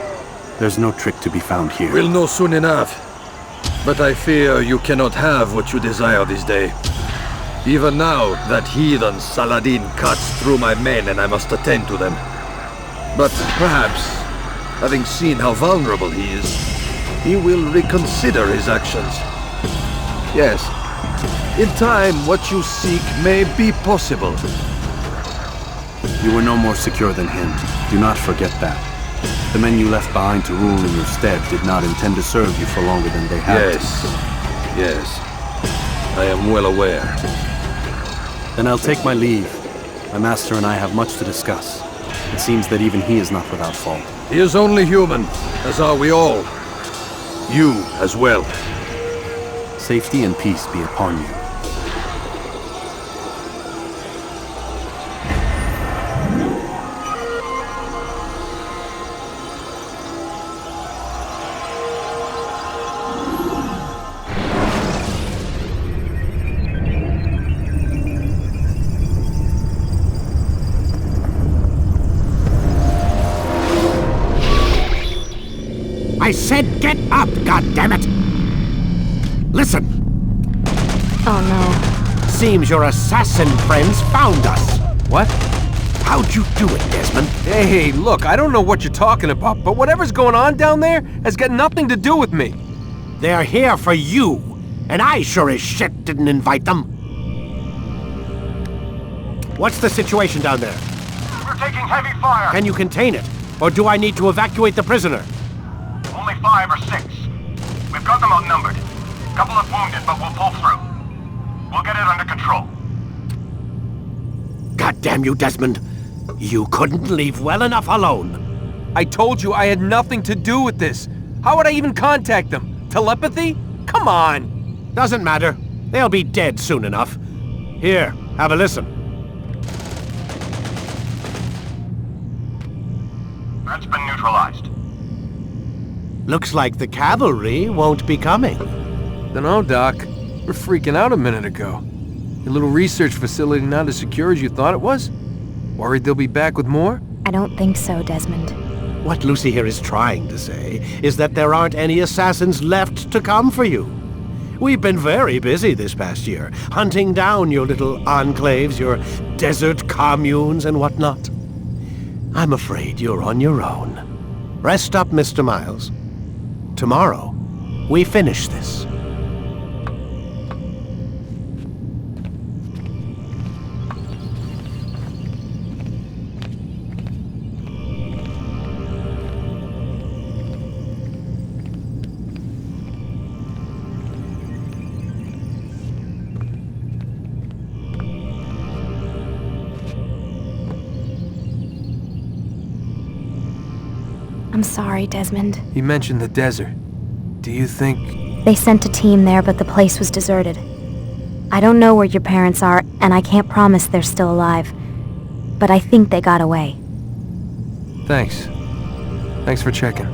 There's no trick to be found here. We'll know soon enough. But I fear you cannot have what you desire this day. Even now, that heathen Saladin cuts through my men and I must attend to them. But perhaps, having seen how vulnerable he is, he will reconsider his actions. Yes, in time, what you seek may be possible. You were no more secure than him. Do not forget that. The men you left behind to rule in your stead did not intend to serve you for longer than they had to. Yes. I am well aware. Then I'll take my leave. My master and I have much to discuss. It seems that even he is not without fault. He is only human, as are we all. You as well. Safety and peace be upon you. I said get up, goddammit! Listen! Oh no. Seems your assassin friends found us. What? How'd you do it, Desmond? Hey, look, I don't know what you're talking about, but whatever's going on down there has got nothing to do with me. They're here for you, and I sure as shit didn't invite them. What's the situation down there? We're taking heavy fire. Can you contain it? Or do I need to evacuate the prisoner? Only 5 or 6. We've got them outnumbered. Couple of wounded, but we'll pull through. We'll get it under control. God damn you, Desmond. You couldn't leave well enough alone. I told you I had nothing to do with this. How would I even contact them? Telepathy? Come on. Doesn't matter. They'll be dead soon enough. Here, have a listen. That's been neutralized. Looks like the cavalry won't be coming. Dunno, Doc. We're freaking out a minute ago. Your little research facility not as secure as you thought it was? Worried they'll be back with more? I don't think so, Desmond. What Lucy here is trying to say is that there aren't any assassins left to come for you. We've been very busy this past year, hunting down your little enclaves, your desert communes and whatnot. I'm afraid you're on your own. Rest up, Mr. Miles. Tomorrow, we finish this. I'm sorry, Desmond. You mentioned the desert. Do you think... They sent a team there, but the place was deserted. I don't know where your parents are, and I can't promise they're still alive. But I think they got away. Thanks. Thanks for checking.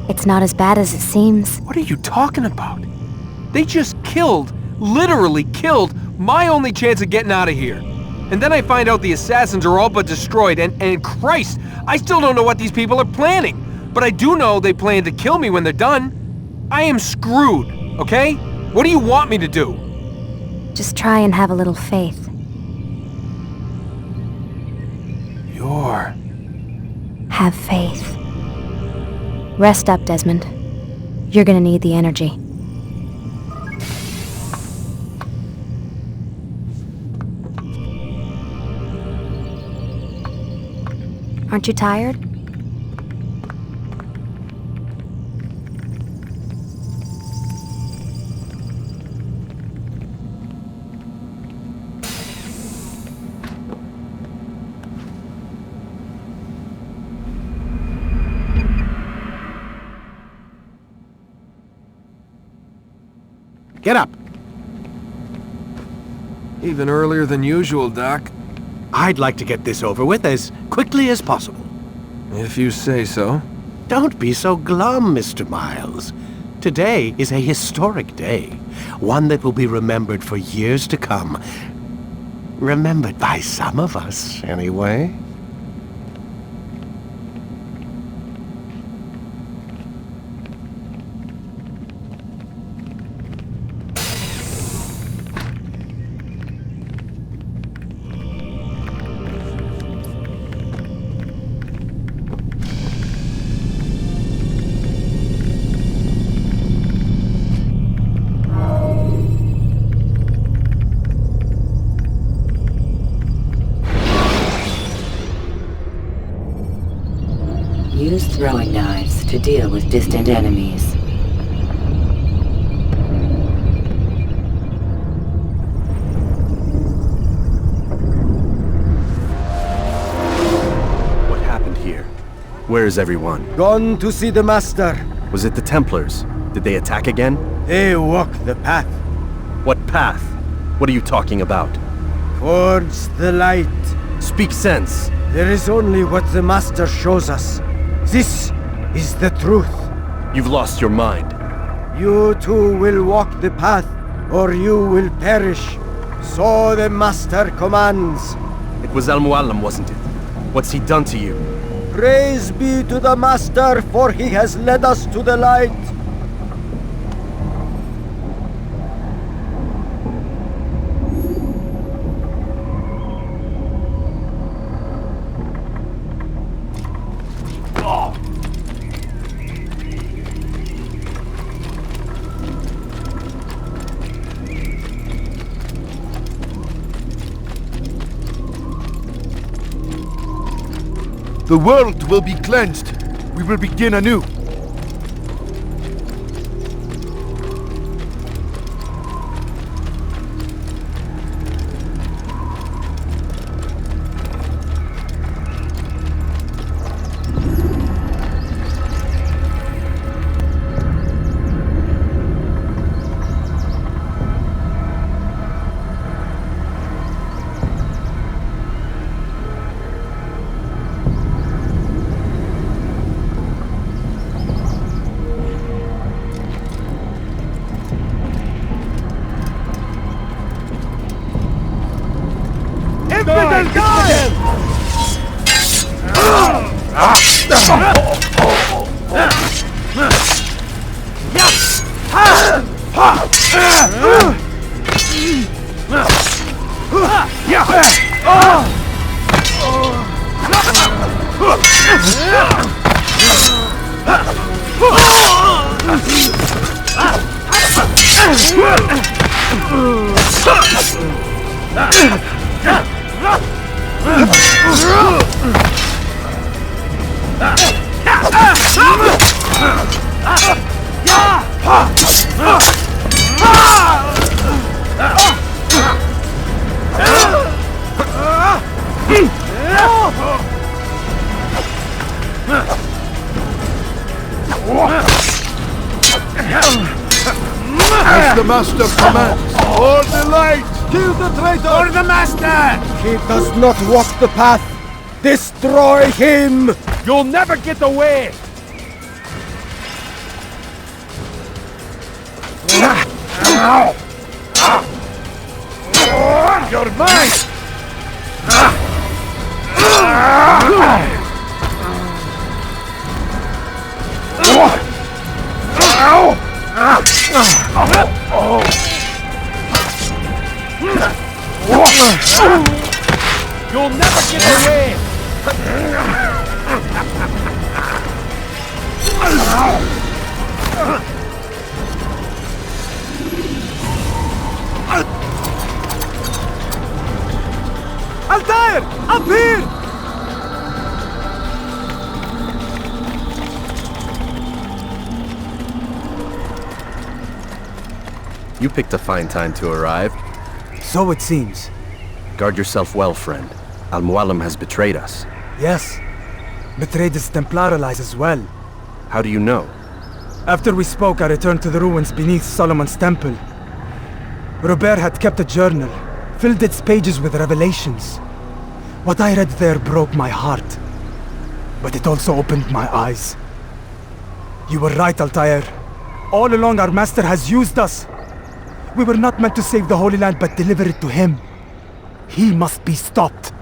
It's not as bad as it seems. What are you talking about? They just killed, literally killed, my only chance of getting out of here. And then I find out the assassins are all but destroyed, and Christ, I still don't know what these people are planning. But I do know they plan to kill me when they're done. I am screwed, okay? What do you want me to do? Just try and have a little faith. Have faith. Rest up, Desmond. You're gonna need the energy. Aren't you tired? Get up. Even earlier than usual, Doc. I'd like to get this over with as quickly as possible. If you say so. Don't be so glum, Mr. Miles. Today is a historic day. One that will be remembered for years to come. Remembered by some of us, anyway. Use throwing knives to deal with distant enemies. What happened here? Where is everyone? Gone to see the Master. Was it the Templars? Did they attack again? They walk the path. What path? What are you talking about? Towards the light. Speak sense. There is only what the Master shows us. This is the truth. You've lost your mind. You too will walk the path, or you will perish. So the Master commands. It was Al-Mualim, wasn't it? What's he done to you? Praise be to the Master, for he has led us to the light. The world will be cleansed. We will begin anew. As the Master commands, or the light! Kill the traitor! Or the Master! He does not walk the path! Destroy him! You'll never get away! You're mine! You'll never get away! Altair! Up here! You picked a fine time to arrive. So it seems. Guard yourself well, friend. Al-Mualim has betrayed us. Yes. Betrayed his Templar allies as well. How do you know? After we spoke, I returned to the ruins beneath Solomon's temple. Robert had kept a journal, filled its pages with revelations. What I read there broke my heart, but it also opened my eyes. You were right, Altair. All along our master has used us. We were not meant to save the Holy Land, but deliver it to him. He must be stopped.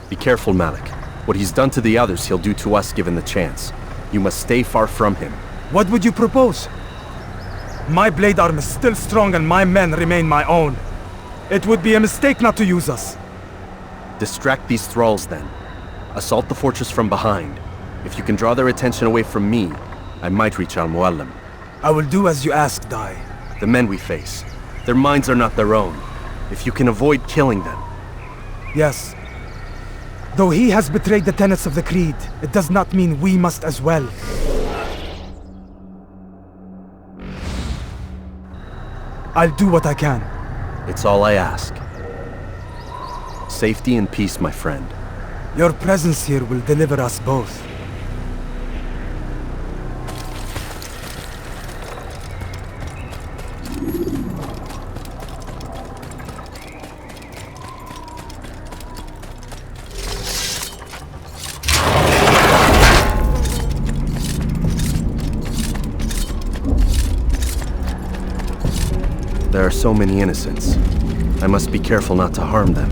Be careful, Malik. What he's done to the others, he'll do to us given the chance. You must stay far from him. What would you propose? My blade arm is still strong and my men remain my own. It would be a mistake not to use us. Distract these thralls then. Assault the fortress from behind. If you can draw their attention away from me, I might reach Al-Muallim. I will do as you ask, Dai. The men we face, their minds are not their own. If you can avoid killing them. Yes. Though he has betrayed the tenets of the Creed, it does not mean we must as well. I'll do what I can. It's all I ask. Safety and peace, my friend. Your presence here will deliver us both. There are so many innocents. I must be careful not to harm them.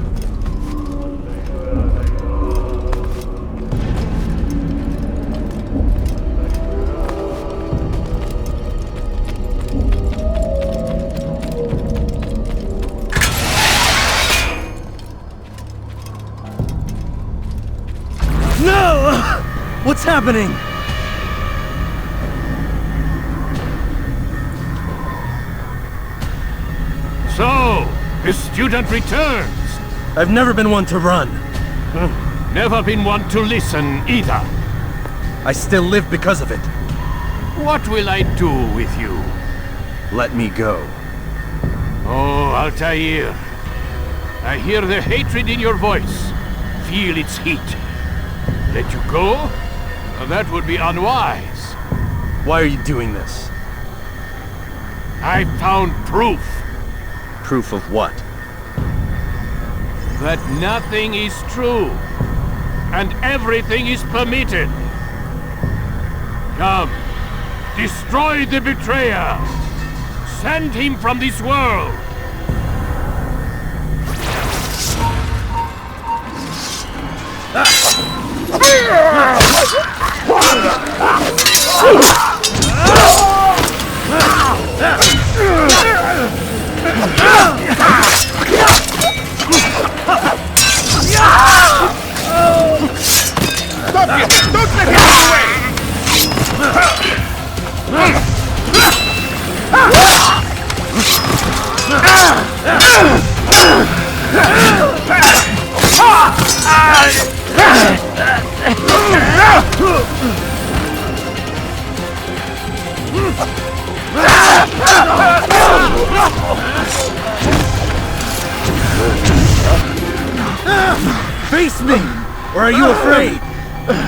No! What's happening? So, the student returns. I've never been one to run. Never been one to listen either. I still live because of it. What will I do with you? Let me go. Oh, Altair. I hear the hatred in your voice. Feel its heat. Let you go? That would be unwise. Why are you doing this? I found proof. Proof of what? That nothing is true. And everything is permitted. Come. Destroy the betrayer. Send him from this world. Stop it! Don't let him get away! Face me! Or are you afraid?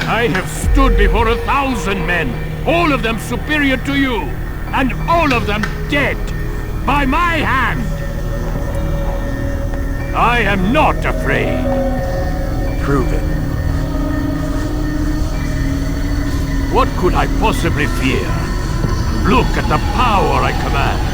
I have stood before 1,000 men, all of them superior to you, and all of them dead, by my hand. I am not afraid. Prove it. What could I possibly fear? Look at the power I command.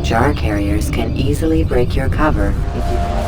Jar carriers can easily break your cover if you...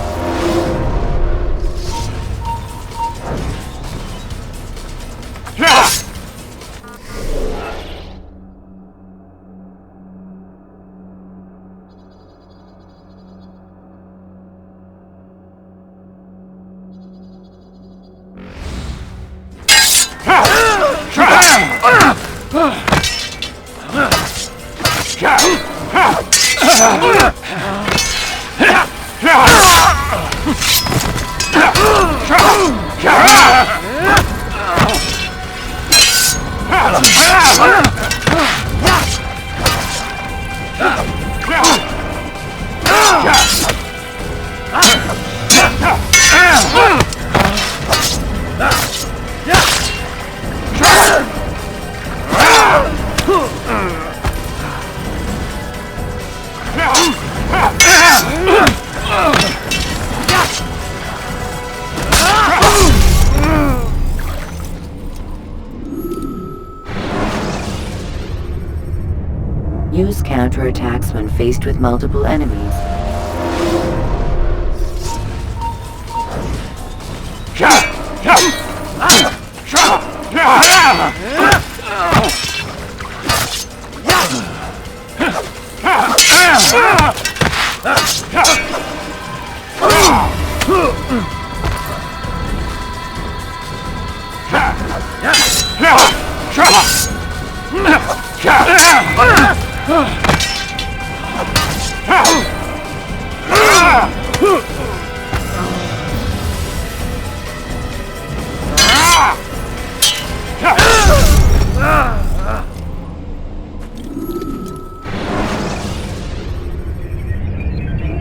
Use counterattacks when faced with multiple enemies.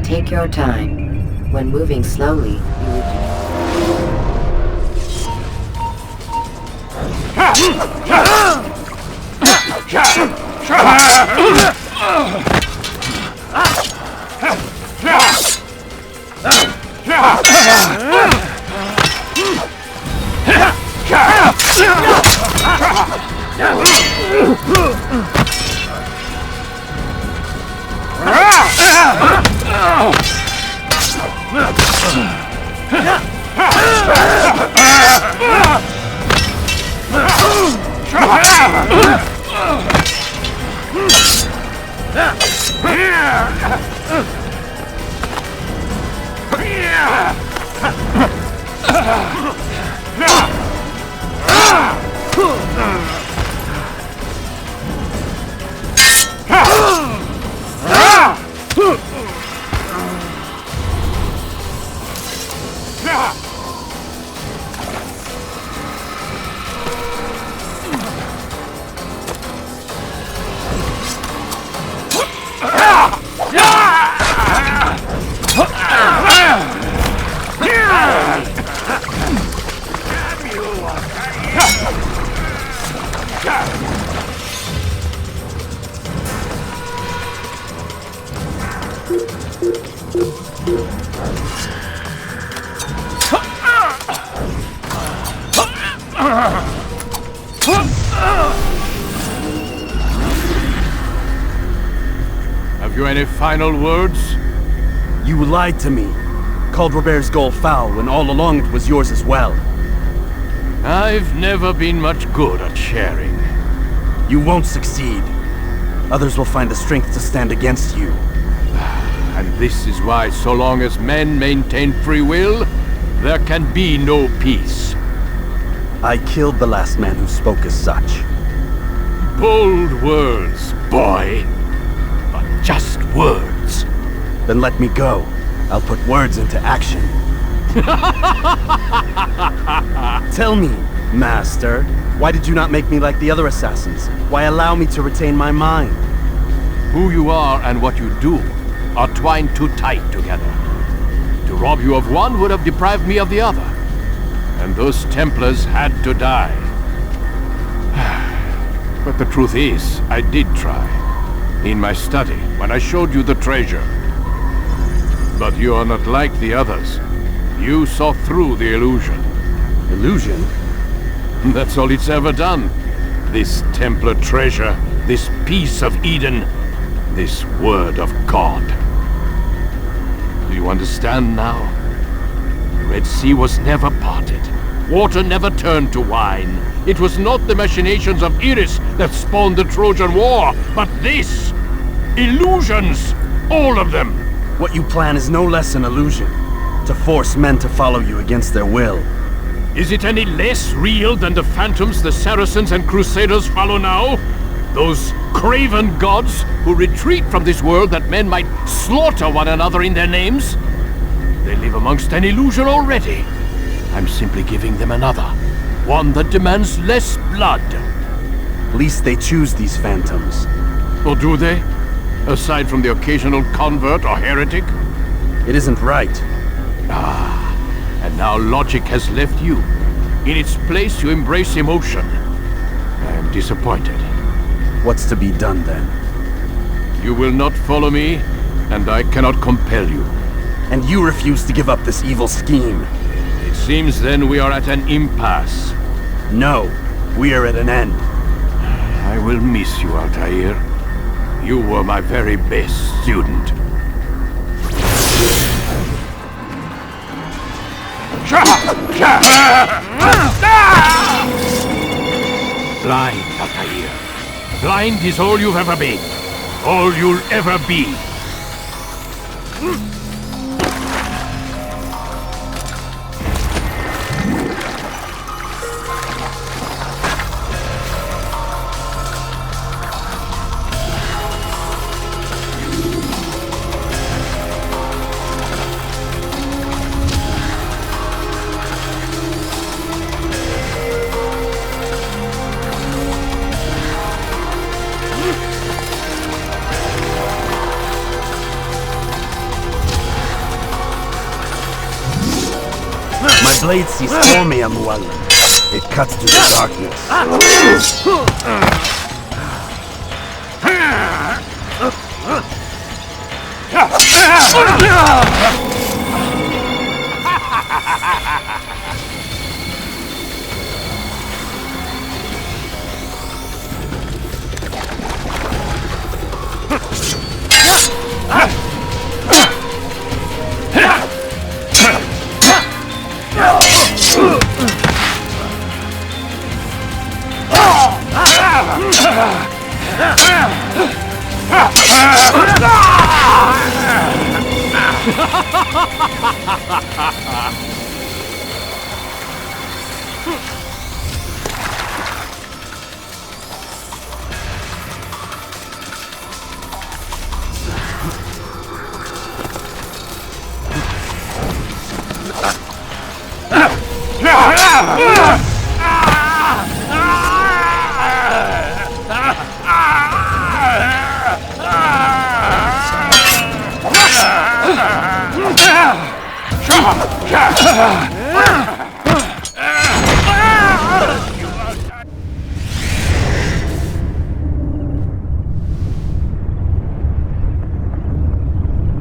Take your time. When moving slowly, you would... Have you any final words? You lied to me. Called Robert's goal foul when all along it was yours as well. I've never been much good at sharing. You won't succeed. Others will find the strength to stand against you. And this is why, so long as men maintain free will, there can be no peace. I killed the last man who spoke as such. Bold words, boy. But just words. Then let me go. I'll put words into action. Tell me, Master, why did you not make me like the other assassins? Why allow me to retain my mind? Who you are and what you do are twined too tight together. To rob you of one would have deprived me of the other. And those Templars had to die. But the truth is, I did try. In my study, when I showed you the treasure. But you are not like the others. You saw through the illusion. Illusion? That's all it's ever done. This Templar treasure, this piece of Eden, this word of God. Do you understand now? The Red Sea was never parted. Water never turned to wine. It was not the machinations of Iris that spawned the Trojan War, but this! Illusions! All of them! What you plan is no less an illusion. To force men to follow you against their will. Is it any less real than the phantoms the Saracens and Crusaders follow now? Those craven gods who retreat from this world that men might slaughter one another in their names? They live amongst an illusion already. I'm simply giving them another. One that demands less blood. At least they choose these phantoms. Or do they? Aside from the occasional convert or heretic? It isn't right. Ah, and now logic has left you. In its place, you embrace emotion. I am disappointed. What's to be done then? You will not follow me, and I cannot compel you. And you refuse to give up this evil scheme. It seems then we are at an impasse. No, we are at an end. I will miss you, Altair. You were my very best student. Blind, Altair. Blind is all you've ever been. All you'll ever be. My blade sees for me, Amualem. It cuts through the darkness.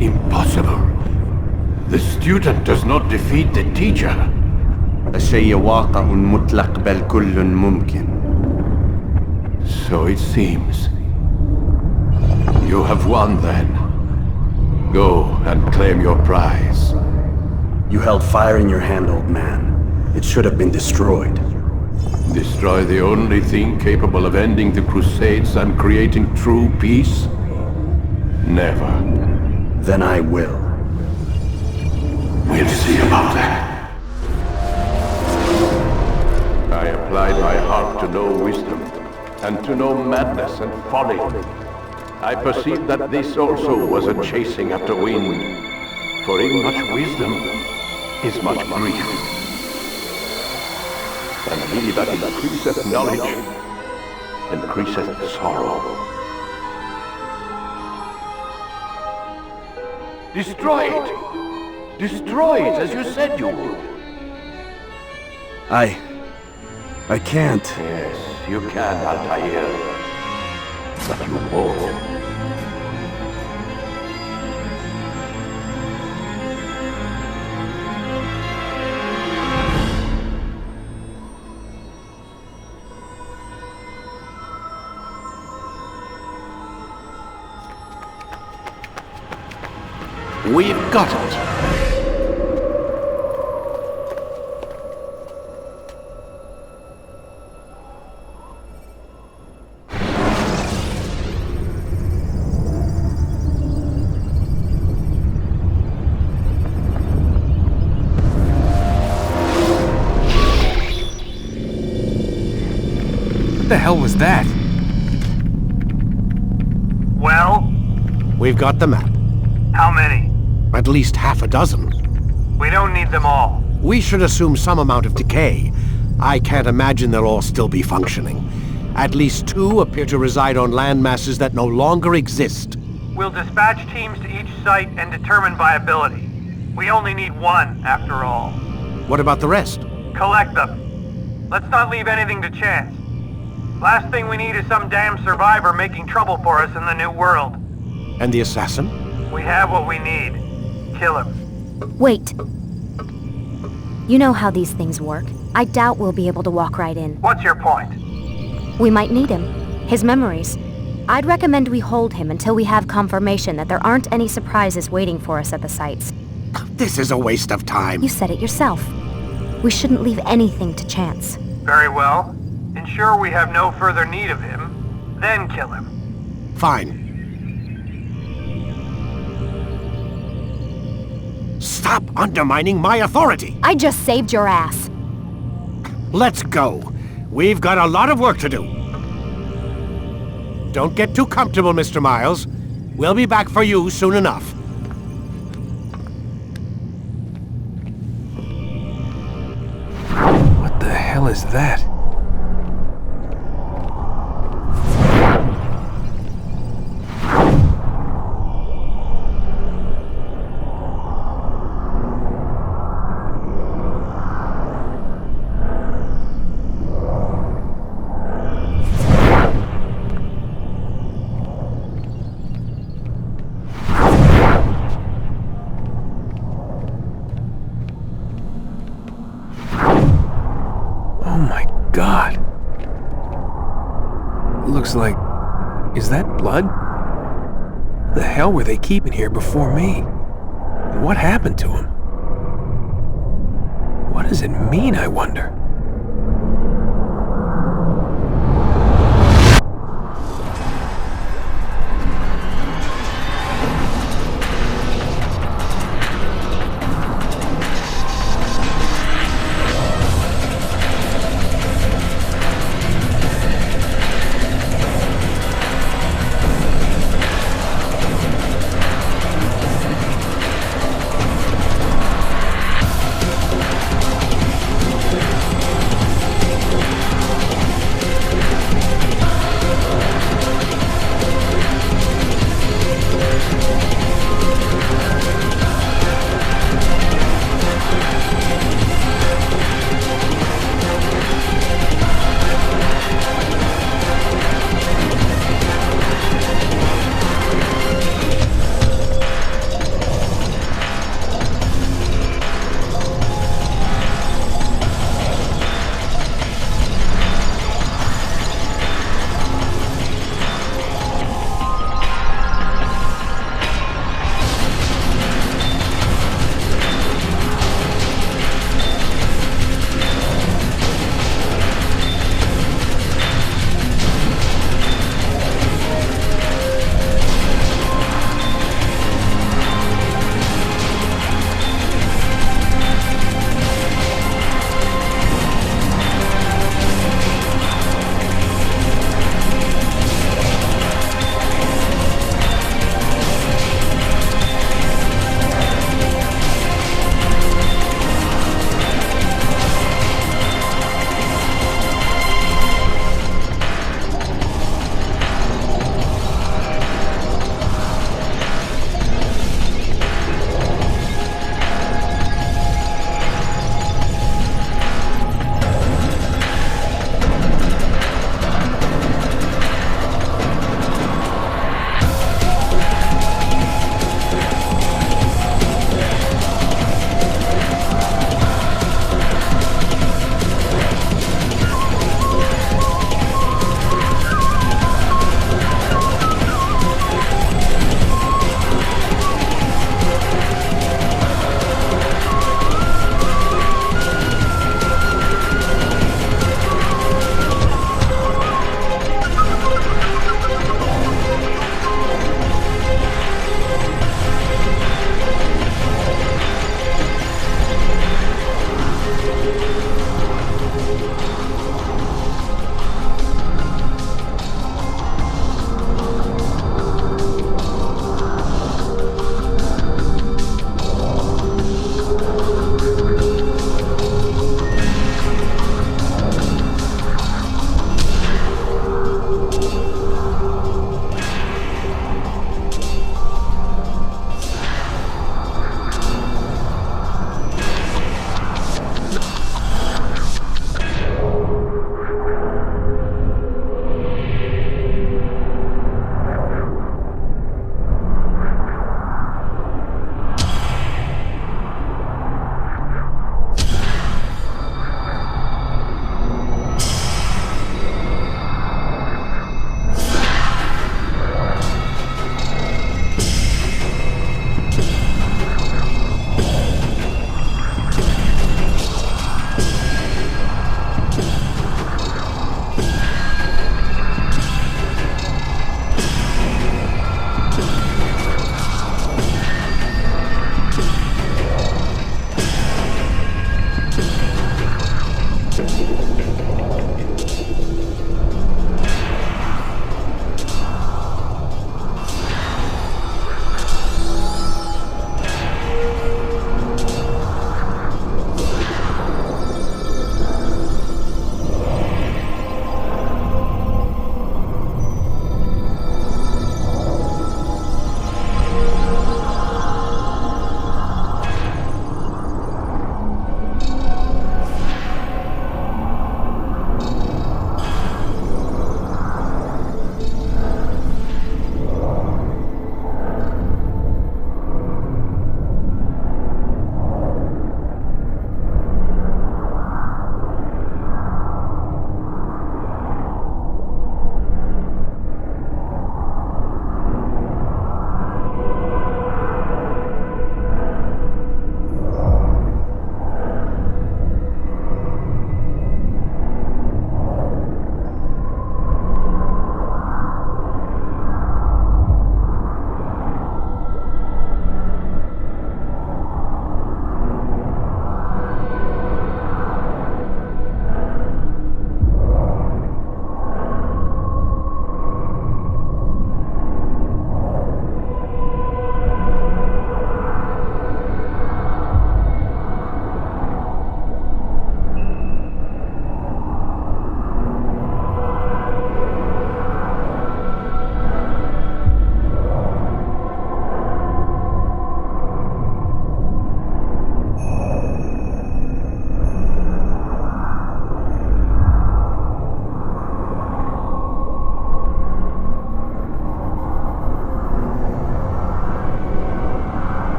Impossible. The student does not defeat the teacher. الشيء واقع مطلق بل كل ممكن. So it seems. You have won then. Go and claim your prize. You held fire in your hand, old man. It should have been destroyed. Destroy the only thing capable of ending the Crusades and creating true peace? Never. Then I will. We'll see about that. I applied my heart to know wisdom, and to know madness and folly. I perceived that this also was a chasing after wind, for in much wisdom is much grief. And he that increaseth knowledge, increaseth sorrow. Destroy it! Destroy it as you said you would. I can't. Yes, you can, Altair. But you won't. We've got it. What the hell was that? Well? We've got the map. How many? At least half a dozen. We don't need them all. We should assume some amount of decay. I can't imagine they'll all still be functioning. At least 2 appear to reside on land masses that no longer exist. We'll dispatch teams to each site and determine viability. We only need 1, after all. What about the rest? Collect them. Let's not leave anything to chance. Last thing we need is some damn survivor making trouble for us in the new world. And the assassin? We have what we need. Kill him. Wait. You know how these things work. I doubt we'll be able to walk right in. What's your point? We might need him. His memories. I'd recommend we hold him until we have confirmation that there aren't any surprises waiting for us at the sites. This is a waste of time. You said it yourself. We shouldn't leave anything to chance. Very well. Ensure we have no further need of him, then kill him. Fine. Stop undermining my authority! I just saved your ass. Let's go. We've got a lot of work to do. Don't get too comfortable, Mr. Miles. We'll be back for you soon enough. What the hell is that? Oh my God. Looks like... Is that blood? The hell were they keeping here before me? And what happened to him? What does it mean, I wonder?